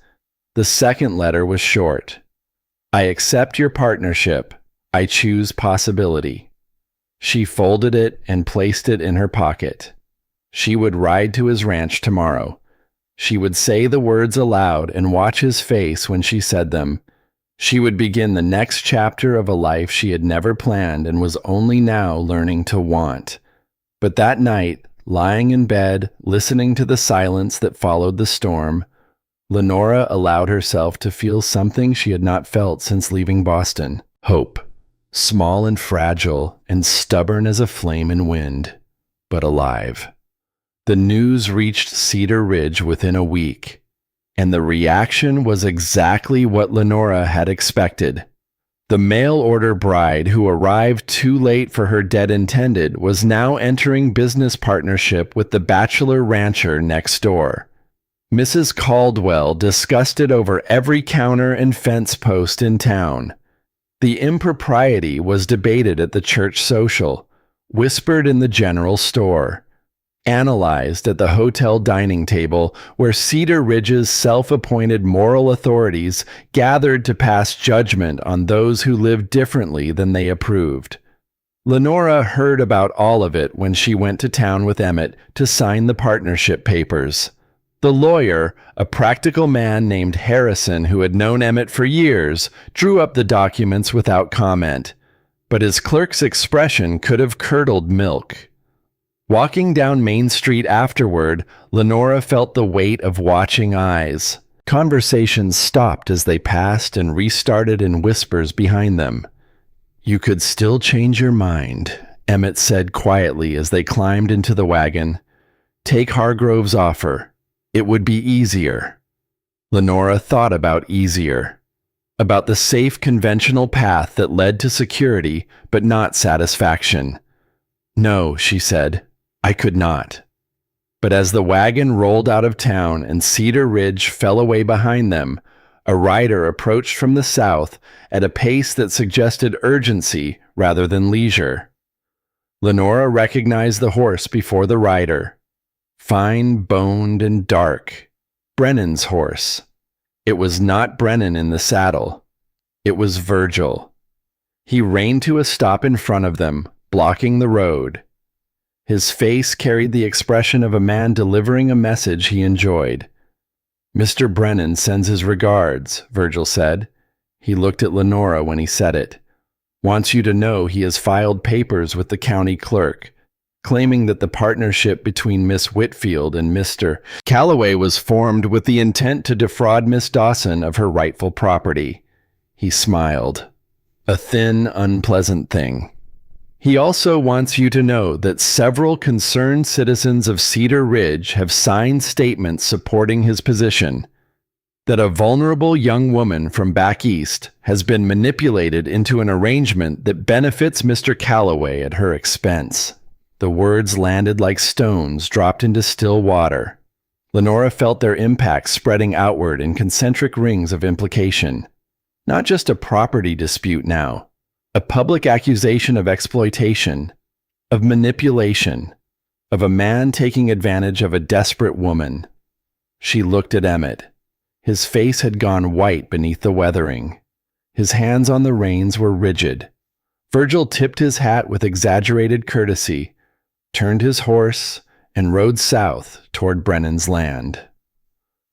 The second letter was short. "I accept your partnership. I choose possibility." She folded it and placed it in her pocket. She would ride to his ranch tomorrow. She would say the words aloud and watch his face when she said them. She would begin the next chapter of a life she had never planned and was only now learning to want. But that night, lying in bed, listening to the silence that followed the storm, Lenora allowed herself to feel something she had not felt since leaving Boston. Hope. Small and fragile and stubborn as a flame in wind, but alive. The news reached Cedar Ridge within a week, and the reaction was exactly what Lenora had expected. The mail-order bride who arrived too late for her dead intended was now entering business partnership with the bachelor rancher next door. Mrs. Caldwell discussed it over every counter and fence post in town. The impropriety was debated at the church social, whispered in the general store, analyzed at the hotel dining table where Cedar Ridge's self-appointed moral authorities gathered to pass judgment on those who lived differently than they approved. Lenora heard about all of it when she went to town with Emmett to sign the partnership papers. The lawyer, a practical man named Harrison who had known Emmett for years, drew up the documents without comment, but his clerk's expression could have curdled milk. Walking down Main Street afterward, Lenora felt the weight of watching eyes. Conversations stopped as they passed and restarted in whispers behind them. "You could still change your mind," Emmett said quietly as they climbed into the wagon. "Take Hargrove's offer. It would be easier." Lenora thought about easier. About the safe conventional path that led to security, but not satisfaction. "No," she said, "I could not." But as the wagon rolled out of town and Cedar Ridge fell away behind them, a rider approached from the south at a pace that suggested urgency rather than leisure. Lenora recognized the horse before the rider. Fine-boned and dark. Brennan's horse. It was not Brennan in the saddle. It was Virgil. He reined to a stop in front of them, blocking the road. His face carried the expression of a man delivering a message he enjoyed. Mr. Brennan sends his regards, Virgil said. He looked at Lenora when he said it. Wants you to know he has filed papers with the county clerk, claiming that the partnership between Miss Whitfield and Mr. Calloway was formed with the intent to defraud Miss Dawson of her rightful property. He smiled. A thin, unpleasant thing. He also wants you to know that several concerned citizens of Cedar Ridge have signed statements supporting his position, that a vulnerable young woman from back east has been manipulated into an arrangement that benefits Mr. Calloway at her expense. The words landed like stones dropped into still water. Lenora felt their impact spreading outward in concentric rings of implication. Not just a property dispute now, a public accusation of exploitation, of manipulation, of a man taking advantage of a desperate woman. She looked at Emmett. His face had gone white beneath the weathering. His hands on the reins were rigid. Virgil tipped his hat with exaggerated courtesy, turned his horse, and rode south toward Brennan's land.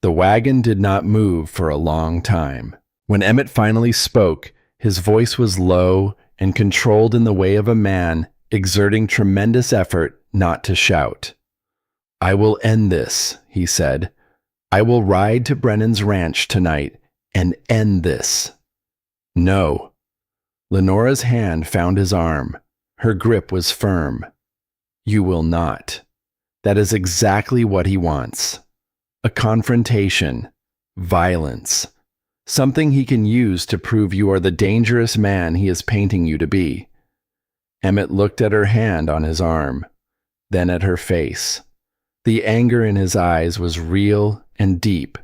The wagon did not move for a long time. When Emmett finally spoke, his voice was low and controlled in the way of a man exerting tremendous effort not to shout. "I will end this," he said. "I will ride to Brennan's ranch tonight and end this." "No." Lenora's hand found his arm. Her grip was firm. "You will not." That is exactly what he wants. A confrontation. Violence. Something he can use to prove you are the dangerous man he is painting you to be. Emmett looked at her hand on his arm, then at her face. The anger in his eyes was real and deep,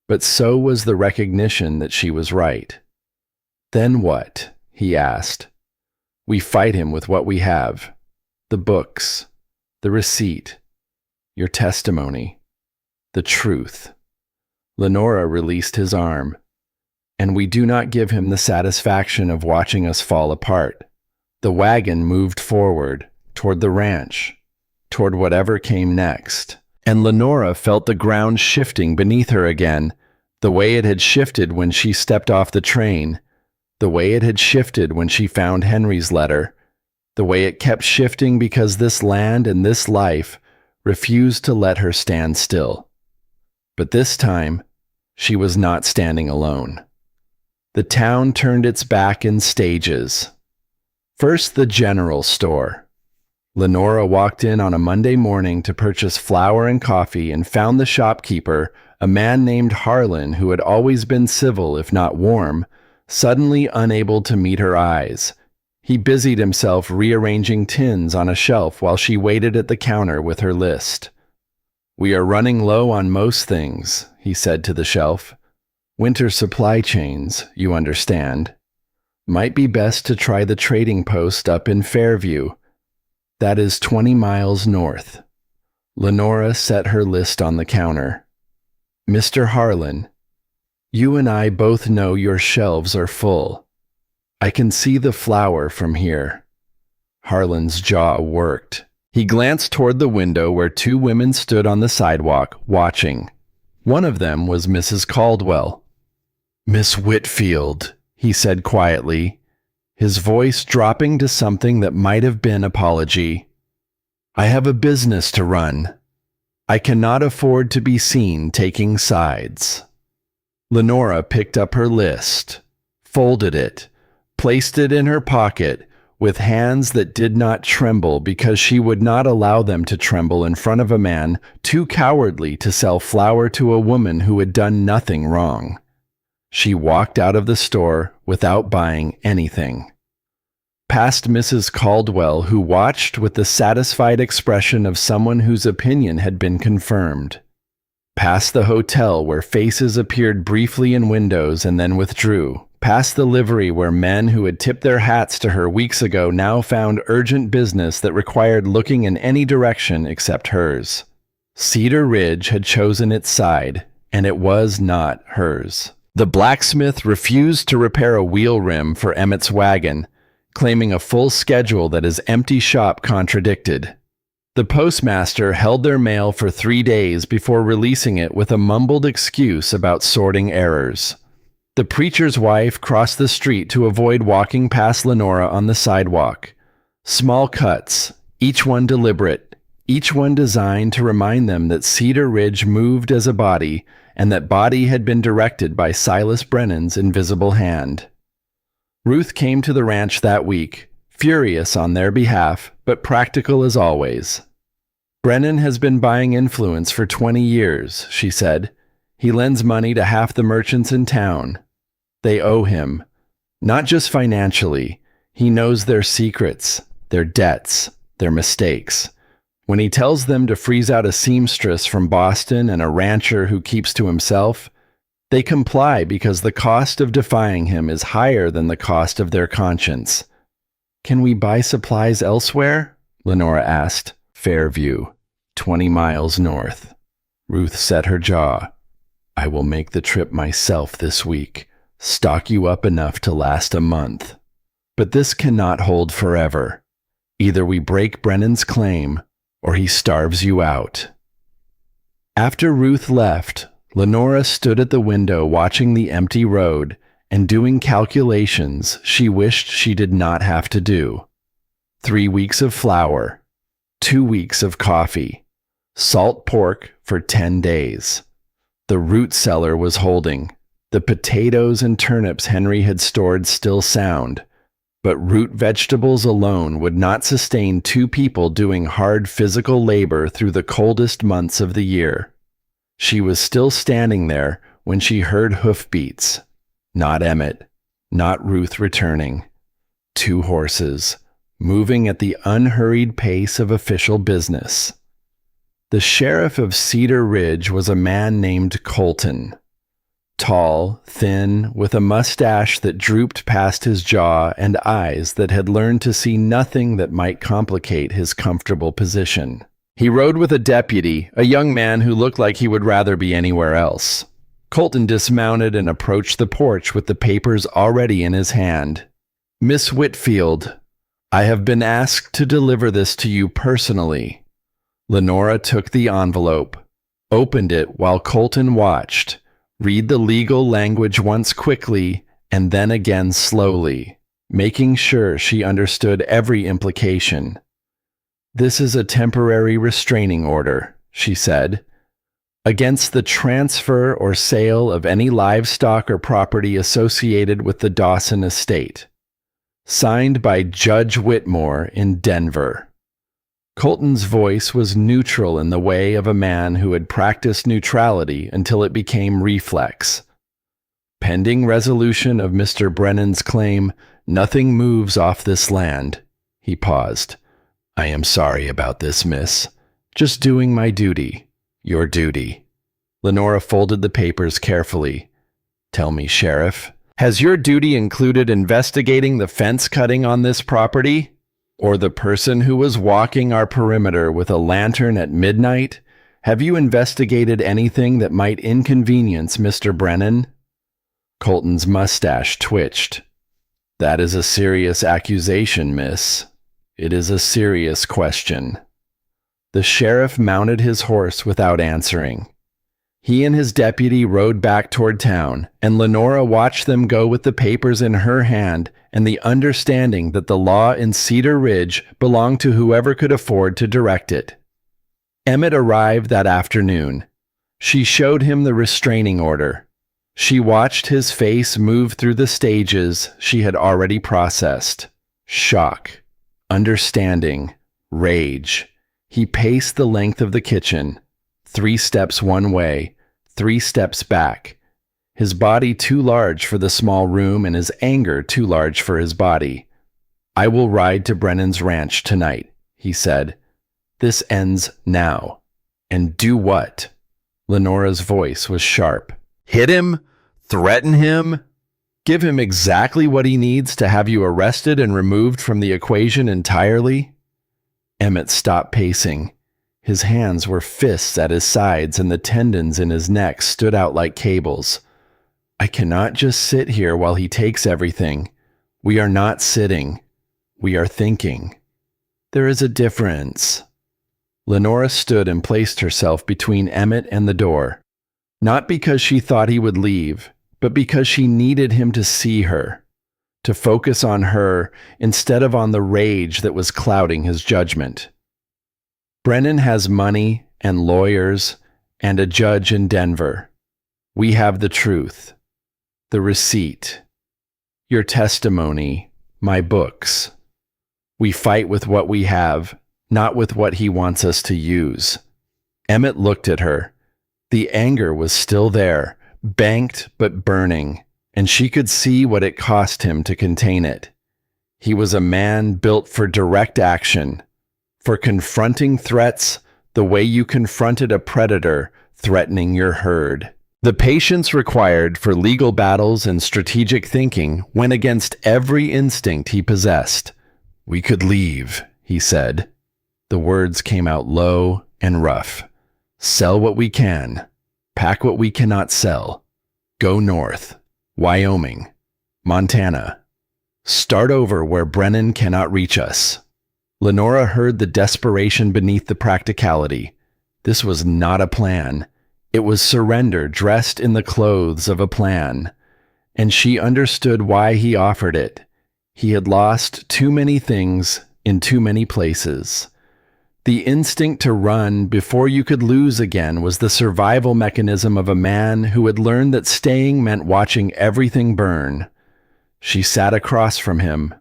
but so was the recognition that she was right. "Then what?" he asked. "We fight him with what we have. The books, the receipt, your testimony, the truth." Lenora released his arm. "And we do not give him the satisfaction of watching us fall apart." The wagon moved forward, toward the ranch, toward whatever came next. And Lenora felt the ground shifting beneath her again, the way it had shifted when she stepped off the train, the way it had shifted when she found Henry's letter, the way it kept shifting because this land and this life refused to let her stand still. But this time, she was not standing alone. The town turned its back in stages. First, the general store. Lenora walked in on a Monday morning to purchase flour and coffee and found the shopkeeper, a man named Harlan who had always been civil if not warm, suddenly unable to meet her eyes. He busied himself rearranging tins on a shelf while she waited at the counter with her list. "We are running low on most things," he said to the shelf. "Winter supply chains, you understand. Might be best to try the trading post up in Fairview. That is 20 miles north." Lenora set her list on the counter. "Mr. Harlan, you and I both know your shelves are full. I can see the flour from here." Harlan's jaw worked. He glanced toward the window where two women stood on the sidewalk, watching. One of them was Mrs. Caldwell. "Miss Whitfield," he said quietly, his voice dropping to something that might have been apology. "I have a business to run. I cannot afford to be seen taking sides." Lenora picked up her list, folded it, placed it in her pocket, with hands that did not tremble because she would not allow them to tremble in front of a man too cowardly to sell flour to a woman who had done nothing wrong. She walked out of the store without buying anything. Past Mrs. Caldwell, who watched with the satisfied expression of someone whose opinion had been confirmed. Past the hotel where faces appeared briefly in windows and then withdrew. Past the livery where men who had tipped their hats to her weeks ago now found urgent business that required looking in any direction except hers. Cedar Ridge had chosen its side, and it was not hers. The blacksmith refused to repair a wheel rim for Emmett's wagon, claiming a full schedule that his empty shop contradicted. The postmaster held their mail for 3 days before releasing it with a mumbled excuse about sorting errors. The preacher's wife crossed the street to avoid walking past Lenora on the sidewalk. Small cuts, each one deliberate, each one designed to remind them that Cedar Ridge moved as a body and that body had been directed by Silas Brennan's invisible hand. Ruth came to the ranch that week, furious on their behalf, but practical as always. "Brennan has been buying influence for 20 years, she said. He lends money to half the merchants in town. They owe him. Not just financially. He knows their secrets, their debts, their mistakes. When he tells them to freeze out a seamstress from Boston and a rancher who keeps to himself, they comply because the cost of defying him is higher than the cost of their conscience." "Can we buy supplies elsewhere?" Lenora asked. "Fairview, 20 miles north." Ruth set her jaw. "I will make the trip myself this week, stock you up enough to last a month. But this cannot hold forever. Either we break Brennan's claim, or he starves you out." After Ruth left, Lenora stood at the window watching the empty road and doing calculations she wished she did not have to do. 3 weeks of flour, 2 weeks of coffee, salt pork for 10 days. The root cellar was holding. The potatoes and turnips Henry had stored still sound, but root vegetables alone would not sustain 2 people doing hard physical labor through the coldest months of the year. She was still standing there when she heard hoofbeats. Not Emmett, not Ruth returning. 2 horses, moving at the unhurried pace of official business. The sheriff of Cedar Ridge was a man named Colton. Tall, thin, with a mustache that drooped past his jaw and eyes that had learned to see nothing that might complicate his comfortable position. He rode with a deputy, a young man who looked like he would rather be anywhere else. Colton dismounted and approached the porch with the papers already in his hand. "Miss Whitfield, I have been asked to deliver this to you personally." Lenora took the envelope, opened it while Colton watched, read the legal language once quickly and then again slowly, making sure she understood every implication. "This is a temporary restraining order," she said, "against the transfer or sale of any livestock or property associated with the Dawson estate. Signed by Judge Whitmore in Denver." Colton's voice was neutral in the way of a man who had practiced neutrality until it became reflex. "Pending resolution of Mr. Brennan's claim, nothing moves off this land." He paused. "I am sorry about this, miss. Just doing my duty. Your duty." Lenora folded the papers carefully. "Tell me, Sheriff, has your duty included investigating the fence cutting on this property? Or the person who was walking our perimeter with a lantern at midnight? Have you investigated anything that might inconvenience Mr. Brennan?" Colton's mustache twitched. "That is a serious accusation, miss. It is a serious question." The sheriff mounted his horse without answering. He and his deputy rode back toward town, and Lenora watched them go with the papers in her hand and the understanding that the law in Cedar Ridge belonged to whoever could afford to direct it. Emmett arrived that afternoon. She showed him the restraining order. She watched his face move through the stages she had already processed. Shock, understanding, rage. He paced the length of the kitchen. 3 steps one way, 3 steps back. His body too large for the small room and his anger too large for his body. "I will ride to Brennan's ranch tonight," he said. "This ends now." "And do what?" Lenora's voice was sharp. "Hit him? Threaten him? Give him exactly what he needs to have you arrested and removed from the equation entirely?" Emmett stopped pacing. His hands were fists at his sides and the tendons in his neck stood out like cables. "I cannot just sit here while he takes everything. We are not sitting. We are thinking. There is a difference." Lenora stood and placed herself between Emmett and the door, not because she thought he would leave, but because she needed him to see her, to focus on her instead of on the rage that was clouding his judgment. Brennan has money and lawyers and a judge in Denver. We have the truth, the receipt, your testimony, my books. We fight with what we have, not with what he wants us to use. Emmett looked at her. The anger was still there, banked but burning, and she could see what it cost him to contain it. He was a man built for direct action, for confronting threats the way you confronted a predator threatening your herd. The patience required for legal battles and strategic thinking went against every instinct he possessed. "We could leave," he said. The words came out low and rough. "Sell what we can, pack what we cannot sell. Go north, Wyoming, Montana. Start over where Brennan cannot reach us." Lenora heard the desperation beneath the practicality. This was not a plan. It was surrender dressed in the clothes of a plan. And she understood why he offered it. He had lost too many things in too many places. The instinct to run before you could lose again was the survival mechanism of a man who had learned that staying meant watching everything burn. She sat across from him,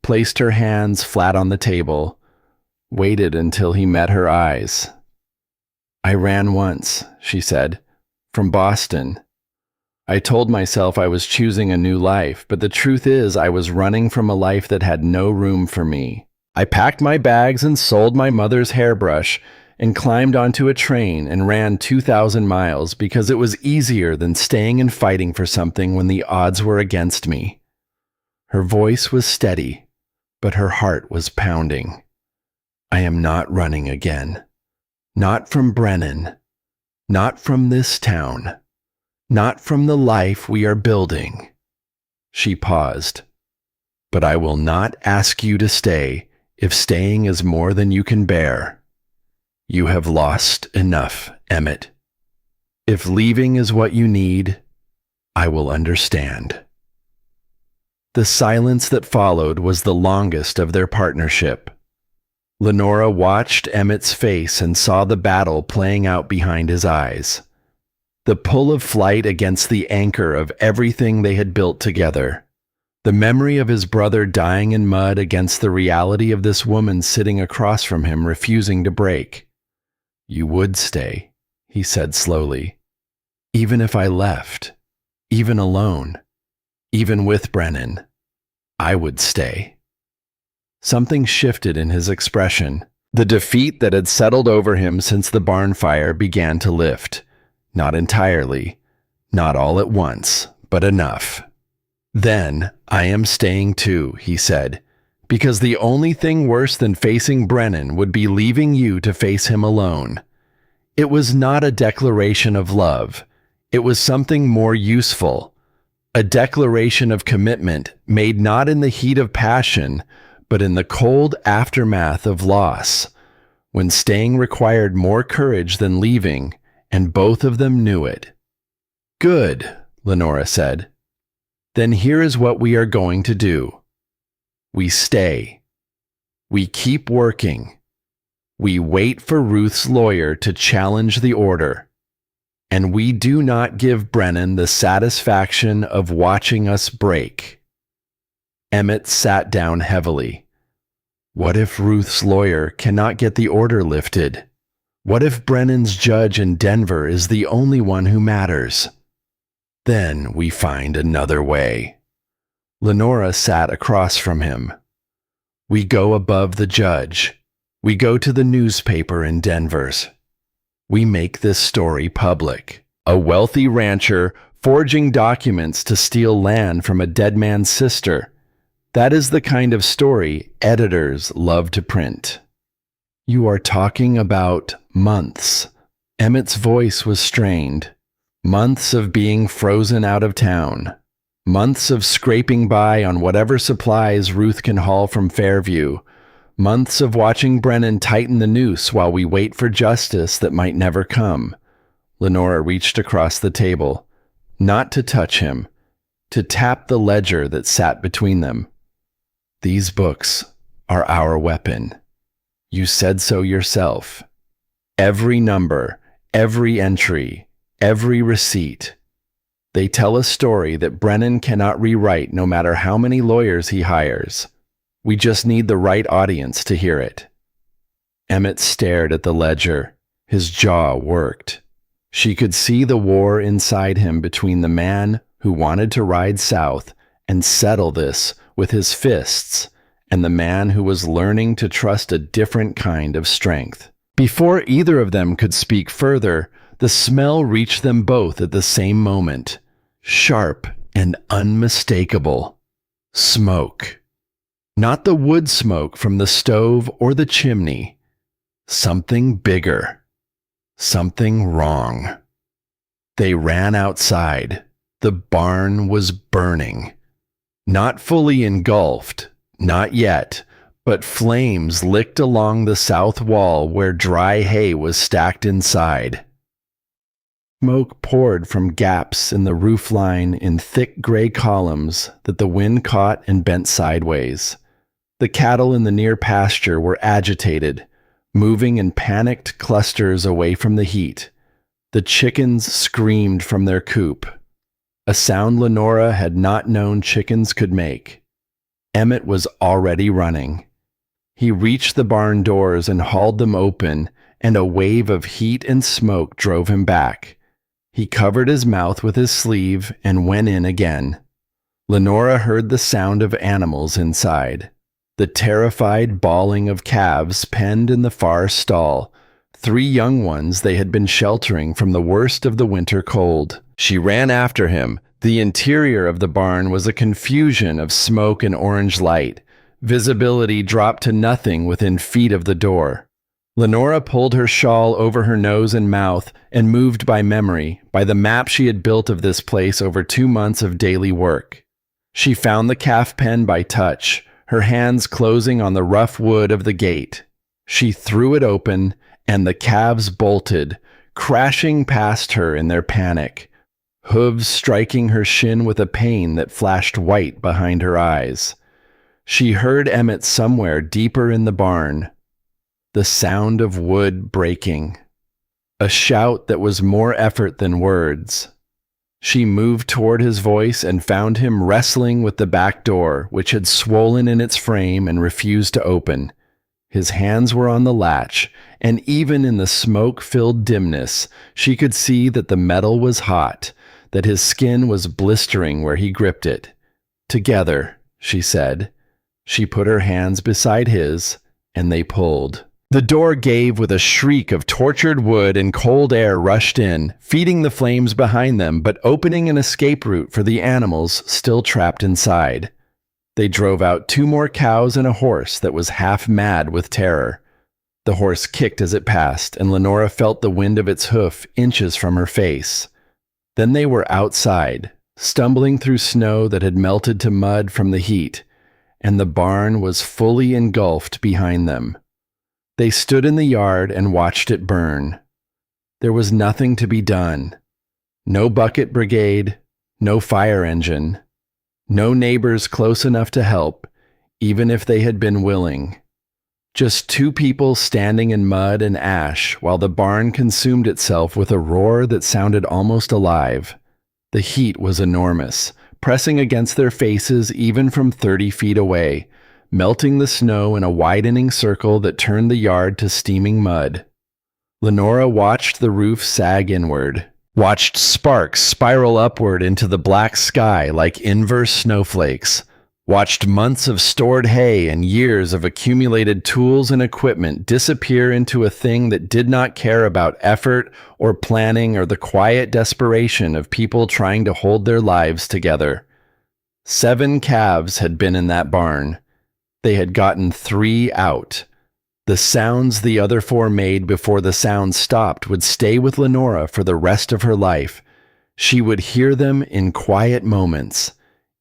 placed her hands flat on the table, waited until he met her eyes. "I ran once," she said, "from Boston. I told myself I was choosing a new life, but the truth is I was running from a life that had no room for me. I packed my bags and sold my mother's hairbrush and climbed onto a train and ran 2,000 miles because it was easier than staying and fighting for something when the odds were against me." Her voice was steady, but her heart was pounding. "I am not running again. Not from Brennan. Not from this town. Not from the life we are building." She paused. "But I will not ask you to stay if staying is more than you can bear. You have lost enough, Emmett. If leaving is what you need, I will understand." The silence that followed was the longest of their partnership. Lenora watched Emmett's face and saw the battle playing out behind his eyes. The pull of flight against the anchor of everything they had built together. The memory of his brother dying in mud against the reality of this woman sitting across from him refusing to break. "You would stay," he said slowly. "Even if I left, even alone, even with Brennan, I would stay." Something shifted in his expression. The defeat that had settled over him since the barn fire began to lift. Not entirely, not all at once, but enough. "Then I am staying too," he said, "because the only thing worse than facing Brennan would be leaving you to face him alone." It was not a declaration of love. It was something more useful. A declaration of commitment made not in the heat of passion, but in the cold aftermath of loss, when staying required more courage than leaving, and both of them knew it. "Good," Lenora said. "Then here is what we are going to do. We stay. We keep working. We wait for Ruth's lawyer to challenge the order. And we do not give Brennan the satisfaction of watching us break." Emmett sat down heavily. What if Ruth's lawyer cannot get the order lifted? What if Brennan's judge in Denver is the only one who matters? Then we find another way. Lenora sat across from him. We go above the judge. We go to the newspaper in Denver's. We make this story public. A wealthy rancher forging documents to steal land from a dead man's sister. That is the kind of story editors love to print. You are talking about months. Emmett's voice was strained. Months of being frozen out of town. Months of scraping by on whatever supplies Ruth can haul from Fairview. Months of watching Brennan tighten the noose while we wait for justice that might never come. Lenora reached across the table, not to touch him, to tap the ledger that sat between them. These books are our weapon. You said so yourself. Every number, every entry, every receipt. They tell a story that Brennan cannot rewrite no matter how many lawyers he hires. We just need the right audience to hear it. Emmett stared at the ledger. His jaw worked. She could see the war inside him between the man who wanted to ride south and settle this with his fists and the man who was learning to trust a different kind of strength. Before either of them could speak further, the smell reached them both at the same moment. Sharp and unmistakable. Smoke. Not the wood smoke from the stove or the chimney. Something bigger. Something wrong. They ran outside. The barn was burning. Not fully engulfed, not yet, but flames licked along the south wall where dry hay was stacked inside. Smoke poured from gaps in the roofline in thick gray columns that the wind caught and bent sideways. The cattle in the near pasture were agitated, moving in panicked clusters away from the heat. The chickens screamed from their coop, a sound Lenora had not known chickens could make. Emmett was already running. He reached the barn doors and hauled them open, and a wave of heat and smoke drove him back. He covered his mouth with his sleeve and went in again. Lenora heard the sound of animals inside. The terrified bawling of calves penned in the far stall, 3 young ones they had been sheltering from the worst of the winter cold. She ran after him. The interior of the barn was a confusion of smoke and orange light. Visibility dropped to nothing within feet of the door. Lenora pulled her shawl over her nose and mouth and moved by memory, by the map she had built of this place over 2 months of daily work. She found the calf pen by touch, her hands closing on the rough wood of the gate. She threw it open, and the calves bolted, crashing past her in their panic, hooves striking her shin with a pain that flashed white behind her eyes. She heard Emmett somewhere deeper in the barn. The sound of wood breaking. A shout that was more effort than words. She moved toward his voice and found him wrestling with the back door, which had swollen in its frame and refused to open. His hands were on the latch, and even in the smoke-filled dimness, she could see that the metal was hot, that his skin was blistering where he gripped it. "Together," she said. She put her hands beside his, and they pulled. The door gave with a shriek of tortured wood, and cold air rushed in, feeding the flames behind them, but opening an escape route for the animals still trapped inside. They drove out 2 more cows and a horse that was half mad with terror. The horse kicked as it passed, and Lenora felt the wind of its hoof inches from her face. Then they were outside, stumbling through snow that had melted to mud from the heat, and the barn was fully engulfed behind them. They stood in the yard and watched it burn. There was nothing to be done. No bucket brigade, no fire engine, no neighbors close enough to help, even if they had been willing. Just 2 people standing in mud and ash while the barn consumed itself with a roar that sounded almost alive. The heat was enormous, pressing against their faces even from 30 feet away, melting the snow in a widening circle that turned the yard to steaming mud. Lenora watched the roof sag inward, watched sparks spiral upward into the black sky like inverse snowflakes, watched months of stored hay and years of accumulated tools and equipment disappear into a thing that did not care about effort or planning or the quiet desperation of people trying to hold their lives together. 7 calves had been in that barn. They had gotten 3 out. The sounds the other 4 made before the sound stopped would stay with Lenora for the rest of her life. She would hear them in quiet moments,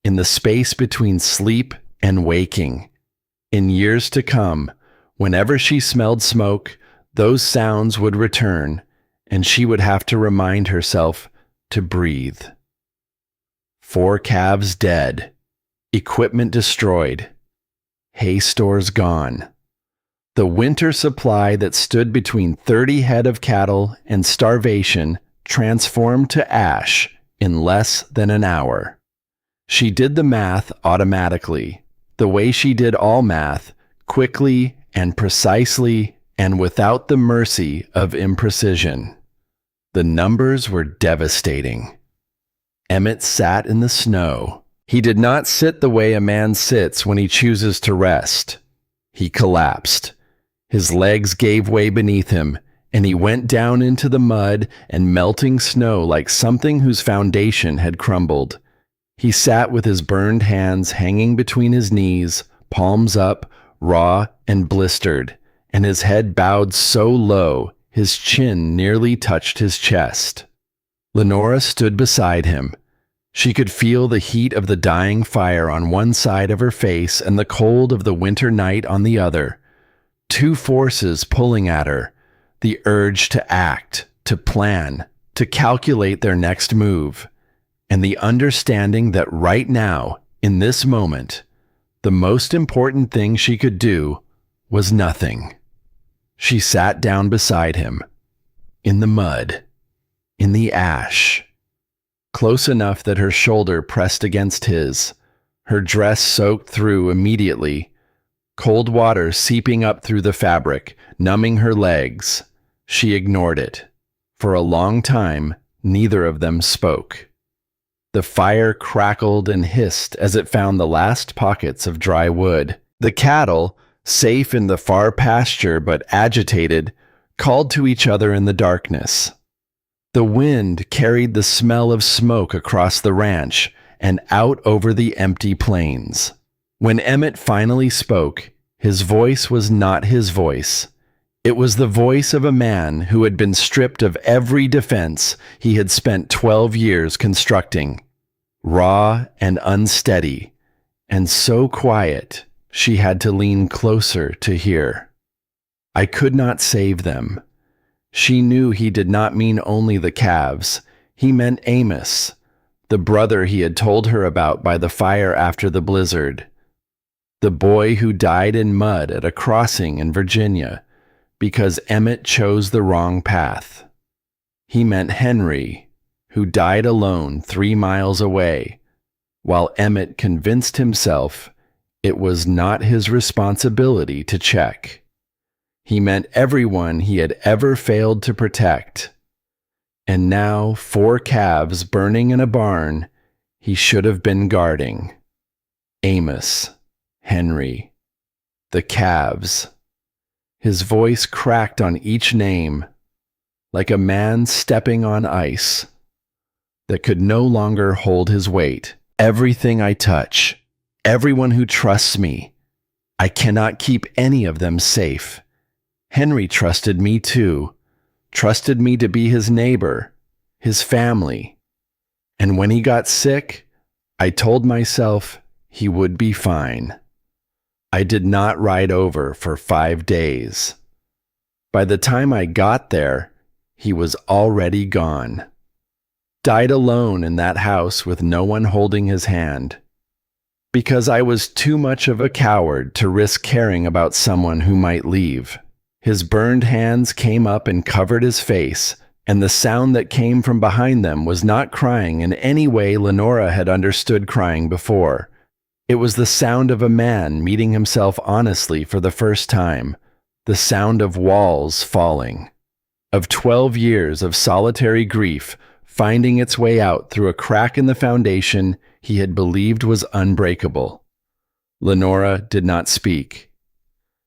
in the space between sleep and waking. In years to come, Whenever she smelled smoke, those sounds would return, and she would have to remind herself to breathe. 4 calves dead, equipment destroyed, hay stores gone. The winter supply that stood between 30 head of cattle and starvation transformed to ash in less than an hour. She did the math automatically, the way she did all math, quickly and precisely and without the mercy of imprecision. The numbers were devastating. Emmett sat in the snow. He did not sit the way a man sits when he chooses to rest. He collapsed. His legs gave way beneath him, and he went down into the mud and melting snow like something whose foundation had crumbled. He sat with his burned hands hanging between his knees, palms up, raw and blistered, and his head bowed so low his chin nearly touched his chest. Lenora stood beside him. She could feel the heat of the dying fire on one side of her face and the cold of the winter night on the other. 2 forces pulling at her, the urge to act, to plan, to calculate their next move, and the understanding that right now, in this moment, the most important thing she could do was nothing. She sat down beside him, in the mud, in the ash, close enough that her shoulder pressed against his, her dress soaked through immediately, cold water seeping up through the fabric, numbing her legs. She ignored it. For a long time, neither of them spoke. The fire crackled and hissed as it found the last pockets of dry wood. The cattle, safe in the far pasture but agitated, called to each other in the darkness. The wind carried the smell of smoke across the ranch and out over the empty plains. When Emmett finally spoke, his voice was not his voice. It was the voice of a man who had been stripped of every defense he had spent 12 years constructing. Raw and unsteady, and so quiet she had to lean closer to hear. I could not save them. She knew he did not mean only the calves. He meant Amos, the brother he had told her about by the fire after the blizzard. The boy who died in mud at a crossing in Virginia because Emmett chose the wrong path. He meant Henry, who died alone 3 miles away, while Emmett convinced himself it was not his responsibility to check. He meant everyone he had ever failed to protect. And now 4 calves burning in a barn he should have been guarding. Amos, Henry, the calves. His voice cracked on each name, like a man stepping on ice that could no longer hold his weight. Everything I touch, everyone who trusts me, I cannot keep any of them safe. Henry trusted me too, trusted me to be his neighbor, his family. And when he got sick, I told myself he would be fine. I did not ride over for 5 days. By the time I got there, he was already gone. Died alone in that house with no one holding his hand. Because I was too much of a coward to risk caring about someone who might leave. His burned hands came up and covered his face, and the sound that came from behind them was not crying in any way Lenora had understood crying before. It was the sound of a man meeting himself honestly for the first time, the sound of walls falling, of 12 years of solitary grief finding its way out through a crack in the foundation he had believed was unbreakable. Lenora did not speak.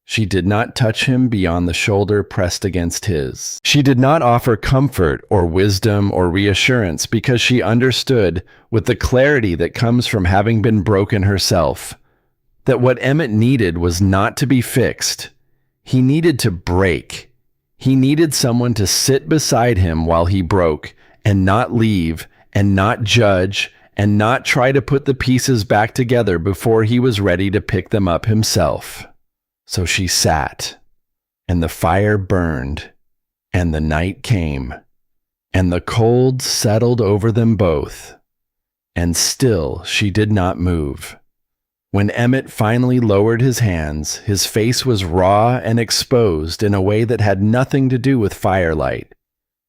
She did not touch him beyond the shoulder pressed against his. She did not offer comfort or wisdom or reassurance because she understood, with the clarity that comes from having been broken herself, that what Emmett needed was not to be fixed. He needed to break. He needed someone to sit beside him while he broke, and not leave, and not judge, and not try to put the pieces back together before he was ready to pick them up himself. So she sat, and the fire burned, and the night came, and the cold settled over them both, and still she did not move. When Emmett finally lowered his hands, his face was raw and exposed in a way that had nothing to do with firelight.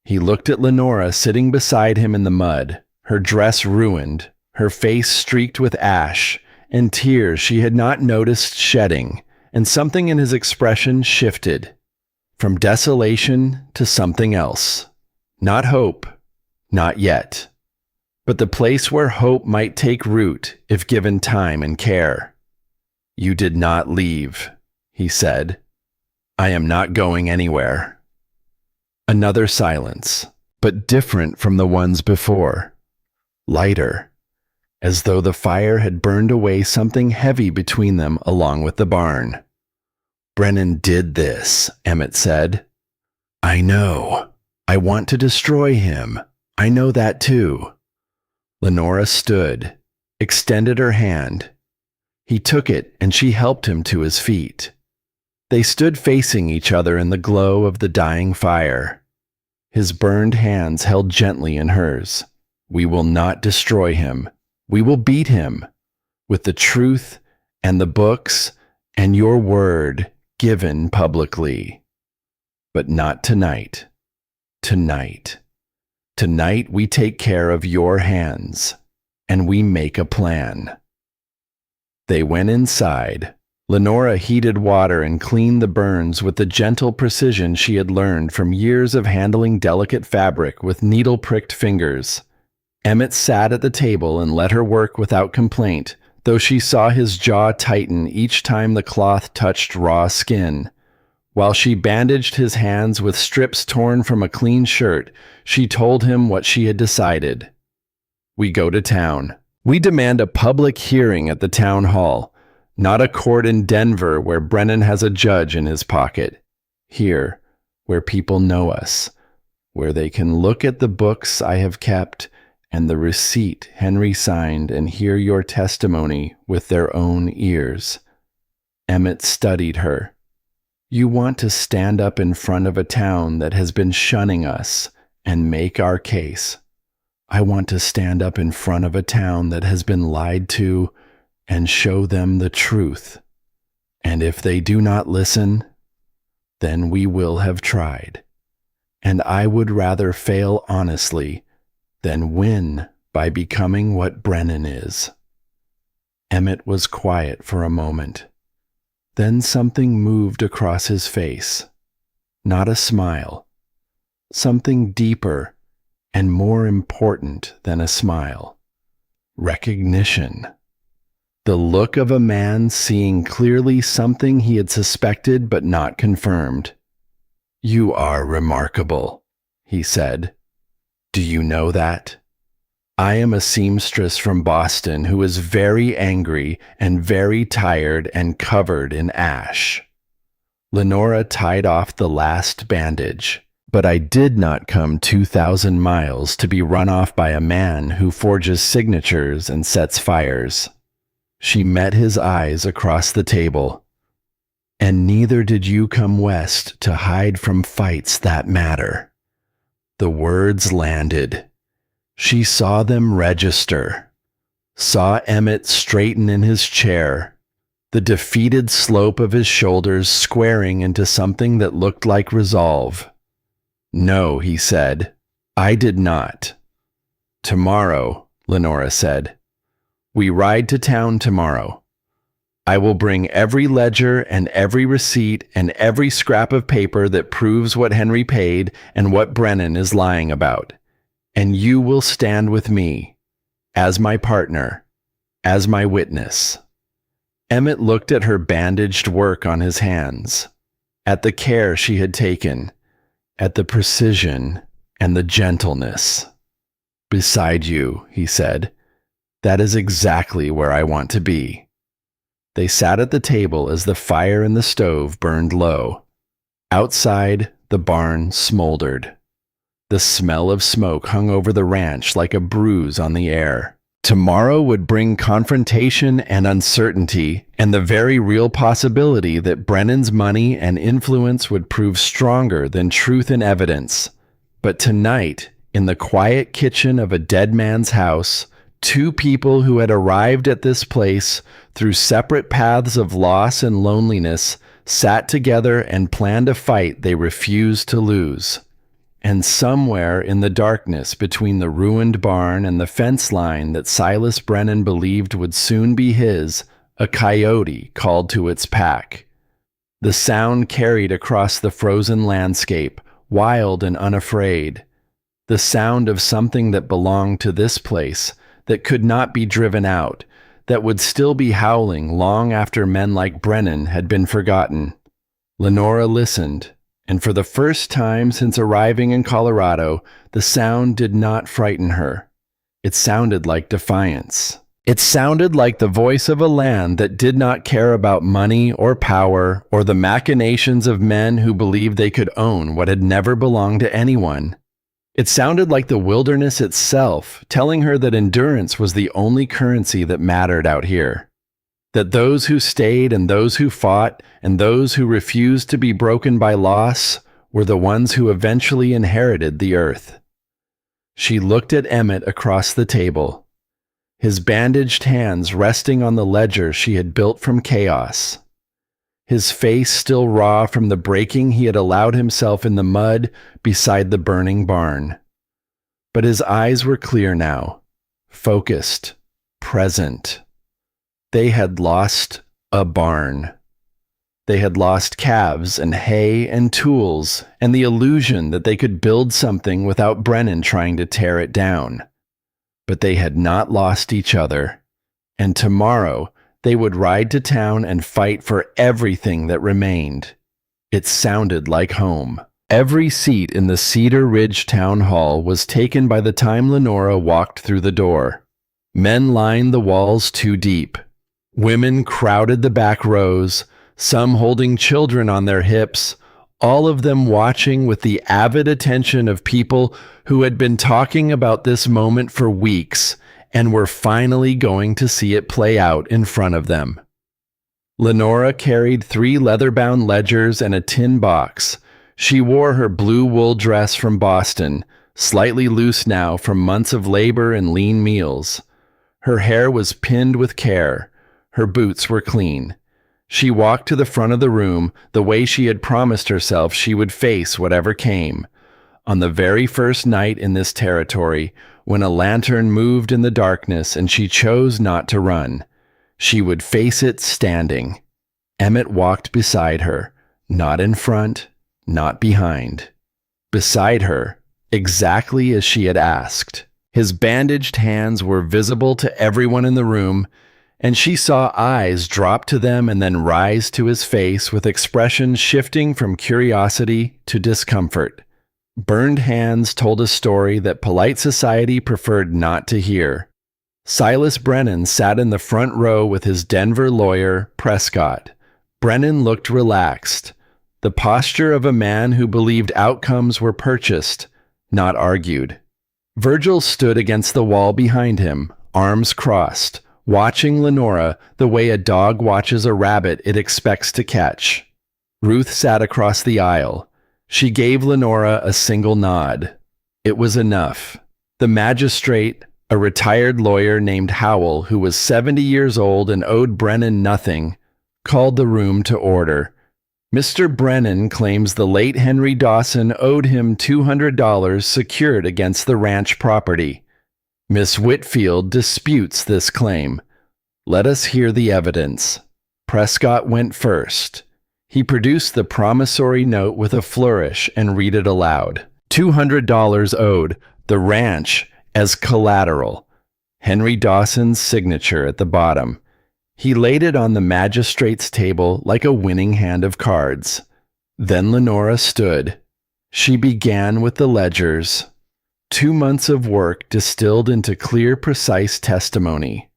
He looked at Lenora sitting beside him in the mud, her dress ruined, her face streaked with ash, and tears she had not noticed shedding, and something in his expression shifted, from desolation to something else. Not hope, not yet, but the place where hope might take root if given time and care. "You did not leave," he said. "I am not going anywhere." Another silence, but different from the ones before. Lighter, as though the fire had burned away something heavy between them along with the barn. "Brennan did this," Emmett said. "I know. I want to destroy him. I know that too." Lenora stood, extended her hand. He took it and she helped him to his feet. They stood facing each other in the glow of the dying fire. His burned hands held gently in hers. "We will not destroy him. We will beat him with the truth and the books and your word given publicly. But not tonight. Tonight. Tonight we take care of your hands, and we make a plan." They went inside. Lenora heated water and cleaned the burns with the gentle precision she had learned from years of handling delicate fabric with needle-pricked fingers. Emmett sat at the table and let her work without complaint, though she saw his jaw tighten each time the cloth touched raw skin. While she bandaged his hands with strips torn from a clean shirt, she told him what she had decided. "We go to town. We demand a public hearing at the town hall, not a court in Denver where Brennan has a judge in his pocket. Here, where people know us, where they can look at the books I have kept and the receipt Henry signed and hear your testimony with their own ears." Emmett studied her. "You want to stand up in front of a town that has been shunning us and make our case. I want to stand up in front of a town that has been lied to and show them the truth. And if they do not listen, then we will have tried. And I would rather fail honestly than win by becoming what Brennan is." Emmett was quiet for a moment. Then something moved across his face. Not a smile. Something deeper and more important than a smile. Recognition. The look of a man seeing clearly something he had suspected but not confirmed. "You are remarkable," he said. "Do you know that? I am a seamstress from Boston who is very angry and very tired and covered in ash." Lenora tied off the last bandage. "But I did not come 2,000 miles to be run off by a man who forges signatures and sets fires." She met his eyes across the table. "And neither did you come west to hide from fights that matter." The words landed. She saw them register, saw Emmett straighten in his chair, the defeated slope of his shoulders squaring into something that looked like resolve. "No," he said, "I did not." "Tomorrow," Lenora said. "We ride to town tomorrow. I will bring every ledger and every receipt and every scrap of paper that proves what Henry paid and what Brennan is lying about. And you will stand with me, as my partner, as my witness." Emmett looked at her bandaged work on his hands, at the care she had taken, at the precision and the gentleness. "Beside you," he said. "That is exactly where I want to be." They sat at the table as the fire in the stove burned low. Outside, the barn smoldered. The smell of smoke hung over the ranch like a bruise on the air. Tomorrow would bring confrontation and uncertainty, and the very real possibility that Brennan's money and influence would prove stronger than truth and evidence. But tonight, in the quiet kitchen of a dead man's house, two people who had arrived at this place through separate paths of loss and loneliness sat together and planned a fight they refused to lose. And somewhere in the darkness between the ruined barn and the fence line that Silas Brennan believed would soon be his, a coyote called to its pack. The sound carried across the frozen landscape, wild and unafraid. The sound of something that belonged to this place, that could not be driven out, that would still be howling long after men like Brennan had been forgotten. Lenora listened. And for the first time since arriving in Colorado, the sound did not frighten her. It sounded like defiance. It sounded like the voice of a land that did not care about money or power or the machinations of men who believed they could own what had never belonged to anyone. It sounded like the wilderness itself, telling her that endurance was the only currency that mattered out here. That those who stayed and those who fought and those who refused to be broken by loss were the ones who eventually inherited the earth. She looked at Emmett across the table, his bandaged hands resting on the ledger she had built from chaos, his face still raw from the breaking he had allowed himself in the mud beside the burning barn. But his eyes were clear now, focused, present. They had lost a barn. They had lost calves and hay and tools and the illusion that they could build something without Brennan trying to tear it down. But they had not lost each other. And tomorrow they would ride to town and fight for everything that remained. It sounded like home. Every seat in the Cedar Ridge Town Hall was taken by the time Lenora walked through the door. Men lined the walls too deep. Women crowded the back rows, some holding children on their hips, all of them watching with the avid attention of people who had been talking about this moment for weeks and were finally going to see it play out in front of them. Lenora carried 3 leather-bound ledgers and a tin box. She wore her blue wool dress from Boston, slightly loose now from months of labor and lean meals. Her hair was pinned with care. Her boots were clean. She walked to the front of the room the way she had promised herself she would face whatever came. On the very first night in this territory, when a lantern moved in the darkness and she chose not to run, she would face it standing. Emmett walked beside her, not in front, not behind. Beside her, exactly as she had asked. His bandaged hands were visible to everyone in the room, and she saw eyes drop to them and then rise to his face with expressions shifting from curiosity to discomfort. Burned hands told a story that polite society preferred not to hear. Silas Brennan sat in the front row with his Denver lawyer, Prescott. Brennan looked relaxed, the posture of a man who believed outcomes were purchased, not argued. Virgil stood against the wall behind him, arms crossed, watching Lenora the way a dog watches a rabbit it expects to catch. Ruth sat across the aisle. She gave Lenora a single nod. It was enough. The magistrate, a retired lawyer named Howell, who was 70 years old and owed Brennan nothing, called the room to order. Mr. Brennan claims the late Henry Dawson owed him $200 secured against the ranch property. Miss Whitfield disputes this claim. Let us hear the evidence. Prescott went first. He produced the promissory note with a flourish and read it aloud. $200 owed, the ranch, as collateral. Henry Dawson's signature at the bottom. He laid it on the magistrate's table like a winning hand of cards. Then Lenora stood. She began with the ledgers. 2 months of work distilled into clear, precise testimony.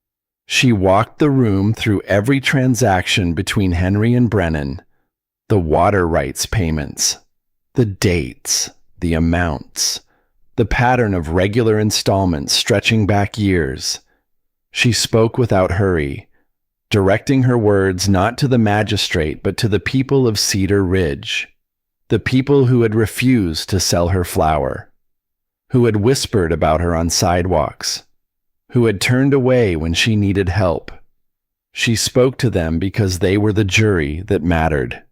She walked the room through every transaction between Henry and Brennan. The water rights payments, the dates, the amounts, the pattern of regular installments stretching back years. She spoke without hurry, directing her words not to the magistrate but to the people of Cedar Ridge, the people who had refused to sell her flour, who had whispered about her on sidewalks, who had turned away when she needed help. She spoke to them because they were the jury that mattered.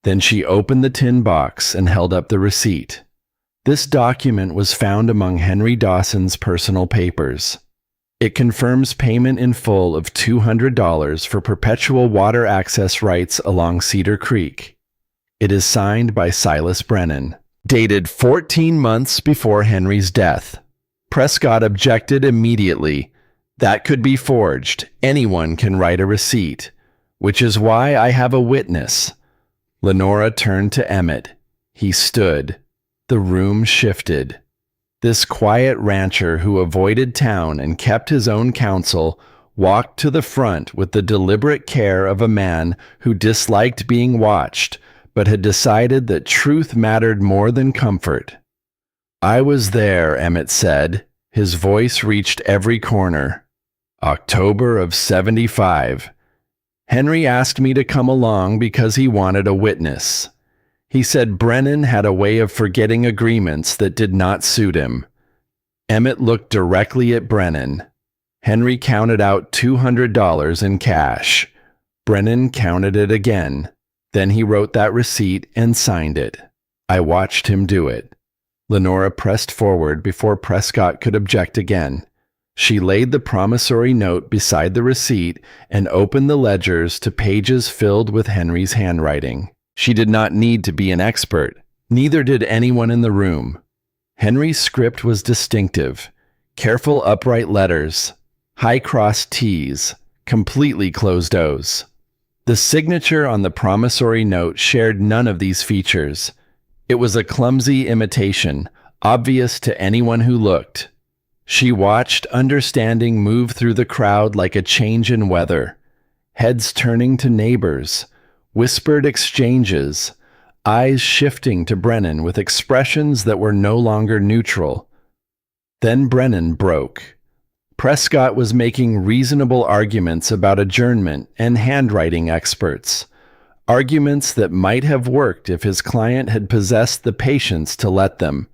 Then she opened the tin box and held up the receipt. This document was found among Henry Dawson's personal papers. It confirms payment in full of $200 for perpetual water access rights along Cedar Creek. It is signed by Silas Brennan. Dated 14 months before Henry's death. Prescott objected immediately. That could be forged. Anyone can write a receipt, which is why I have a witness. Lenora turned to Emmett. He stood. The room shifted. This quiet rancher who avoided town and kept his own counsel walked to the front with the deliberate care of a man who disliked being watched, but had decided that truth mattered more than comfort. I was there, Emmett said. His voice reached every corner. October of '75. Henry asked me to come along because he wanted a witness. He said Brennan had a way of forgetting agreements that did not suit him. Emmett looked directly at Brennan. Henry counted out $200 in cash. Brennan counted it again. Then he wrote that receipt and signed it. I watched him do it. Lenora pressed forward before Prescott could object again. She laid the promissory note beside the receipt and opened the ledgers to pages filled with Henry's handwriting. She did not need to be an expert. Neither did anyone in the room. Henry's script was distinctive. Careful upright letters, high-crossed T's, completely closed O's. The signature on the promissory note shared none of these features. It was a clumsy imitation, obvious to anyone who looked. She watched understanding move through the crowd like a change in weather. Heads turning to neighbors, whispered exchanges, eyes shifting to Brennan with expressions that were no longer neutral. Then Brennan broke. Prescott was making reasonable arguments about adjournment and handwriting experts, arguments that might have worked if his client had possessed the patience to let them.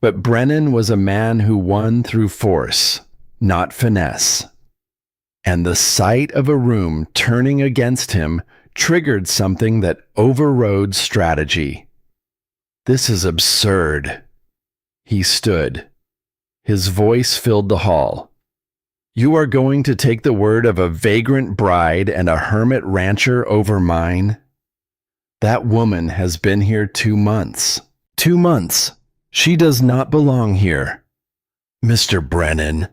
But Brennan was a man who won through force, not finesse. And the sight of a room turning against him triggered something that overrode strategy. This is absurd. He stood. His voice filled the hall. You are going to take the word of a vagrant bride and a hermit rancher over mine? That woman has been here 2 months. 2 months. She does not belong here. Mr. Brennan.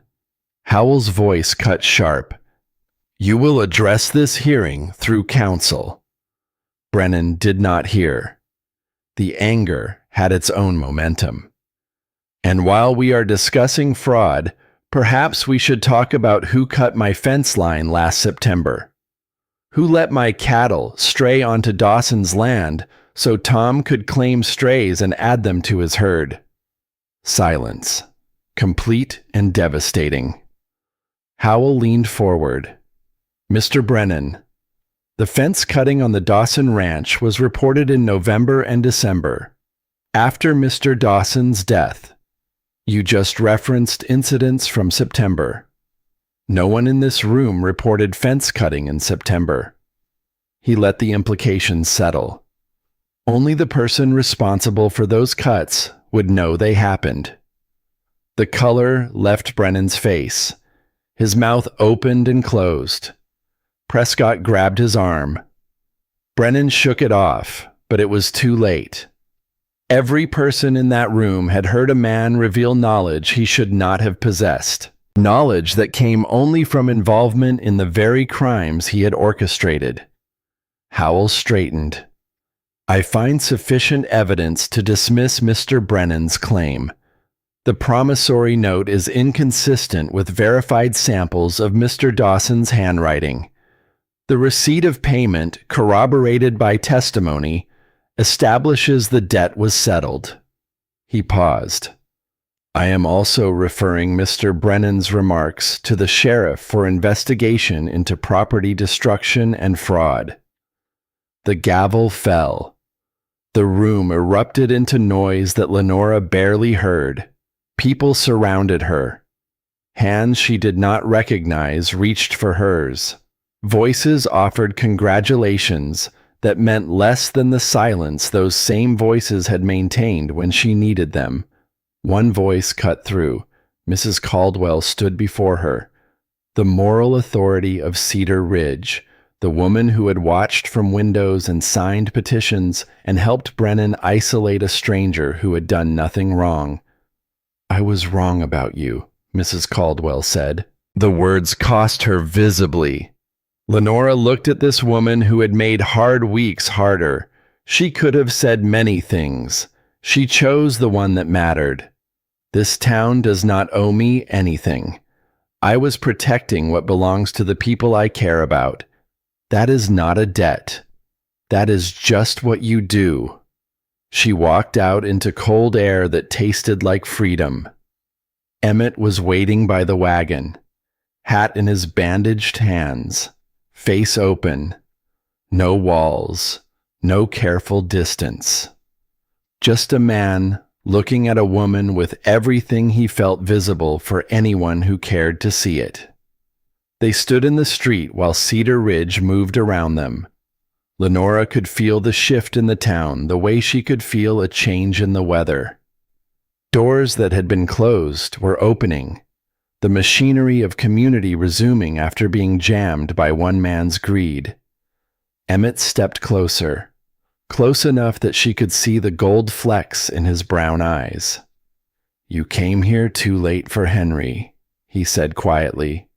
Howell's voice cut sharp. You will address this hearing through counsel. Brennan did not hear. The anger had its own momentum. And while we are discussing fraud, perhaps we should talk about who cut my fence line last September. Who let my cattle stray onto Dawson's land so Tom could claim strays and add them to his herd? Silence, complete and devastating. Howell leaned forward. Mr. Brennan, the fence cutting on the Dawson Ranch was reported in November and December, after Mr. Dawson's death. You just referenced incidents from September. No one in this room reported fence cutting in September. He let the implications settle. Only the person responsible for those cuts would know they happened. The color left Brennan's face. His mouth opened and closed. Prescott grabbed his arm. Brennan shook it off, but it was too late. Every person in that room had heard a man reveal knowledge he should not have possessed. Knowledge that came only from involvement in the very crimes he had orchestrated. Howell straightened. I find sufficient evidence to dismiss Mr. Brennan's claim. The promissory note is inconsistent with verified samples of Mr. Dawson's handwriting. The receipt of payment, corroborated by testimony, establishes the debt was settled. He paused. I am also referring Mr. Brennan's remarks to the sheriff for investigation into property destruction and fraud. The gavel fell. The room erupted into noise that Lenora barely heard. People surrounded her. Hands she did not recognize reached for hers. Voices offered congratulations that meant less than the silence those same voices had maintained when she needed them. One voice cut through. Mrs. Caldwell stood before her. The moral authority of Cedar Ridge, the woman who had watched from windows and signed petitions and helped Brennan isolate a stranger who had done nothing wrong. "I was wrong about you," Mrs. Caldwell said. The words cost her visibly. Lenora looked at this woman who had made hard weeks harder. She could have said many things. She chose the one that mattered. This town does not owe me anything. I was protecting what belongs to the people I care about. That is not a debt. That is just what you do. She walked out into cold air that tasted like freedom. Emmett was waiting by the wagon, hat in his bandaged hands, face open, no walls, no careful distance. Just a man looking at a woman with everything he felt visible for anyone who cared to see it. They stood in the street while Cedar Ridge moved around them. Lenora could feel the shift in the town the way she could feel a change in the weather. Doors that had been closed were opening, the machinery of community resuming after being jammed by one man's greed. Emmett stepped closer, close enough that she could see the gold flecks in his brown eyes. "You came here too late for Henry," he said quietly.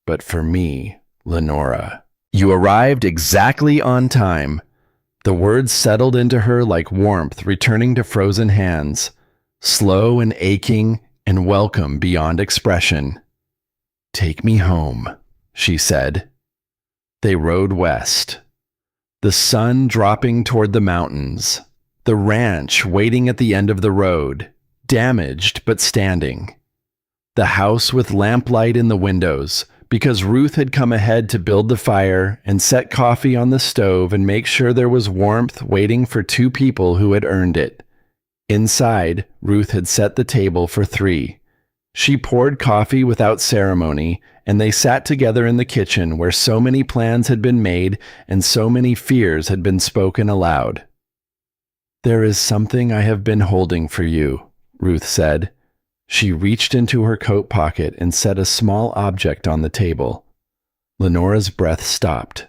"But for me, Lenora. You arrived exactly on time." The words settled into her like warmth returning to frozen hands, slow and aching and welcome beyond expression. "Take me home," she said. They rode west. The sun dropping toward the mountains, the ranch waiting at the end of the road, damaged but standing. The house with lamplight in the windows, because Ruth had come ahead to build the fire and set coffee on the stove and make sure there was warmth waiting for two people who had earned it. Inside, Ruth had set the table for 3. She poured coffee without ceremony, and they sat together in the kitchen where so many plans had been made and so many fears had been spoken aloud. "There is something I have been holding for you," Ruth said. She reached into her coat pocket and set a small object on the table. Lenora's breath stopped.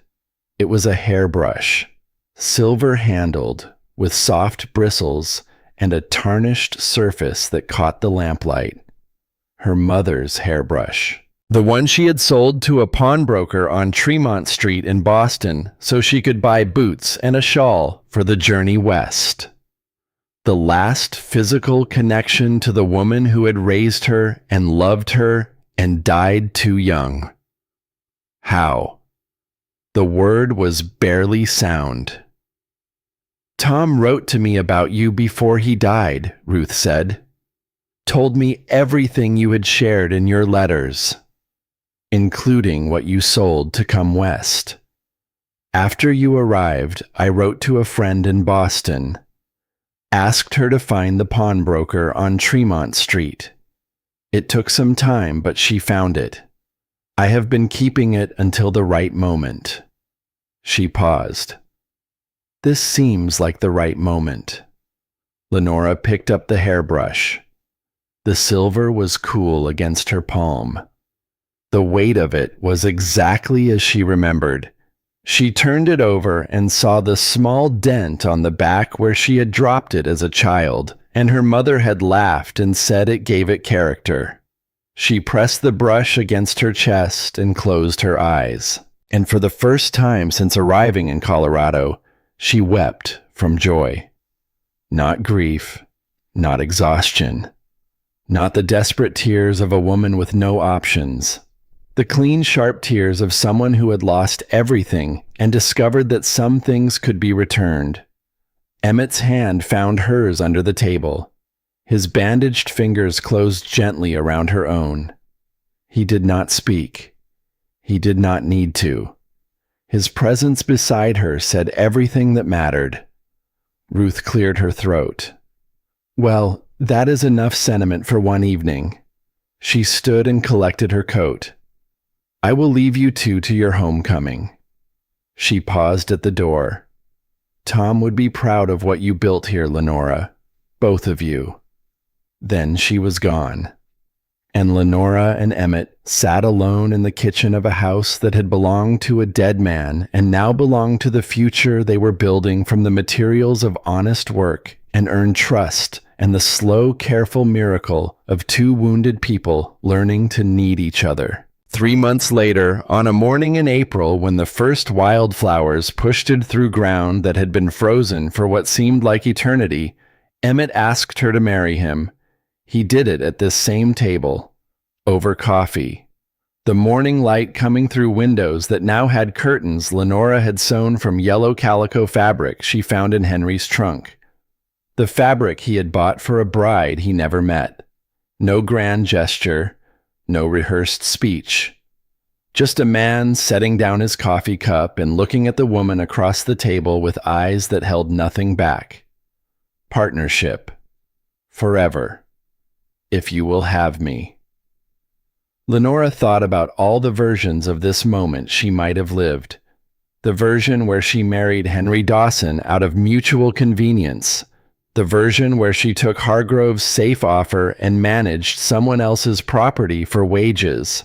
It was a hairbrush, silver-handled, with soft bristles and a tarnished surface that caught the lamplight. Her mother's hairbrush. The one she had sold to a pawnbroker on Tremont Street in Boston so she could buy boots and a shawl for the journey west. The last physical connection to the woman who had raised her and loved her and died too young. How? The word was barely sound. "Tom wrote to me about you before he died," Ruth said. "Told me everything you had shared in your letters, including what you sold to come west. After you arrived, I wrote to a friend in Boston, asked her to find the pawnbroker on Tremont Street. It took some time, but she found it. I have been keeping it until the right moment." She paused. "This seems like the right moment." Lenora picked up the hairbrush. The silver was cool against her palm. The weight of it was exactly as she remembered. She turned it over and saw the small dent on the back where she had dropped it as a child, and her mother had laughed and said it gave it character. She pressed the brush against her chest and closed her eyes. And for the first time since arriving in Colorado, she wept from joy. Not grief, not exhaustion, not the desperate tears of a woman with no options. The clean, sharp tears of someone who had lost everything and discovered that some things could be returned. Emmett's hand found hers under the table. His bandaged fingers closed gently around her own. He did not speak. He did not need to. His presence beside her said everything that mattered. Ruth cleared her throat. Well, that is enough sentiment for one evening. She stood and collected her coat. I will leave you two to your homecoming. She paused at the door. Tom would be proud of what you built here, Lenora. Both of you. Then she was gone. And Lenora and Emmett sat alone in the kitchen of a house that had belonged to a dead man and now belonged to the future they were building from the materials of honest work and earned trust and the slow, careful miracle of two wounded people learning to need each other. 3 months later, on a morning in April when the first wildflowers pushed through ground that had been frozen for what seemed like eternity, Emmett asked her to marry him. He did it at this same table, over coffee. The morning light coming through windows that now had curtains Lenora had sewn from yellow calico fabric she found in Henry's trunk. The fabric he had bought for a bride he never met. No grand gesture, no rehearsed speech. Just a man setting down his coffee cup and looking at the woman across the table with eyes that held nothing back. Partnership. Forever. If you will have me. Lenora thought about all the versions of this moment she might have lived. The version where she married Henry Dawson out of mutual convenience. The version where she took Hargrove's safe offer and managed someone else's property for wages.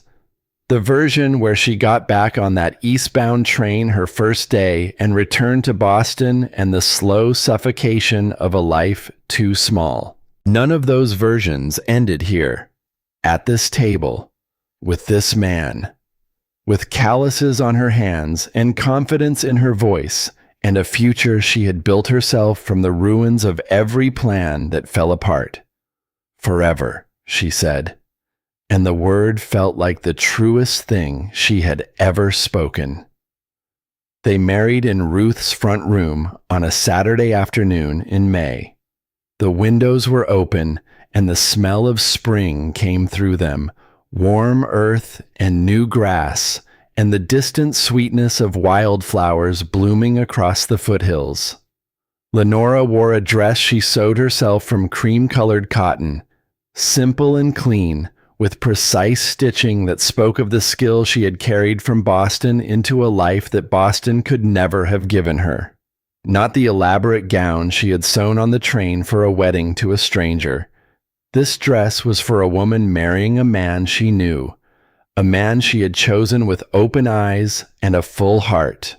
The version where she got back on that eastbound train her first day and returned to Boston and the slow suffocation of a life too small. None of those versions ended here, at this table, with this man, with calluses on her hands and confidence in her voice, and a future she had built herself from the ruins of every plan that fell apart. Forever, she said, and the word felt like the truest thing she had ever spoken. They married in Ruth's front room on a Saturday afternoon in May. The windows were open, and the smell of spring came through them, warm earth and new grass, and the distant sweetness of wildflowers blooming across the foothills. Lenora wore a dress she sewed herself from cream-colored cotton, simple and clean, with precise stitching that spoke of the skill she had carried from Boston into a life that Boston could never have given her. Not the elaborate gown she had sewn on the train for a wedding to a stranger. This dress was for a woman marrying a man she knew, a man she had chosen with open eyes and a full heart.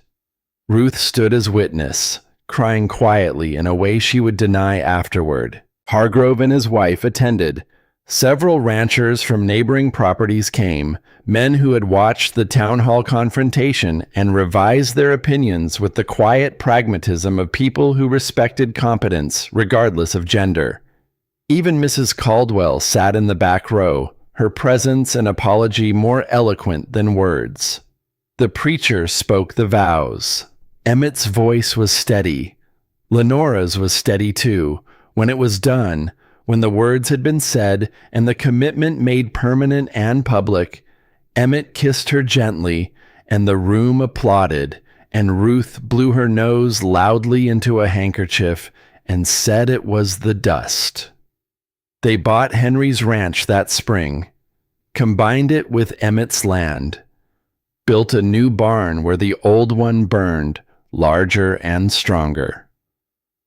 Ruth stood as witness, crying quietly in a way she would deny afterward. Hargrove and his wife attended. Several ranchers from neighboring properties came, men who had watched the town hall confrontation and revised their opinions with the quiet pragmatism of people who respected competence, regardless of gender. Even Mrs. Caldwell sat in the back row, her presence and apology more eloquent than words. The preacher spoke the vows. Emmett's voice was steady. Lenora's was steady too. When it was done, when the words had been said and the commitment made permanent and public, Emmett kissed her gently, and the room applauded, and Ruth blew her nose loudly into a handkerchief and said it was the dust. They bought Henry's ranch that spring, combined it with Emmett's land, built a new barn where the old one burned, larger and stronger.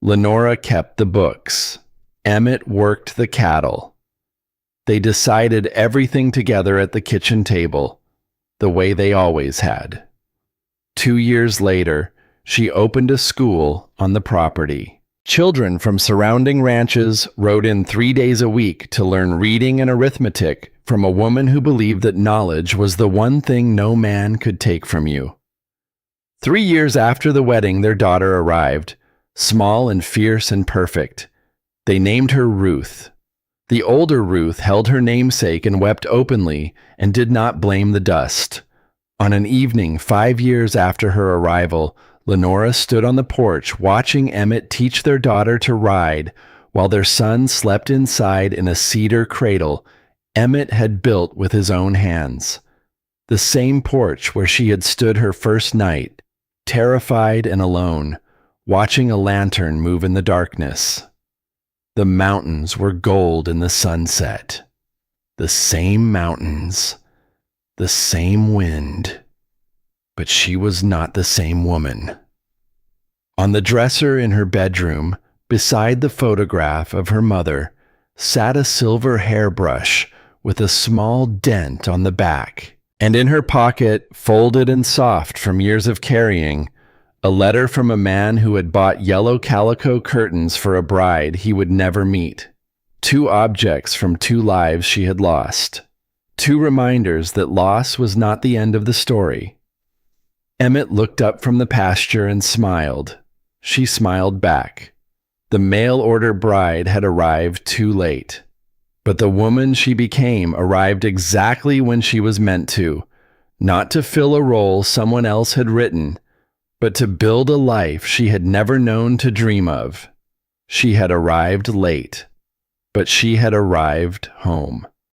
Lenora kept the books. Emmett worked the cattle. They decided everything together at the kitchen table, the way they always had. 2 years later, she opened a school on the property. Children from surrounding ranches rode in 3 days a week to learn reading and arithmetic from a woman who believed that knowledge was the one thing no man could take from you. 3 years after the wedding, their daughter arrived, small and fierce and perfect. They named her Ruth. The older Ruth held her namesake and wept openly and did not blame the dust. On an evening 5 years after her arrival, Lenora stood on the porch watching Emmett teach their daughter to ride, while their son slept inside in a cedar cradle Emmett had built with his own hands. The same porch where she had stood her first night, terrified and alone, watching a lantern move in the darkness. The mountains were gold in the sunset. The same mountains, the same wind, but she was not the same woman. On the dresser in her bedroom, beside the photograph of her mother, sat a silver hairbrush with a small dent on the back, and in her pocket, folded and soft from years of carrying, a letter from a man who had bought yellow calico curtains for a bride he would never meet. 2 objects from 2 lives she had lost. 2 reminders that loss was not the end of the story. Emmett looked up from the pasture and smiled. She smiled back. The mail-order bride had arrived too late. But the woman she became arrived exactly when she was meant to, not to fill a role someone else had written, but to build a life she had never known to dream of. She had arrived late, but she had arrived home.